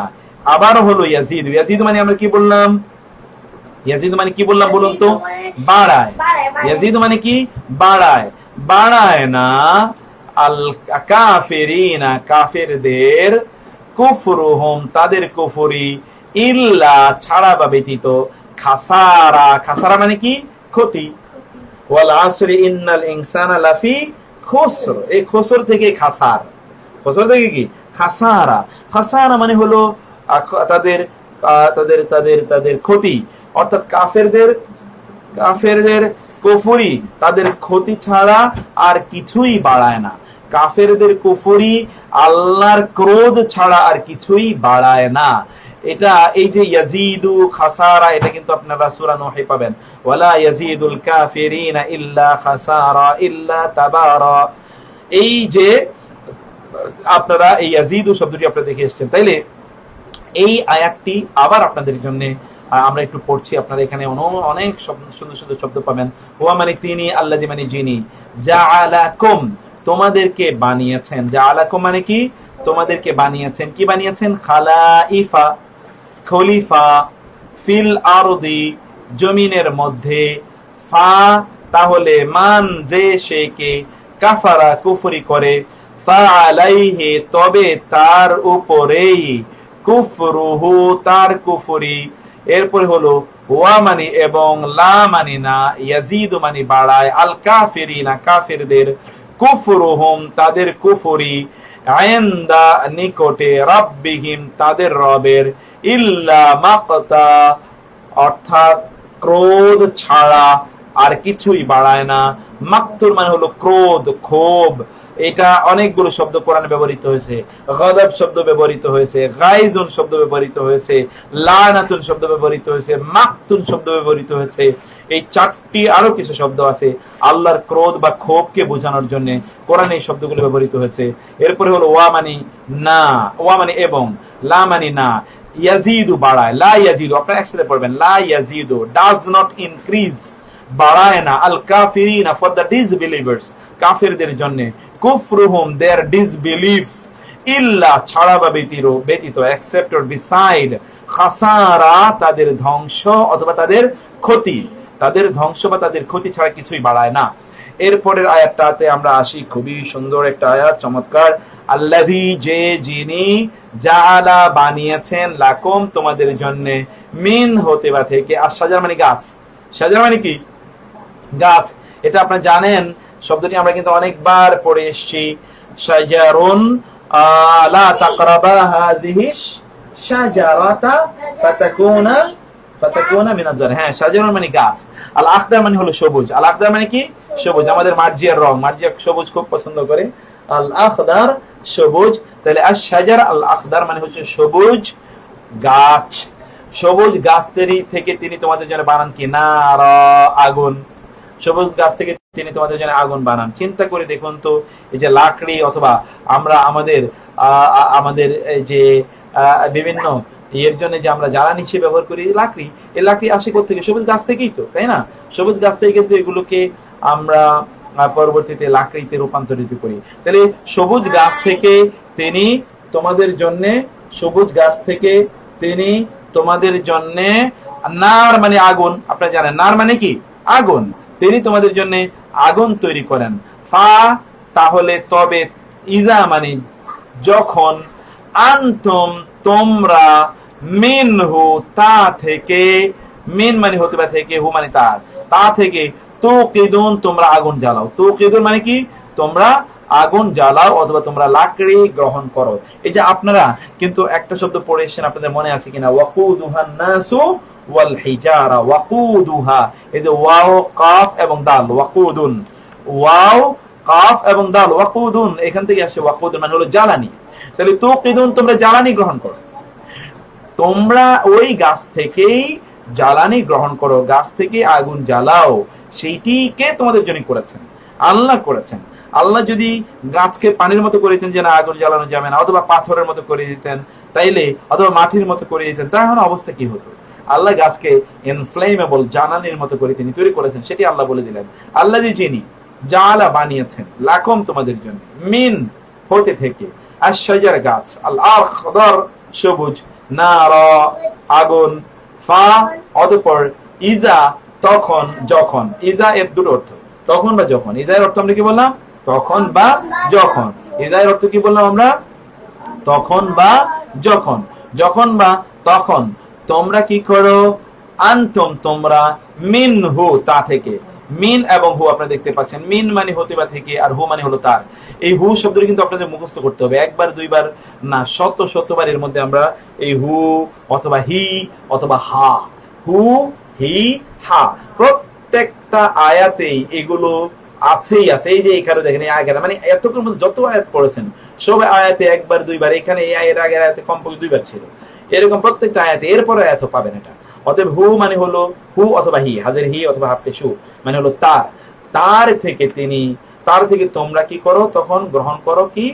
আবার হলো ইয়াজিদ। ইয়াজিদ মানে আমরা কি বললাম? ইয়াজিদ মানে কি বললাম বলুন তো? বাড়ায়। ইয়াজিদু মানে কি? বাড়ায়। বাড়ায় না আল কাফিরিনা কাফিরদের, কুফরুহুম তাদের কুফরি, ইল্লা ছাড়া বা ব্যতীত, খাসারা খাসারা মানে কি? ক্ষতি। ওয়াল আসরি ইন্নাল ইনসানা লাফি খুসর, এই খুসর থেকে খাসার, খুসর থেকে কি? খাসারা। খাসারা মানে হলো তাদের তাদের তাদের তাদের ক্ষতি, অর্থাৎ কাফেরদের কুফরি তাদের ক্ষতি ছাড়া আর কিছুই বাড়ায় না। কাফেরদের কুফরি আল্লাহর ক্রোধ ছাড়া আর কিছুই বাড়ায় না। এটা এই যে ইয়াজিদু খাসারা, এটা কিন্তু আপনারা সূরা নূহে পাবেন, ওয়ালা ইয়াজিদুল কাফিরিনা ইল্লা খাসারা ইল্লা তাবারা। এই যে আপনারা এই ইয়াজিদু শব্দটি আপনারা দেখে এসেছেন, তাইলে এই আয়াতটি আবার আপনাদের জন্য আমরা একটু পড়ছি। আপনারা এখানে অনেক সুন্দর সুন্দর শব্দ পাবেন। হুয়া মানে তিনি, আল্লাযী মানে যিনি, জাআলাকুম তোমাদেরকে বানিয়েছেন। জাআলাকুম মানে কি? তোমাদেরকে বানিয়েছেন। কি বানিয়েছেন? খালাইফা খলিফা, ফিল আরদি জমিনের মধ্যে, ফা তাহলে মান যে সে কে, কাফারা কুফরি করে, ফা আলাইহি তবে তার উপরেই, কুফরুহু তার কুফরি। এরপরে হলো ওয়া মানে এবং, লা মানে না, ইয়াজিদু মানে বাড়ায়, আল কাফিরিনা কাফিরদের, কুফরুহুম তাদের কুফরি, ইনদা নিকটে, রাব্বিহিম তাদের রবের, ইল্লা মাকতা অর্থাৎ ক্রোধ ছাড়া আর কিছুই বাড়ায় না। মাকতুর মানে হলো ক্রোধ, ক্ষোভ। এটা অনেকগুলো শব্দ কোরআনে ব্যবহৃত হয়েছে। গযব শব্দ ব্যবহৃত হয়েছে, গাইজুন শব্দ ব্যবহৃত হয়েছে, লানাতুন শব্দ ব্যবহৃত হয়েছে, মাকতুন শব্দ ব্যবহৃত হয়েছে। এই চারটি আরো কিছু শব্দ আছে আল্লাহর ক্রোধ বা ক্ষোভকে বোঝানোর জন্য কোরআনে এই শব্দগুলো ব্যবহৃত হয়েছে। এরপরে হলো ওয়া মানে না, ওয়া মানে এবং, লা মানে না, ইয়াজিদু বাড়ায়, লা ইয়াজিদু আপনারা একসাথে পড়বেন, লা ইয়াজিদু ডাজ নট ইনক্রিজ, বাড়ায় না, আল কাফিরিনা ফর দ্য ডিসবিলিভার্স কাফিরদের জন্য, কুফরুহুম দেয়ার ডিসবিলিফ, ইল্লা ছাড়া বা ব্যতীত, এক্সেপ্ট অর বিসাইড, খাসারা তাদের ধ্বংস অথবা তাদের ক্ষতি, তাদের ধ্বংস বা তাদের ক্ষতি ছাড়া কিছুই বাড়ায় না। এরপরের আয়াতটাতে আমরা আসি, খুবই সুন্দর একটা আয়াত, চমৎকার। আল্লাযী যে যিনি, জাআলা বানিয়েছেন, লাকুম তোমাদের জন্য, মিন হতে বা থেকে, আর শাজার মানে গাছ, শাজার মানে কি? গাছ। এটা আপনারা জানেন, শব্দটি আমরা কিন্তু অনেকবার পড়ে এসেছি। শাজারুন লা তাকরাবা হাযিহি শাজারাতা ফাতাকুনা মিনাজ জার। হ্যাঁ, শাজারুন মানে গাছ। আল আখদার মানে হলো সবুজ। আল আখদার মানে কি? সবুজ। আমাদের মার্জিয়ার রং, মার্জিয়া সবুজ খুব পছন্দ করে। আল আখদার সবুজ, তাহলে আশ শাজার আল আখদার মানে হচ্ছে সবুজ গাছ। সবুজ গাছ থেকে তিনি তোমাদের জন্য বানান কি? নারা আগুন। সবুজ গাছ থেকে তিনি তোমাদের জন্য আগুন বানান। চিন্তা করে দেখুন তো, এই যে লাকড়ি অথবা আমরা আমাদের যে বিভিন্ন এর জন্য যে আমরা জ্বালানি হিসেবে ব্যবহার করি লাকড়ি, এই লাকড়ি আসে কোথেকে? সবুজ গাছ থেকেই তো, তাই না? সবুজ গাছ থেকে কিন্তু এগুলোকে আমরা পরবর্তীতে লাকড়িতে রূপান্তরিত করি। তাহলে সবুজ গাছ থেকে তিনি তোমাদের জন্য, সবুজ গাছ থেকে তিনি তোমাদের জন্য, নার মানে আগুন, আপনারা জানেন নার মানে কি? আগুন। তিনি তোমাদের জন্য আগুন তৈরি করেন। ফা তাহলে তবে, ইজা মানে যখন, আনতুম তোমরা, মিনহু তা থেকে, মিন মানে হতে বা থেকে, হু মানে তার, তা থেকে, তুকিদুন তোমরা আগুন জ্বালাও। তুকিদুন মানে কি? তোমরা আগুন জ্বালাও অথবা তোমরা লাকড়ি গ্রহণ করো। এই যে আপনারা কিন্তু একটা শব্দ পড়ে এসেছেন, আপনাদের মনে আছে কিনা? ওয়াকুদুহান নাসু ওয়াল হিজারা। ওয়াকুদুহা, এই যে ওয়াও কাফ এবং দাল, ওয়াকুদুন, ওয়াও কাফ এবং দাল, ওয়াকুদুন এখান থেকে আসে। ওয়াকুদুন মানে হলো জ্বালানি। তাহলে তুকিদুন তোমরা জ্বালানি গ্রহণ করো, তোমরা ওই গাছ থেকেই জ্বালানি গ্রহণ করো, গাছ থেকে আগুন জ্বালাও। সেইটিকে তোমাদের জন্য করেছেন, আল্লাহ করেছেন। আল্লাহ যদি গাছকে পানির মতো করে দিতেন যে না আগুন জ্বালানো যাবে না, অথবা পাথরের মতো করে দিতেন তাইলে, অথবা মাটির মতো করে দিতেন, তাহলে অবস্থা কি হতো? আল্লাহ গাছকে ইনফ্লেমেবল জ্বালানির মতো করে তিনি তৈরি করেছেন, সেটি আল্লাহ বলে দিলেন। আল্লাহ যিনি জাআলা বানিয়েছেন, লাকুম তোমাদের জন্য, মিন হতে থেকে, আশ-শাজার গাছ, আল আখদার সবুজ, নারা আগুন, ফা অতঃপর, ইজা তখন, যখন। ইজা এর দুটো অর্থ, তখন বা যখন। ইজা এর অর্থ আমরা কি বললাম? তখন বা যখন। ইজা এর অর্থ কি বললাম আমরা? তখন বা যখন। যখন বা তখন তোমরা কি করো? আনতুম তোমরা, মিনহু তা থেকে। মিন এবং হু আপনারা দেখতে পাচ্ছেন, মিন মানে হতে বা থেকে, আর হু মানে হলো তার। এই হু শব্দটি কিন্তু আপনাদের মুখস্থ করতে হবে, একবার দুইবার না, শতবার এর মধ্যে আমরা এই হু অথবা হি অথবা হা, হু হি হা, প্রত্যেকটা আয়াতেই এগুলো আছেই আছে। এই যে এখানে দেখেন এই আয়াত, মানে এতক্ষণ মধ্যে যত আয়াত পড়েছেন সব আয়াতে একবার দুইবার, এখানে এই আয়ের আগের আয়াতে কমপক্ষে দুইবার ছিল, এরকম প্রত্যেকটা আয়াতে এরপরে আয়াত পাবেন এটা। অতএব হু মানে হলো হু অথবা হি, হাজের হি অথবা হাফ পেশু মানে হলো তার। তার থেকে তিনি, তার থেকে তোমরা কি করো? তখন গ্রহণ করো কি?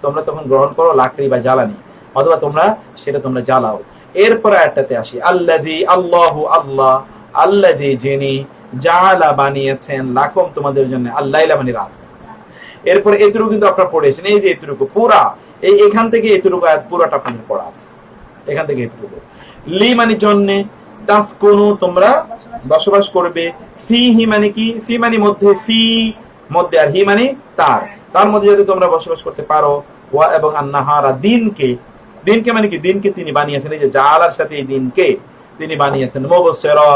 তোমরা তখন গ্রহণ করো লাকড়ি বা জ্বালানি, অথবা তোমরা সেটা তোমরা জ্বালাও। এরপর আয়াতটাতে আসি, আল্লাযী, আল্লাহু আল্লাহ, আল্লাযী যিনি, জাআলা বানিয়েছেন, লাকুম তোমাদের জন্য, আল্লাইলা মানে রাত। এরপর এতটুকু কিন্তু আপনারা পড়েছেন, এই যে এতটুকু পুরা, এই এখান থেকে এতটুকু আয়াত পুরাটা আপনাদের পড়া আছে, এখান থেকে এতটুকু। লি মানে জন্যে, তাসকুনু তোমরা বসবাস করবে, ফিহি মানে কি? ফি মানে মধ্যে, ফি মধ্যে, আর হি মানে তার, তার মধ্যে যাতে তোমরা বসবাস করতে পারো। ওয়া এবং আন-নাহারা দিনকে, দিনকে মানে কি? দিনকে তিনি বানিয়েছেন, এই যে জালার সাথে এই দিনকে তিনি বানিয়েছেন, মুবসিরা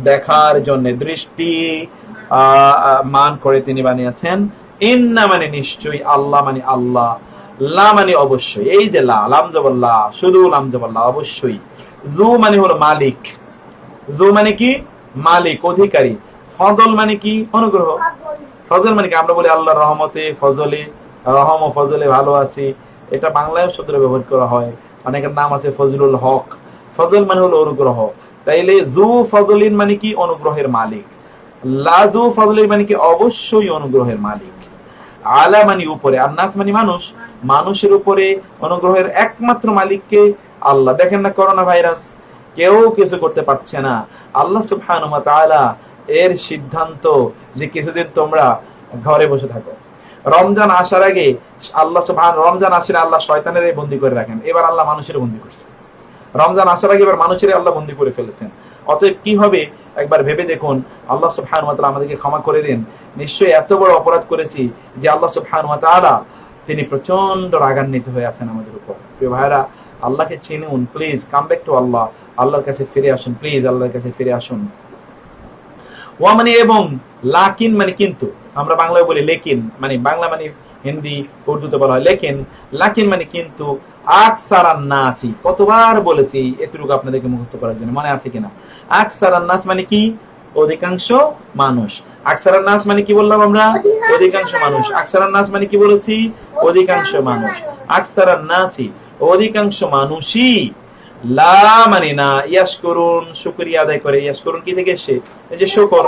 দেখার জন্য, দৃষ্টি মান করে তিনি বানিয়েছেন। ইন্না মানে নিশ্চয়ই, আল্লাহ মানে আল্লাহ, লা মানে অবশ্যই, এই যে লা, লাম জবল্লাহ, শুধু লাম জবল্লাহ, অবশ্যই। জু মানে হলো মালিক, জু মানে কি? মালিক, অধিকারী। ফজল মানে কি? অনুগ্রহ। ফজল মানে কি? আমরা বলি আল্লাহর রহমতে, ফজলে, রহম ও ফজলে ভালো আছি, এটা বাংলায় শব্দ ব্যবহার করা হয়। অনেকের নাম আছে ফজলুল হক। ফজল মানে হলো অনুগ্রহ, তাইলে জু ফজলিন মানে কি? অনুগ্রহের মালিক। লাজু ফজলিন মানে কি? অবশ্যই অনুগ্রহের মালিক। আলা মানে উপরে, আর নাস মানে মানুষ, মানুষের উপরে অনুগ্রহের একমাত্র মালিককে আল্লাহ। দেখেন না করোনা ভাইরাস, কেউ কিছু করতে পারছে না, আল্লাহ সুবহানাহু ওয়া তাআলা এর সিদ্ধান্ত যে কিছুদিন তোমরা ঘরে বসে থাকো। রমজান আসার আগে আল্লাহ সুবহানাহু, রমজান আসলে আল্লাহ শয়তানের বন্দী করে রাখেন, এবার আল্লাহ মানুষের বন্দী করছে। রমজান আসার আগে এবার মানুষের আল্লাহ বন্দী করে ফেলেছেন। অতএব কি হবে একবার ভেবে দেখুন, আল্লাহ সুবহানাহু ওয়া তাআলা আমাদেরকে ক্ষমা করে দিন। নিশ্চয়ই এত বড় অপরাধ করেছি যে আল্লাহ সুবহানাহু ওয়া তাআলা তিনি প্রচন্ড রাগান্বিত হয়ে আছেন আমাদের উপর। প্রিয় ভাইরা, আল্লাহকে চিনুন, প্লিজ কাম ব্যাক টু আল্লাহ, আল্লাহর কাছে ফিরে আসুন, প্লিজ আল্লাহর কাছে ফিরে আসুন। ওয়া মানে এবং, লাকিন মানে কিন্তু, আমরা বাংলায় বলি লেকিন, মানে বাংলা মানে হিন্দি উর্দুতে বলা হয় লেকিন, লাকিন মানে কিন্তু। আকসারান নাসি, কতবার বলেছি এতটুকু আপনাদেরকে মুখস্থ করার জন্য, মনে আছে কিনা? আকসারান নাস মানে কি? অধিকাংশ মানুষ। আকসারান নাস মানে কি বললাম আমরা? অধিকাংশ মানুষ। আকসারান নাস মানে কি বলেছি? অধিকাংশ মানুষ। আকসারান নাসি, অধিকাংশ মানুষই, লা মানে না, ইয়াশকুরুন শুকরিয়া আদায় করে। ইয়াশকুরুন কি থেকে এসে? এই যে শুকর,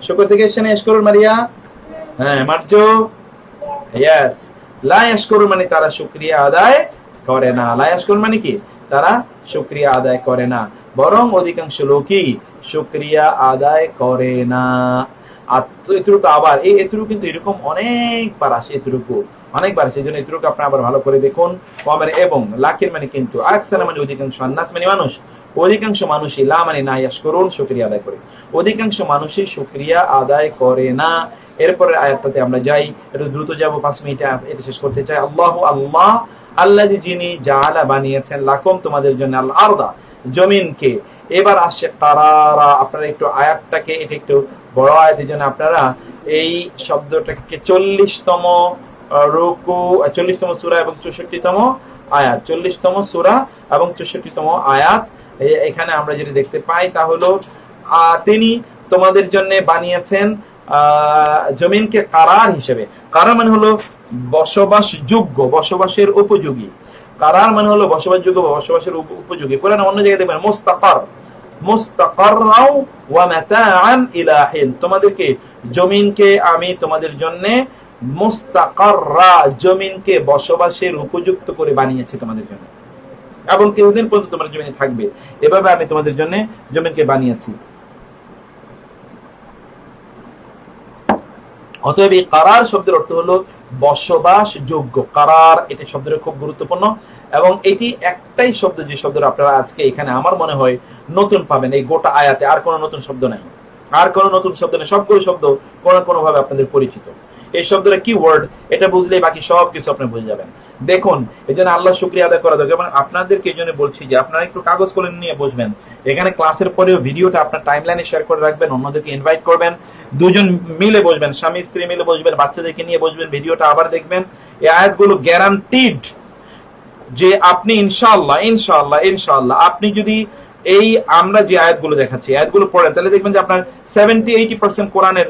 শুকর থেকে এসে না ইয়াশকুরুন মারিয়া? হ্যাঁ মারজো, ইয়েস। লা ইয়াশকুরুন মানে তারা শুকরিয়া আদায় করে না। লা ইয়াশকুরুন মানে কি? তারা শুকরিয়া আদায় করে না, বরং অধিকাংশ লোকই শুকরিয়া আদায় করে না। আর এতটুকু আবার, এই এতটুকু কিন্তু এরকম অনেকবার আসে, এতটুকু অনেকবার, সেই জন্য এতটুকু আপনি আবার ভালো করে দেখুন। মানে এবং, লাকিন মানে কিন্তু, আকসারা মানে অধিকাংশ, আন্নাস মানে মানুষ, অধিকাংশ মানুষই, লা মানে না, ইয়াশকুরুন শুকরিয়া আদায় করে, অধিকাংশ মানুষই শুকরিয়া আদায় করে না। এরপরের আয়াতটাতে আমরা যাই, একটু দ্রুত যাবো, 5 মিনিটে এটা শেষ করতে চাই। আল্লাহু আল্লাহ, আল্লাযী যিনি, জাআলা বানিয়েছেন, লাকুম তোমাদের জন্য, আল আরদা জমিনকে। এবার আসছে কারারা, আপনারা একটু আয়াতটাকে, এটা একটু বড় আয়াতের জন্য আপনারা এই শব্দটাকে 40তম রুকু, 40তম সূরা এবং 64তম আয়াত, 40তম সূরা এবং 64তম আয়াত, এখানে আমরা যেটা দেখতে পাই তা হলো তিনি তোমাদের জন্য বানিয়েছেন জমিনকে কারার হিসেবে। কারার মানে হলো বসবাস যোগ্য, বসবাসের উপযোগী। কারার মানে হলো বসবাসযোগ্য, বসবাসের উপযোগী। কোরআনে অন্য জায়গায় দেখবেন মুস্তাকার, মুস্তাকাররাও ওয়া মাতাআন ইলা হিন, তোমাদেরকে জমিনকে আমি তোমাদের জন্য মুস্তাকাররা, জমিনকে বসবাসের উপযুক্ত করে বানিয়েছি তোমাদের জন্য, এবং কিছুদিন পর্যন্ত তোমরা জমিনে থাকবে, এভাবে আমি তোমাদের জন্য জমিনকে বানিয়েছি। অতএব এই কারার শব্দের অর্থ হলো বসবাস যোগ্য। কারার, এটা শব্দটা খুব গুরুত্বপূর্ণ, এবং এটি একটাই শব্দ যে শব্দটা আপনারা আজকে এখানে আমার মনে হয় নতুন পাবেন, এই গোটা আয়াতে আর কোনো নতুন শব্দ নাই। আর কোনো নতুন শব্দ নেই, সবগুলো শব্দ কোনো কোনো ভাবে আপনাদের পরিচিত। এই শব্দটা কি ওয়ার্ড এটা বুঝলে বাকি সব কিছু আপনি বুঝে যাবেন। দেখুন এই জন্য আল্লাহ শুকরিয়া আদায় করা দরকার। এবং আপনাদেরকে এই জন্য বলছি যে আপনারা একটু কাগজ কলম নিয়ে বসবেন, এখানে ক্লাসের পরেও ভিডিওটা আপনার টাইমলাইনে শেয়ার করে রাখবেন, অন্যদেরকে ইনভাইট করবেন, দুজন মিলে বসবেন, স্বামী স্ত্রী মিলে বসবেন, বাচ্চাদেরকে নিয়ে বসবেন, ভিডিওটা আবার দেখবেন। এই আয়াতগুলো গ্যারান্টিড যে আপনি ইনশাআল্লাহ ইনশাআল্লাহ ইনশাআল্লাহ আপনি যদি এই আমরা যে আয়াতগুলো দেখাচ্ছি আয়াতগুলো পড়েন তাহলে দেখবেন যে আপনার 70-80% কোরআনের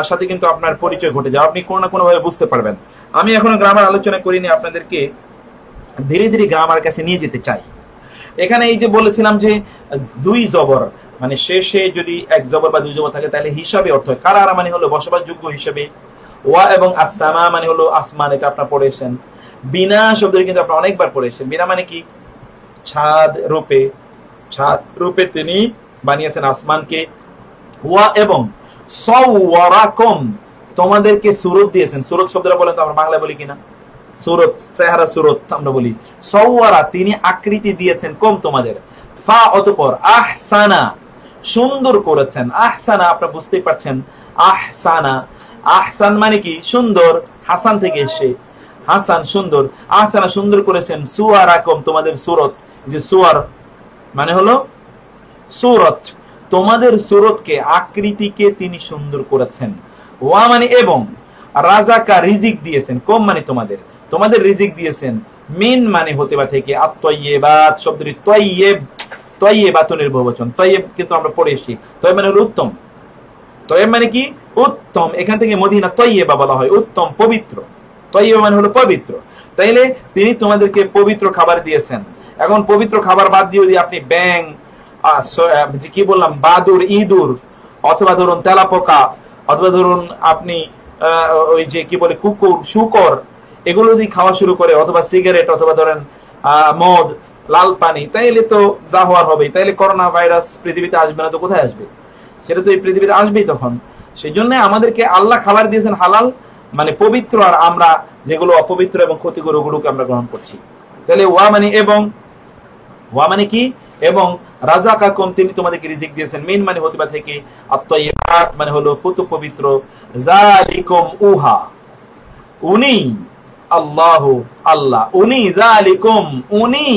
সাথে কিন্তু আপনার পরিচয় ঘটে যাবে, আপনি কোনো না কোনো ভাবে বুঝতে পারবেন। আমি এখনো গ্রামার আলোচনা করিনি, আপনাদেরকে ধীরে ধীরে গ্রামার কাছে নিয়ে যেতে চাই। এখানে এই যে বলেছিলাম যে দুই জবর মানে শেষে যদি এক জবর বা দুই জবর থাকে তাহলে হিসাবে অর্থ হয়। কারারা মানে হলো বসবাসযোগ্য হিসেবে, ওয়া এবং আসসামা মানে হলো আসমান, এটা আপনারা পড়েছেন। বিনা শব্দটি কিন্তু আপনারা অনেকবার পড়েছেন। বিনা মানে কি? ছাদ রূপে, ছাদ রূপে তিনি বানিয়েছেন আসমানকে। ওয়া এবং সাওয়ারাকুম তোমাদেরকে সুরত দিয়েছেন। সুরত শব্দটা বলেন তো আমরা বাংলায় বলি কিনা? সুরত, চেহারা সুরত আমরা বলি। সাওয়ারা তিনি আকৃতি দিয়েছেন কম তোমাদের। ফা অতঃপর আহসানা সুন্দর করেছেন। আহসানা আপনারা বুঝতেই পারছেন, আহসানা আহসান মানে কি? সুন্দর, হাসান থেকে এসে হাসান সুন্দর। আহসানা সুন্দর করেছেন সুয়ারাকুম তোমাদের সুরত। যে সুয়ার মানে হলো সুরত, তোমাদের সুরতকে আকৃতিকে তিনি সুন্দর করেছেন। ওয়া মানে এবং রাজাকা রিজিক দিয়েছেন, কম মানে তোমাদের, তোমাদের রিজিক দিয়েছেন। মিন মানে হতে বা থেকে, আত-তাইয়্যিবাত শব্দটি তাইয়্যিব, তাইয়্যিবাতুনের বহুবচন। তাইয়্যিব কিন্তু আমরা পড়ে এসেছি, তাইয়্যিব মানে হলো উত্তম। তাইয়্যিব মানে কি? উত্তম। এখান থেকে মদিনা তাইয়্যিবা বলা হয়, উত্তম পবিত্র। তাইয়্যিবা মানে হলো পবিত্র। তাইলে তিনি তোমাদেরকে পবিত্র খাবার দিয়েছেন। এখন পবিত্র খাবার বাদ দিয়ে যদি আপনি ব্যাং, কি বললাম, বাদুর, ইঁদুর, অথবা ধরুন তেলাপোকা, অথবা ধরুন আপনি ওই যে কি বলে কুকুর, শূকর, এগুলো যদি খাওয়া শুরু করে, অথবা সিগারেট, অথবা ধরেন মদ, লাল পানি, তাইলে তো যা হওয়ার হবেই। তাইলে করোনা ভাইরাস পৃথিবীতে আসবে না তো কোথায় আসবে? সেটা তো এই পৃথিবীতে আসবেই তখন। সেই জন্য আমাদেরকে আল্লাহ খাবার দিয়েছেন হালাল মানে পবিত্র, আর আমরা যেগুলো অপবিত্র এবং ক্ষতিকর ওগুলোকে আমরা গ্রহণ করছি। তাহলে ওয়া মানে এবং, ওয়া মানে কি? এবং রাযাকাকুম তিনি তোমাদেরকে রিজিক দিয়েছেন। মিন মানে হতে বা থেকে, আত-তাইয়্যিবাত মানে হলো পুত পবিত্র। যালিকুম উহা উনি, আল্লাহু আল্লাহ, উনি যালিকুম উনি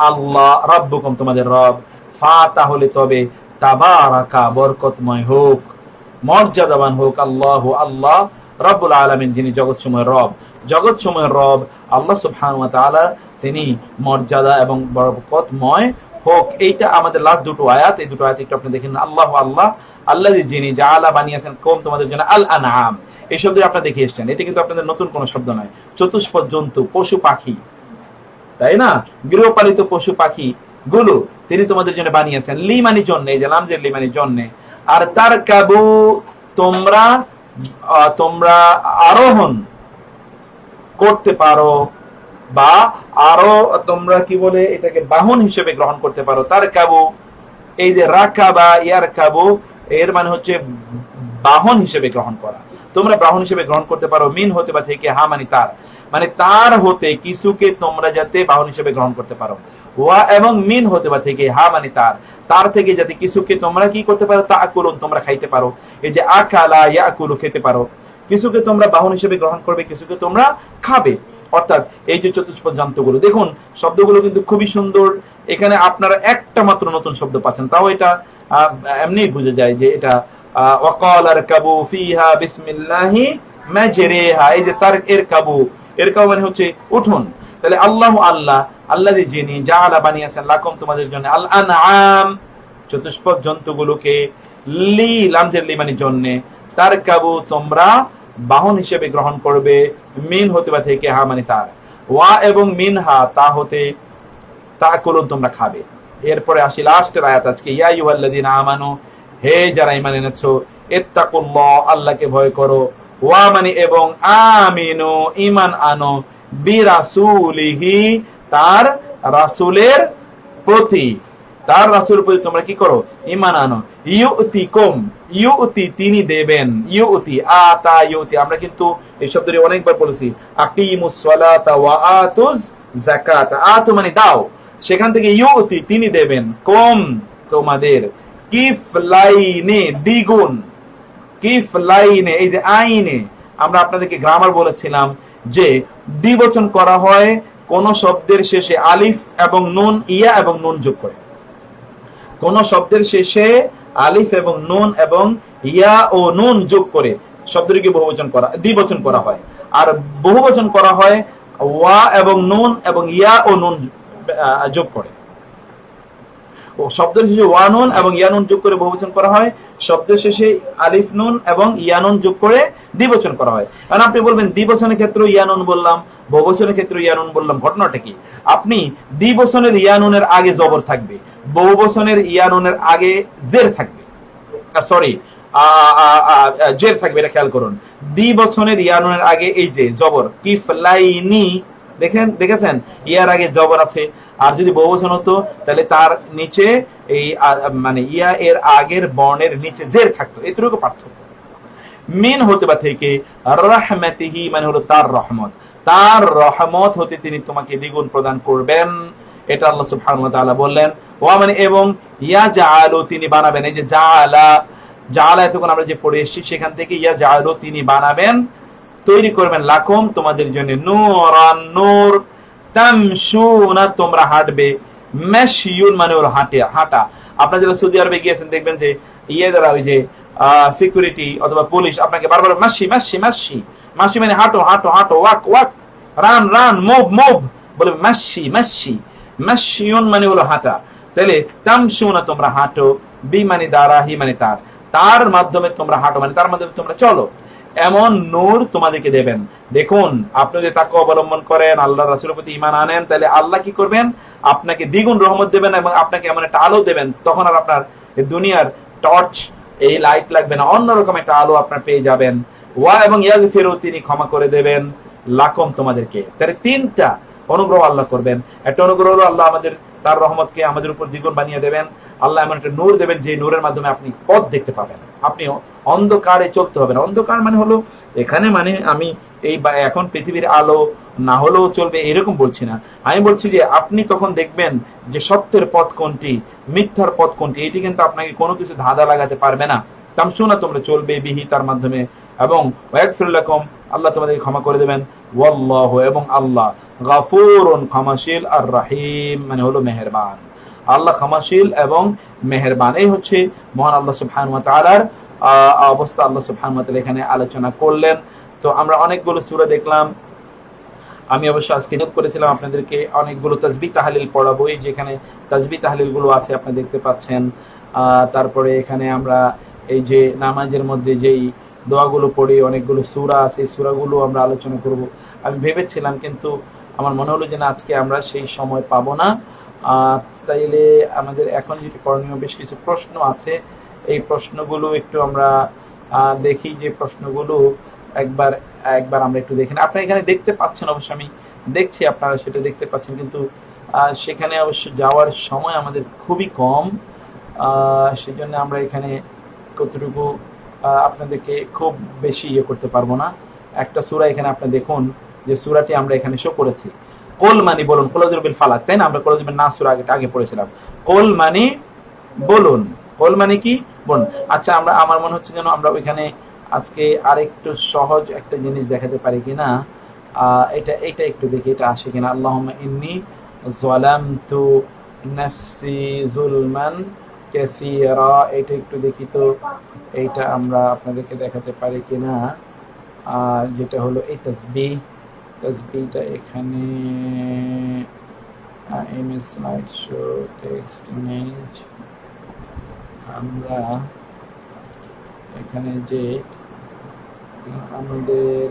আল্লাহ, রাব্বুকুম তোমাদের রব। ফা তাহলে তবে, তাবারাকা বরকতময় হোক, মর্যাদাবান হোক, আল্লাহু আল্লাহ, রব্বুল আলামিন যিনি জগৎসমূহের রব। জগৎসমূহের রব আল্লাহ সুবহানাহু ওয়া তাআলা তিনি মর্যাদা এবং বরকতময় হোক। এইটা আমাদের লাস্ট দুটো আয়াত, এই দুটো আয়াত একটু আপনি দেখেন। আল্লাহু আল্লাহ, আল্লাযী যিনি জাআলা বানিয়েছেন কম তোমাদের জন্য আল আনআম, এই শব্দ আপনারা দেখে এসেছেন। এটা কিন্তু আপনাদের নতুন কোনো শব্দ নয়। চতুষ্পদ জন্তু, পশু পাখি, তাই না? গৃহপালিত পশু পাখি গুলো তিনি তোমাদের জন্য বানিয়েছেন। লি মানে জন্য, এই যে লাম যে লি মানে জন্য। আর তারকাবু তোমরা তোমরা আরোহণ করতে পারো, বা আরো তোমরা কি বলে এটাকে বাহন হিসেবে গ্রহণ করতে পারো। তারকাবু, এই যে রাকাবা ইয়ারকাবু, এর মানে হচ্ছে বাহন হিসেবে গ্রহণ করা। তোমরা বাহন হিসেবে গ্রহণ করতে পারো। মিন হতে বা থেকে, হা মানে তার, মানে তার হতে কিছুকে তোমরা যাতে বাহন হিসেবে গ্রহণ করতে পারো। ওয়া এবং মিন হতে বা থেকে, হা মানে তার, তার থেকে যাতে কিছুকে তোমরা কি করতে পারো, তাকুলুন তোমরা খাইতে পারো। এই যে আকালা ইয়াকুলু খেতে পারো, কিছুকে তোমরা বাহন হিসেবে গ্রহণ করবে, কিছুকে তোমরা খাবে। অর্থাৎ এই যে চতুষ্পদ জন্তুগুলো, দেখুন শব্দগুলো কিন্তু খুবই সুন্দর। এখানে আপনারা একটা মাত্র নতুন শব্দ পাচ্ছেন, তাও এটা এমনি বুঝে যায় যে এটা ওয়াকাল আরকাবু ফিহা বিসমিল্লাহি মাজরিহা। এই যে তার ইরকাবু, ইরকাবু মানে হচ্ছে উঠুন। তাহলে আল্লাহু আল্লাহ, আল্লাযী যিনি জাআলা বানিয়েছেন লাকুম তোমাদের জন্য আল আনআম চতুষ্পদ জন্তুগুলোকে, লি লামজের লি মানে জন্য, তারকাবু তোমরা বাহন হিসেবে গ্রহণ করবে। মিন হতে বা থেকে, হা মানে তার, ওয়া এবং মিনহা তা হতে, তাকুলুন তোমরা খাবে। এরপরে আসি লাস্টের আয়াত আজকে, ইয়া আইয়ুহাল্লাযীনা আমানু হে যারা ঈমান এনেছো, ইত্তাকুল্লাহ আল্লাহকে ভয় করো, ওয়া মানে এবং, আমিনু ঈমান আনো, বিরাসূলিহি তার রাসূলের প্রতি, তার রাসূলের প্রতি তোমরা কি করো, ঈমান আনো। ইউতিকুম, ইউতি তিনি দেবেন, ইউতি আতা ইউতি, আমরা কিন্তু এই শব্দটি অনেকবার বলেছি। আকিমুস সালাতা ওয়া আতুজ যাকাত, আতু মানে দাও, সেখান থেকে ইউতি তিনি দেবেন, কম তোমাদের, কিফলাইনে দ্বিগুণ, কিফলাইনে এই যে আইনে আমরা আপনাদেরকে গ্রামার বলেছিলাম যে দ্বিবচন করা হয় কোন শব্দের শেষে আলিফ এবং নুন, ইয়া এবং নুন যোগ করে। কোন শব্দের শেষে আলিফ এবং নুন এবং ইয়া ও নুন যোগ করে শব্দটিকে বহুবচন করা, দ্বিবচন করা হয়। আর বহুবচন করা হয় ওয়া এবং নুন এবং ইয়া ও নুন যোগ করে। ও শব্দের শেষে ওয়া নুন এবং ইয়া নুন যোগ করে বহুবচন করা হয়, শব্দের শেষে আলিফ নুন এবং ইয়া নুন যোগ করে দ্বিবচন করা হয়। কারণ আপনি বলবেন দ্বিবচনের ক্ষেত্রে ইয়া নুন বললাম, বহুবচনের ক্ষেত্রে ইয়া নুন বললাম, ঘটনাটা কি? আপনি দ্বিবচনের ইয়া নুনের আগে জবর থাকবে, বহুবচনের ইয়া নুনের আগে জের থাকবে, সরি জের থাকবে, এটা খেয়াল করুন। দ্বিবচনের ইয়া নুনের আগে এই যে জবর কিফলাইনি, দেখেছেন ইয়ার আগে জবর আছে। আর যদি বহুবচন হতো তাহলে তার নিচে এই মানে ইয়া এর আগের বর্ণের নিচে জের থাকতো, এতটুকু পার্থক্য। মিন হতে বা থেকে, রাহমাতিহি মানে হলো তার রহমত, তার রহমত হতে তিনি তোমাকে দ্বিগুণ প্রদান করবেন, এটা আল্লাহ সুবহানাহু ওয়া তাআলা বললেন। ওয়া মানে এবং ইয়া জাআলু তিনি বানাবেন, এই যে জাআলা, জাআলা এতক্ষণ আমরা যে পড়ে এসেছি সেখান থেকে ইয়া জাআলু তিনি বানাবেন, তৈরি করবেন লাকুম তোমাদের জন্য, নূরান নূর, তামশুনা তোমরা হাঁটবে, মাশিয়ুন মানে হলো হাঁটা। আপনারা যারা সৌদি আরবে গিয়েছেন দেখবেন যে ইয়ে দ্বারা ওই যে সিকিউরিটি অথবা পুলিশ আপনাকে বারবার মাশি মাশি মাশি, মাশি মানে হাঁটো হাঁটো হাঁটো, walk walk, run run, move move বলে মাশি মাশি, মাশিয়ুন মানে হলো হাঁটা। তাহলে তামশুনা তোমরা হাঁটো, বি মানে দ্বারা, হি মানে তার, তার মাধ্যমে তোমরা হাঁটো মানে তার মাধ্যমে তোমরা চলো, এমন নূর তোমাদেরকে দেবেন। দেখুন আপনি যদি তাকে অবলম্বন করেন, আল্লাহ রাসূলের প্রতি ঈমান আনেন, তাহলে আল্লাহ কি করবেন? আপনাকে দ্বিগুণ রহমত দেবেন এবং আপনাকে এমন একটা আলো দেবেন, তখন আর আপনার দুনিয়ার টর্চ এই লাইট লাগবে না, অন্যরকম একটা আলো আপনার পেয়ে যাবেন। ওয়া এবং ইয়াগফিরু তিনি ক্ষমা করে দেবেন, লাকুম তোমাদেরকে। তাহলে তিনটা অনুগ্রহ আল্লাহ করবেন। একটা অনুগ্রহ হলো আল্লাহ আমাদের তার রহমতকে আমাদের উপর দ্বিগুণ বানিয়ে দেবেন। আল্লাহ এমন একটা নূর দেবেন যে নূরের মাধ্যমে আপনি পথ দেখতে পাবেন, আপনি অন্ধকারে চলতে হবে না। অন্ধকার মানে হলো এখানে মানে আমি এই এখন পৃথিবীর আলো না হলেও চলবে এরকম বলছি না, আমি বলছি যে আপনি তখন দেখবেন যে সত্যের পথ কোনটি, মিথ্যার পথ কোনটি, এটি কিন্তু আপনাকে কোনো কিছু ধাঁধা লাগাতে পারবে না। তামশুনা তোমরা চলবে, বিহি তার মাধ্যমে, এবং ওয়াগফির লাকুম আল্লাহ তোমাদেরকে ক্ষমা করে দেবেন, ওয়াল্লাহু এবং আল্লাহ, গাফুরুন ক্ষমাশীল, আর রাহিম মানে হলো মেহেরবান। আল্লাহ ক্ষমাশীল এবং মেহেরবান, এই হচ্ছে মহান আল্লাহ সুবহানাহু ওয়া তাআলার অবস্থা। আল্লাহ সুবহানাহু ওয়া তাআলা এখানে আলোচনা করলেন। তো আমরা অনেকগুলো সূরা দেখলাম। আমি অবশ্য আজকে নিয়ত করেছিলাম আপনাদেরকে অনেকগুলো তাসবিহ তাহলিল পড়াবো, যেখানে তাসবিহ তাহলিল গুলো আছে আপনি দেখতে পাচ্ছেন। তারপরে এখানে আমরা এই যে নামাজের মধ্যে যেই দোয়াগুলো পড়ি, অনেকগুলো সূরা আছে, এই সূরাগুলো আমরা আলোচনা করব আমি ভেবেছিলাম, কিন্তু আমার মনে হলো যে না, আজকে আমরা সেই সময় পাবো না। তাইলে আমাদের এখন যেটি করণীয়, বেশ কিছু প্রশ্ন আছে, এই প্রশ্নগুলো একটু আমরা দেখি, যে প্রশ্নগুলো একবার আমরা একটু দেখি। আপনারা এখানে দেখতে পাচ্ছেন, অবশ্য আমি দেখছি আপনারা সেটা দেখতে পাচ্ছেন, কিন্তু সেখানে অবশ্য যাওয়ার সময় আমাদের খুবই কম, সেই জন্য আমরা এখানে কতটুকু আপনাদেরকে খুব বেশি ইয়ে করতে পারবো না। একটা সূরা এখানে আপনি দেখুন, যে সূরাটি আমরা এখানে শো করেছি, কুল মানি বলুন, কুল আউযু বিল ফালাক, তাই না? আমরা কুল আউযু বিন নাস সূরা আগে পড়েছিলাম। কুল মানি বলুন, কুল মানে কি বলুন। আচ্ছা, আমার মনে হচ্ছে যেন আমরা ওইখানে আজকে আরেকটু সহজ একটা জিনিস দেখাতে পারি কিনা, এটা একটু দেখি এটা আসে কিনা। আল্লাহুম্মা ইন্নী যালামতু নাফসি যুলমান কাসীরা, এটা একটু দেখি তো, এইটা আমরা আপনাদেরকে দেখাতে পারি কিনা, যেটা হলো এই তাসবিহটা এখানে image slide show text image, আমরা এখানে যে আমাদের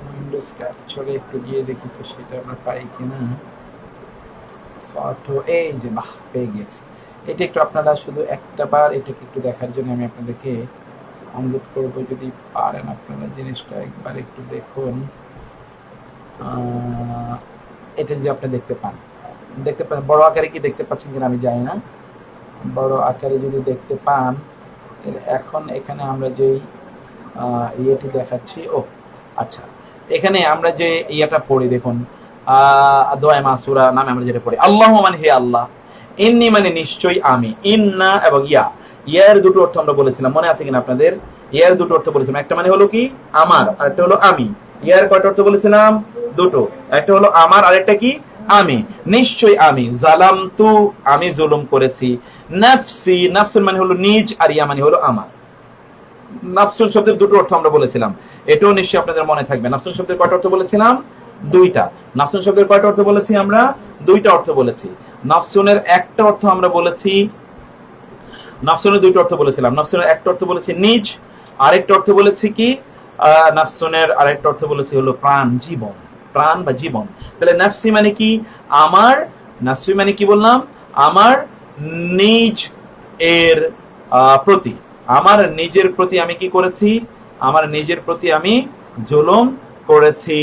উইন্ডোজ ক্যাপচারে একটু গিয়ে দেখি তো সেটা আমরা পাই কিনা। ফটো, এই যে, বাহ, পেয়ে গেছি। এটা একটু আপনারা শুধু একটা বার এটাকে একটু দেখার জন্য আমি আপনাদেরকে অনুরোধ করবো, যদি পারেন আপনারা জিনিসটা একবার একটু দেখুন। এটা যদি আপনি দেখতে পান, বড় আকারে কি দেখতে পাচ্ছেন কিনা আমি জানি না, বড় আকারে যদি দেখতে পান, এখন এখানে আমরা যেই ইয়েটি দেখাচ্ছি, আচ্ছা, এখানে আমরা যে ইয়াটা পড়ি দেখুন, দোয়া মাসুরা নামে আমরা যেটা পড়ি, আল্লাহু মানে হে আল্লাহ, ইন্নি মানে নিশ্চয়ই আমি, ইন্না এবং ইয়া, ইয়ার দুটো অর্থ আমরা বলেছিলাম, মনে আছে কিনা আপনাদের? ইয়ার দুটো অর্থ বলেছিলাম, একটা মানে হলো কি আমার, আর একটা হলো আমি। ইয়ার কয়টা অর্থ বলেছিলাম? দুটো, একটা হলো আমার, আরেকটা কি আমি। নিশ্চয়ই আমি, জালামতু আমি জুলুম করেছি, নাফসি নাফসুল মানে হলো নিজ, আর ইয়া মানে হলো আমার। নাফসুল শব্দের দুটো অর্থ আমরা বলেছিলাম, এটাও নিশ্চয়ই আপনাদের মনে থাকবে। নাফসুল শব্দের কয়টা অর্থ বলেছিলাম? দুইটা। নাফসুল শব্দের কয়টা অর্থ বলেছি আমরা? দুইটা অর্থ বলেছি। নাফসুনের একটা অর্থ আমরা বলেছি, নাফসুনের দুইটা অর্থ বলেছিলাম। নাফসুনের একটা অর্থ বলেছি নিজ, আরেকটা অর্থ বলেছি কি, নাফসুনের আরেকটা অর্থ বলেছি হলো প্রাণ, জীবন, প্রাণ বা জীবন। তাহলে নাফসি মানে কি আমার, নাফসি মানে কি বললাম? আমার নিজ এর প্রতি, আমার নিজের প্রতি আমি কি করেছি? আমার নিজের প্রতি আমি জুলুম করেছি।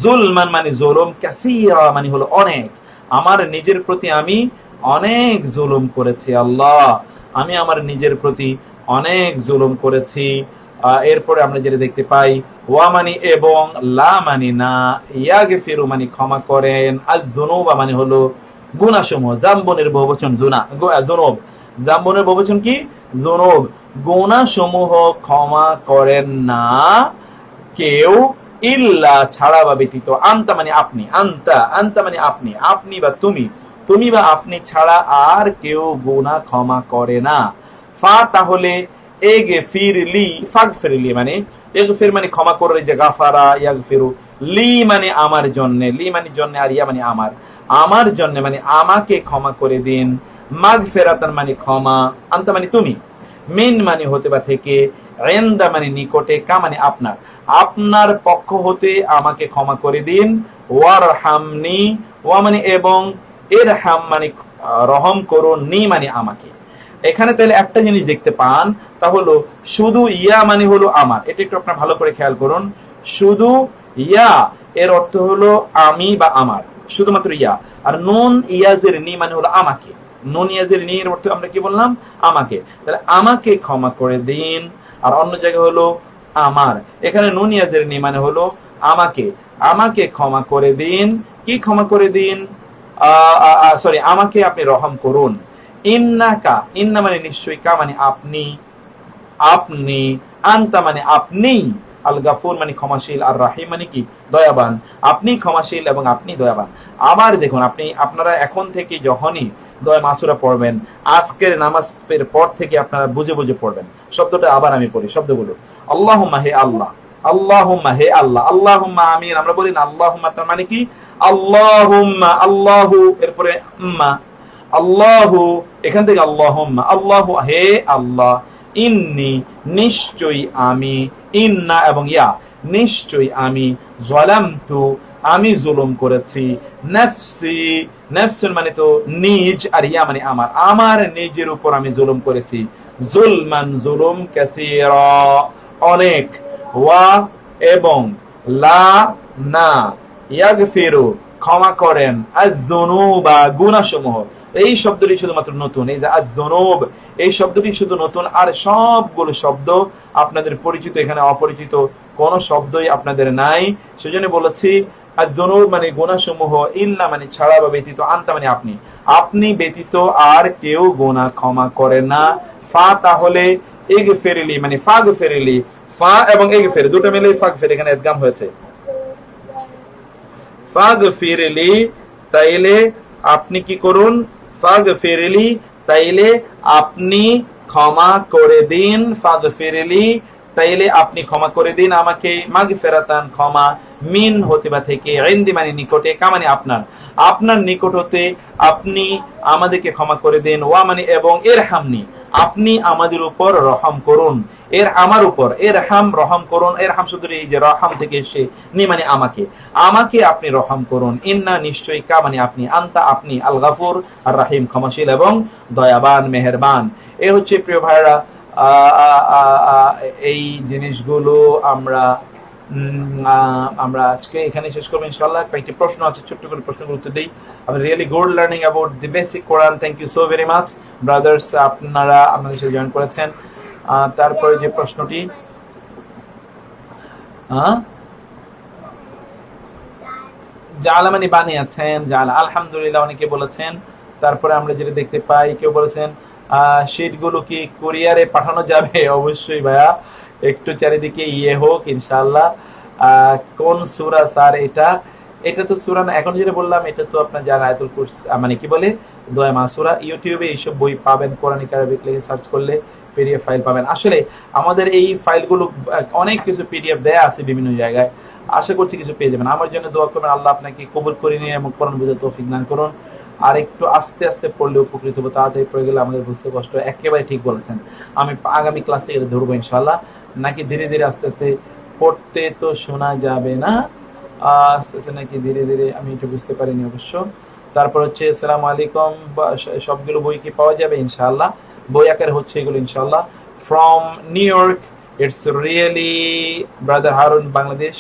জুলমান মানে জুলুম, কাসীরা মানে হলো অনেক। আমার নিজের প্রতি আমি অনেক জুলুম করেছি আল্লাহ, আমি আমার নিজের প্রতি অনেক জুলুম করেছি। এরপরে আমরা যেটা দেখতে পাই, ওয়া মানি এবং, লা মানি না, ইয়াগফিরু মানে ক্ষমা করেন, আয-যুনুবা মানে হলো গুনাহসমূহ, জাম্বনের বহুবচন যুনুব, জাম্বনের বহুবচন কি যুনুব, গুনাহসমূহ ক্ষমা করেন না কেউ, ইল্লা ছাড়া বা ব্যতীত, আনতা মানে আপনি, আনতা আনতা মানে আপনি, আপনি বা তুমি, তুমি বা আপনি ছাড়া আর কেউ গুনাহ ক্ষমা করে না। ফা তাহলে এগফিরলি, ফাগফিরলি মানে এগফির মানে ক্ষমা করে, যে গাফারা ইয়াগফিরু, লি মানে আমার জন্য, লি মানে জন্য, আর ইয়া মানে আমার, আমার জন্য মানে আমাকে ক্ষমা করে দিন, মাগফিরাতান মানে ক্ষমা, আনতা মানে তুমি, মিন মানে হতে বা থেকে, ইনদা মানে নিকটে, কা মানে আপনার, আপনার পক্ষ হতে আমাকে ক্ষমা করে দিন, ওয়ারহামনি, ওয়া মানে এবং, ইরহাম মানে রহম করুন, নি মানে আমাকে। এখানে তাহলে একটা জিনিস দেখতে পান, তা হলো শুধু ইয়া মানে হলো আমার, এটা একটু আপনারা ভালো করে খেয়াল করুন। শুধু ইয়া এর অর্থ হলো আমি বা আমার, শুধুমাত্র ইয়া। আর নুন ইয়াজের নি মানে হলো আমাকে, নুন ইয়াজের নি এর অর্থ আমরা কি বললাম? আমাকে। তাহলে আমাকে ক্ষমা করে দিন, আর অন্য জায়গায় হলো আমার, এখানে নুন ইয়াজের নি মানে হলো আমাকে, আমাকে ক্ষমা করে দিন, কি ক্ষমা করে দিন? সরি, আমাকে আপনি রহম করুন। ইন্নাকা, ইন্না মানে নিশ্চয়ই, কা মানে আপনি, আপনি, আনতা মানে আপনি, আল গাফুর মানে ক্ষমাশীল, আর রাহিম মানে কি দয়াবান, আপনি ক্ষমাশীল এবং আপনি দয়াবান। আবার দেখুন, আপনারা এখন থেকে যখনই দয়া মাসুরা পড়বেন, আজকের নামাজের পর থেকে আপনারা বুঝে বুঝে পড়বেন। শব্দটা আবার আমি পড়ি, শব্দগুলো, আল্লাহুম্মা হে আল্লাহ, আল্লাহুম্মা হে আল্লাহ, আল্লাহুম্মা আমিন আমরা বলি না, আল্লাহুম্মা তার মানে কি আল্লাহুম্মা, আল্লাহু এরপরে উম্মা, আল্লাহু এখান থেকে আল্লাহুম্মা, আল্লাহু হে আল্লাহ, ইন্নি নিশ্চয়ই আমি, ইন্না এবং ইয়া নিশ্চয়ই আমি, যালামতু আমি জুলুম করেছি, নাফসি নাফসুন মানে তো নিজ, আর ইয়া মানে আমার, আমার নিজের উপর আমি জুলুম করেছি, জুলমান জুলুম, কাসীরা অনেক, ওয়া এবং, লা না, ইয়াগফিরু ক্ষমা করেন, আয-যুনুবা গুনাহসমূহ। এই শব্দটি শুধুমাত্র নতুন, এই যে আয-যুনুব এই শব্দটি শুধু নতুন, আর সবগুলো শব্দ আপনাদের পরিচিত, এখানে অপরিচিত কোন শব্দই আপনাদের নাই। সেজন্য বলেছি আয-যুনুব মানে গুনাহসমূহ, ইল্লা মানে ছাড়া বা ব্যতীত, আনতা মানে আপনি, আপনি ব্যতীত আর কেউ গুনাহ ক্ষমা করে না। ফা তাহলে ইগফিরলি মানে ফাগফিরলি, ফা এবং ইগফির দুটো মিলে ফাগফির, এখানে ইদগাম হয়েছে, ফাগফিরলি তাইলে আপনি কি করুন, ফাগফিরলি তাইলে আপনি ক্ষমা করে দিন, ফাগফিরলি তাইলে আপনি ক্ষমা করে দিন আমাকে, মাগফিরাতান ক্ষমা, মিন হতে বা থেকে, ইনদি মানে নিকটে, কা মানে আপনার, আপনার নিকট হতে আপনি আমাদেরকে ক্ষমা করে দিন, ওয়া মানে এবং, ইরহামনি আপনি আমাদের উপর রহম করুন, এর আমার উপর, ইরহাম রহম করুন, ইরহাম শব্দটি এই যে রহম থেকে এসে, নি মানে আমাকে, আমাকে আপনি রহম করুন, ইন্না নিশ্চয়ই, কা মানে আপনি, আনতা আপনি, আল গাফুর আর রাহিম ক্ষমাশীল এবং দয়াবান মেহেরবান। এ হচ্ছে প্রিয় ভাইরা এই জিনিসগুলো আমরা আজকে এখানে শেষ করবো ইনশাআল্লাহ। কয়েকটি প্রশ্ন আছে, ছোট্ট করে প্রশ্নগুলো উত্তর দেই। আমি really good learning about the basic Quran. Thank you so very much brothers, আপনারা আমাদের সাথে জয়েন করেছেন। তারপরে যে প্রশ্নটি, জালা মানে বানিয়েছেন, জালা, আলহামদুলিল্লাহ অনেকে বলেছেন। তারপরে আমরা যেটা দেখতে পাই, কেউ বলেছেন শীটগুলো কি কুরিয়ারে পাঠানো যাবে? অবশ্যই ভাইয়া, একটু চারিদিকে হোক ইনশাআল্লাহ। কোন সূরা স্যার এটা? এটা তো সূরা না, এখন যেটা বললাম এটা তো আপনার যারা আয়াতুল কুরসি মানে কি বলে দোয়া মাসুরা, ইউটিউবে এইসব বই পাবেন, কোরআনিক আরবিক লিখে সার্চ করলে পিডিএফ ফাইল পাবেন। আসলে আমাদের এই ফাইলগুলো অনেক কিছু পিডিএফ দেয়া আছে বিভিন্ন জায়গায়, আশা করছি কিছু পেয়ে যাবেন। আমার জন্য দোয়া করবেন, আল্লাহ আপনাকে কবুল করে নিয়ে এবং কোরআন বুঝে তৌফিক দান করুন। আর একটু আস্তে আস্তে পড়লে উপকৃত হবো, তাড়াতাড়ি পড়ে গেলে আমাদের বুঝতে কষ্ট। একেবারে ঠিক বলেছেন, আমি আগামী ক্লাস থেকে ধরবো ইনশাআল্লাহ। নাকি ধীরে ধীরে আস্তে আস্তে পড়তে তো শোনা যাবে না, আস্তে আস্তে নাকি ধীরে ধীরে, আমি এটা বুঝতে পারিনি অবশ্য। তারপর হচ্ছে আসসালামু আলাইকুম, সবগুলো বই কি পাওয়া যাবে? ইনশাআল্লাহ বই আকারে হচ্ছে এগুলো ইনশাআল্লাহ। From new York, it's really brother Harun Bangladesh,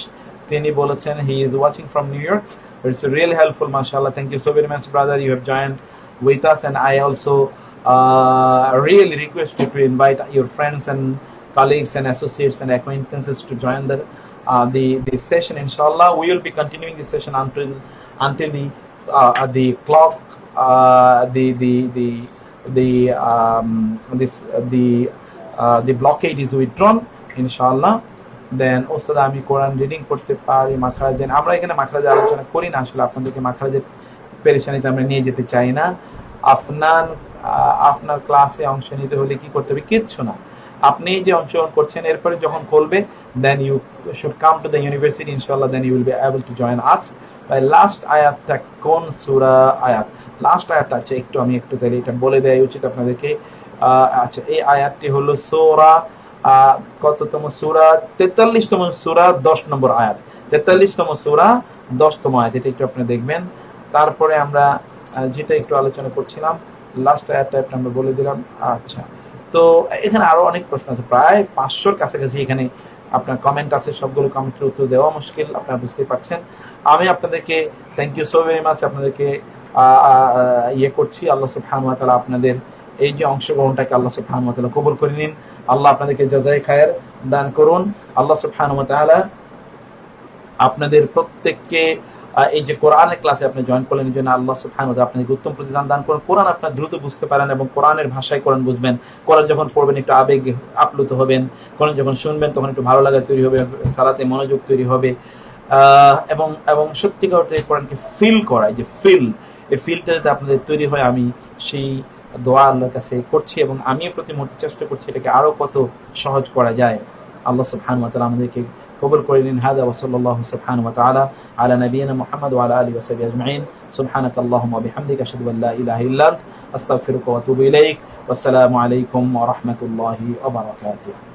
তিনি বলেছেন he is watching from new York. It's really helpful, mashallah. Thank you so very much, brother. You have joined with us, and I also really request you to invite your friends and colleagues and associates and acquaintances to join the session. Inshallah, we will be continuing the session until the clock the blockade is withdrawn. Inshallah. দেন ওস্তাদ আমি কোরআন reading করতে পারি মাখরাজের? আমরা এখানে মাখরাজের আলোচনা করি না, আসলে আপনাদেরকে মাখরাজের পেরেশানিতে আমরা নিয়ে যেতে চাই না। আপনার ক্লাসে অংশ নিতে হলে কি করতে হবে? কিচ্ছু না, আপনি যে অংশগ্রহণ করছেন এরপরে যখন খুলবে then you should come to the university ইনশাআল্লাহ, then you will be able to join us. Bye last আয়াতটা কোন সূরা আয়াত? লাস্ট আয়াতটা আছে একটু আমি একটু তাহলে এটা বলে দেওয়া উচিত আপনাদেরকে। আচ্ছা, এই আয়াতটি হলো সূরা কততম সূরা? 43তম সূরা 10 নম্বর আয়াত, 43তম সূরা 10তম আয়াত, এটা একটু আপনি দেখবেন। তারপরে আমরা যেটা একটু আলোচনা করছিলাম লাস্ট আয়াতটা আমরা বলে দিলাম। আচ্ছা, তো এখানে আরো অনেক প্রশ্ন আছে, প্রায় 500-র কাছাকাছি এখানে আপনার কমেন্ট আছে, সবগুলো কমেন্টের উত্তর দেওয়া মুশকিল, আপনারা বুঝতেই পারছেন। আমি আপনাদেরকে thank you so very much, আপনাদেরকে করছি। আল্লাহ সুবহানাহু ওয়া তাআলা আপনাদের এই যে অংশগ্রহণটাকে আল্লাহ সুবহানাহু ওয়া তাআলা কবুল করে নিন। আল্লাহ আপনাদেরকে জাযায়ে খায়ের দান করুন। আল্লাহ সুবহানাহু ওয়া তাআলা আপনাদের প্রত্যেককে এই যে কোরআনের ক্লাসে আপনি জয়েন করলেন, এই জন্য আল্লাহ সুবহানাহু ওয়া তাআলা আপনাকে উত্তম প্রতিদান দান করুন। কোরআন আপনার দ্রুত বুঝতে পারেন এবং কোরআনের ভাষায় কোরআন বুঝবেন। কোরআন যখন পড়বেন একটু আবেগ আপ্লুত হবেন, কোরআন যখন শুনবেন তখন একটু ভালো লাগা তৈরি হবে, সালাতে মনোযোগ তৈরি হবে, এবং সত্যিকার অর্থে কোরআনকে ফিল করা, যে এই ফিলটা যাতে আপনাদের তৈরি হয়, আমি সেই দোয়া আল্লাহর কাছে করছি এবং আমিও প্রতি মুহূর্তে চেষ্টা করছি এটাকে আরো কত সহজ করা যায়। আল্লাহ সুবহানাহু ওয়া তাআলা আমাদেরকে কবুল করে নিন। হাদা ওয়া সাল্লাল্লাহু সুবহানাহু ওয়া তাআলা আলা নাবিয়িনা মুহাম্মদ ওয়া আলা আলিহি ওয়া সাহবিহি আজমাইন। সুবহানাকাল্লাহুম্মা ওয়া বিহামদিকা আশহাদু আল্লা ইলাহা ইল্লা আনতা আস্তাগফিরুকা ওয়া আতুবু ইলাইক। ওয়াসসালামু আলাইকুম ওয়া রাহমাতুল্লাহি ওয়া বারাকাতুহু।